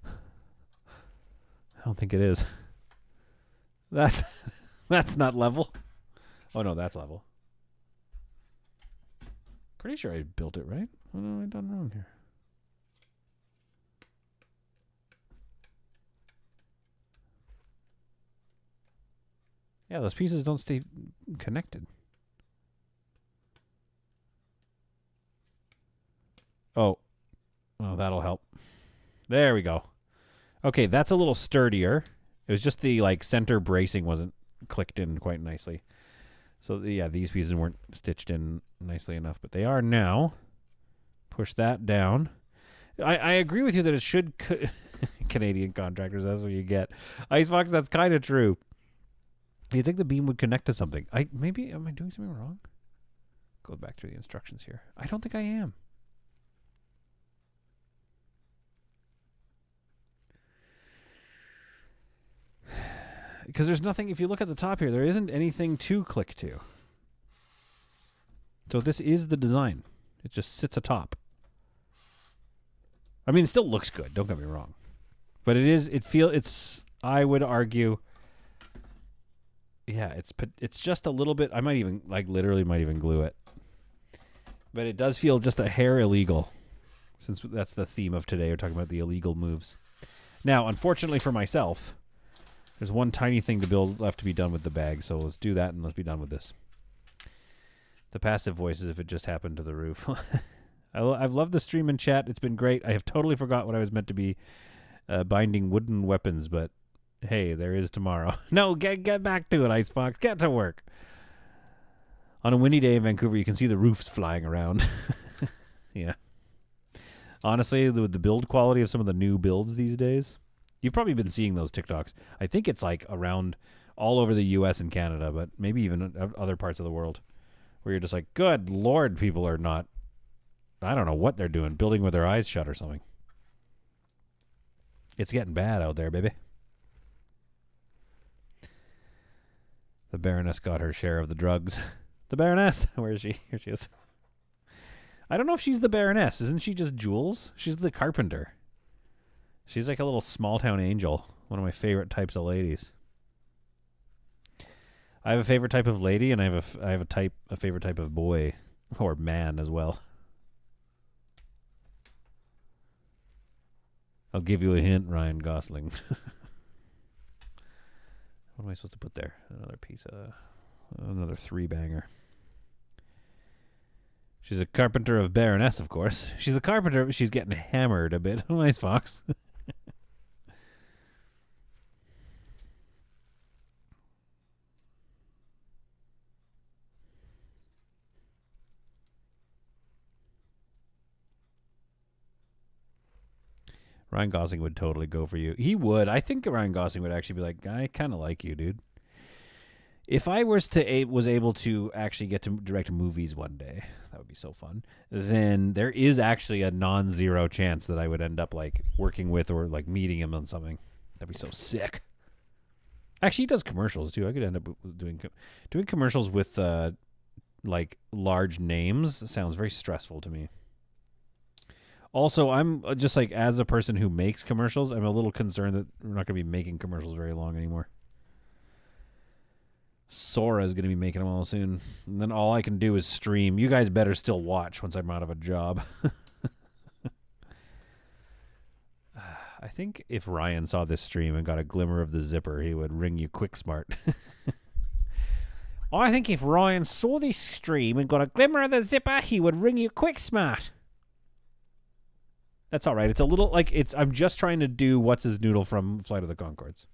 I don't think it is. That's not level. Oh, no, that's level. Pretty sure I built it right. What have I done wrong here? Yeah, those pieces don't stay connected. Oh, that'll help. There we go. Okay, that's a little sturdier. It was just the like center bracing wasn't clicked in quite nicely. So yeah, these pieces weren't stitched in nicely enough, but they are now. Push that down. I agree with you that it should Canadian contractors. That's what you get. Icebox. That's kind of true. You think the beam would connect to something? Am I doing something wrong? Go back to the instructions here. I don't think I am. Because there's nothing, if you look at the top here, there isn't anything to click to. So this is the design. It just sits atop. I mean, it still looks good, don't get me wrong. But I would argue, yeah, it's just a little bit, I might even, like literally might even glue it. But it does feel just a hair illegal, since that's the theme of today. We're talking about the illegal moves. Now, unfortunately for myself, there's one tiny thing to build left to be done with the bag, so let's do that and let's be done with this. The passive voice is if it just happened to the roof. I've loved the stream and chat. It's been great. I have totally forgot what I was meant to be binding wooden weapons, but hey, there is tomorrow. No, get back to it, Icebox. Get to work. On a windy day in Vancouver, you can see the roofs flying around. Yeah. Honestly, the build quality of some of the new builds these days, you've probably been seeing those TikToks. I think it's like around all over the U.S. and Canada, but maybe even other parts of the world, where you're just like, good Lord, people are not, I don't know what they're doing, building with their eyes shut or something. It's getting bad out there, baby. The Baroness got her share of the drugs. The Baroness! Where is she? Here she is. I don't know if she's the Baroness. Isn't she just Jules? She's the carpenter. She's like a little small-town angel. One of my favorite types of ladies. I have a favorite type of lady, and I have a favorite type of boy. Or man as well. I'll give you a hint, Ryan Gosling. What am I supposed to put there? Another piece of... Another 3-banger. She's a carpenter of Baroness, of course. She's the carpenter, but she's getting hammered a bit. Nice, Fox. Ryan Gosling would totally go for you. He would. I think Ryan Gosling would actually be like, I kind of like you, dude. If I was able to actually get to direct movies one day, that would be so fun, then there is actually a non-zero chance that I would end up like working with or like meeting him on something. That'd be so sick. Actually, he does commercials too. I could end up doing commercials with like large names. Sounds very stressful to me. Also, I'm just like, as a person who makes commercials, I'm a little concerned that we're not going to be making commercials very long anymore. Sora is going to be making them all soon. And then all I can do is stream. You guys better still watch once I'm out of a job. I think if Ryan saw this stream and got a glimmer of the zipper, he would ring you quick smart. I think if Ryan saw this stream and got a glimmer of the zipper, he would ring you quick smart. That's all right. It's a little like I'm just trying to do what's his noodle from Flight of the Conchords.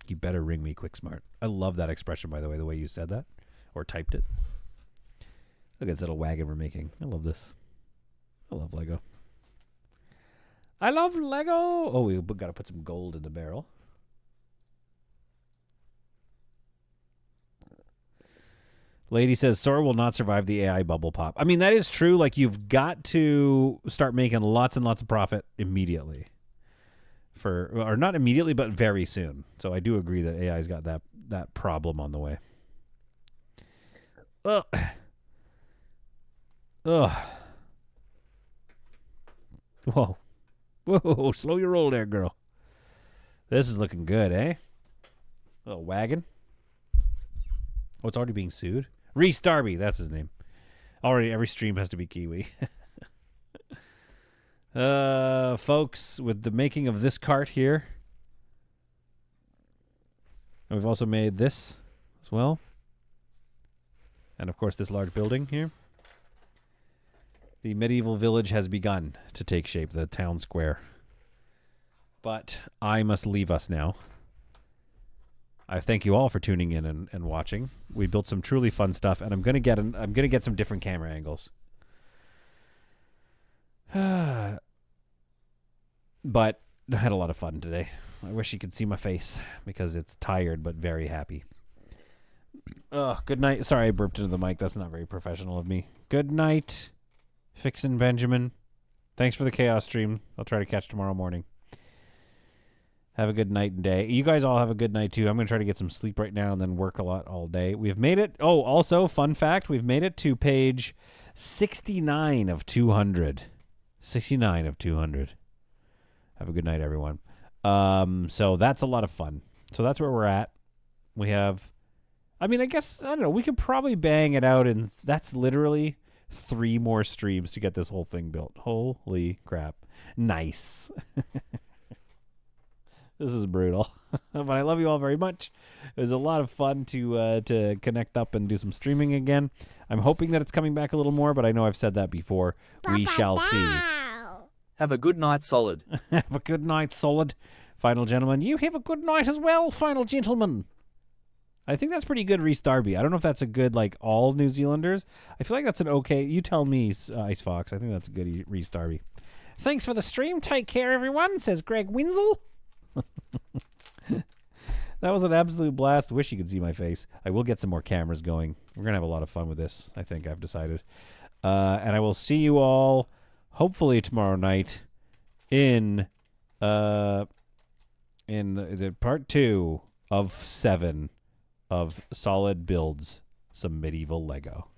You better ring me quick smart. I love that expression, by the way you said that or typed it. Look at this little wagon we're making. I love this. I love Lego. I love Lego. Oh, we got to put some gold in the barrel. Lady says Sora will not survive the AI bubble pop. I mean, that is true. Like, you've got to start making lots and lots of profit immediately. Or not immediately, but very soon. So I do agree that AI's got that problem on the way. Ugh. Whoa. Whoa, slow your roll there, girl. This is looking good, eh? Little wagon. Oh, it's already being sued? Reese Darby, that's his name. Already, every stream has to be Kiwi. Folks, with the making of this cart here. And we've also made this as well. And, of course, this large building here. The medieval village has begun to take shape, the town square. But I must leave us now. I thank you all for tuning in and watching. We built some truly fun stuff, and I'm gonna get some different camera angles. But I had a lot of fun today. I wish you could see my face because it's tired but very happy. Good night. Sorry, I burped into the mic. That's not very professional of me. Good night, Fixin' Benjamin. Thanks for the chaos stream. I'll try to catch tomorrow morning. Have a good night and day. You guys all have a good night, too. I'm going to try to get some sleep right now and then work a lot all day. We've made it. Oh, also, fun fact, we've made it to page 69 of 200. 69 of 200. Have a good night, everyone. So that's a lot of fun. So that's where we're at. We have, I mean, I guess, I don't know, we could probably bang it out, and that's literally 3 more streams to get this whole thing built. Holy crap. Nice. This is brutal, but I love you all very much. It was a lot of fun to connect up and do some streaming again. I'm hoping that it's coming back a little more, but I know I've said that before. We shall see. Have a good night, Solid. Have a good night, Solid. Final Gentleman, you have a good night as well, Final Gentleman. I think that's pretty good, Reese Darby. I don't know if that's a good, like, all New Zealanders. I feel like that's an okay. You tell me, Ice Fox. I think that's a good Reese Darby. Thanks for the stream. Take care, everyone, says Greg Winsel. That was an absolute blast. Wish you could see my face. I will get some more cameras going. We're going to have a lot of fun with this, I think I've decided. And I will see you all, hopefully, tomorrow night in the part 2 of 7 of Solid Builds Some Medieval Lego.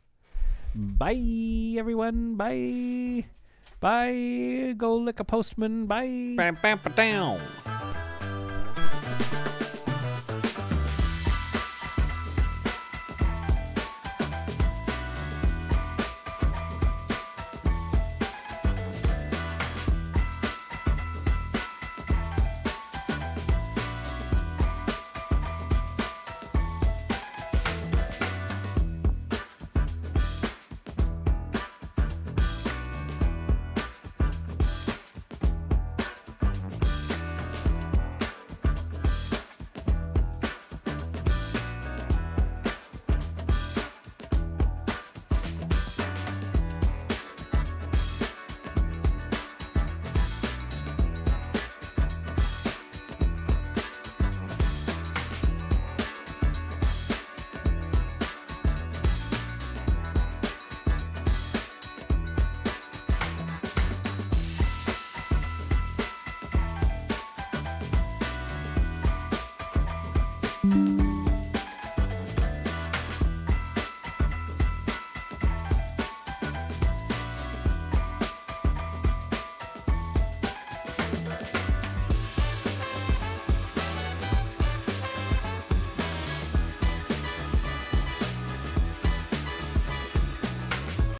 Bye, everyone. Bye. Bye. Go lick a postman. Bye. Bam, bam, down. Bye.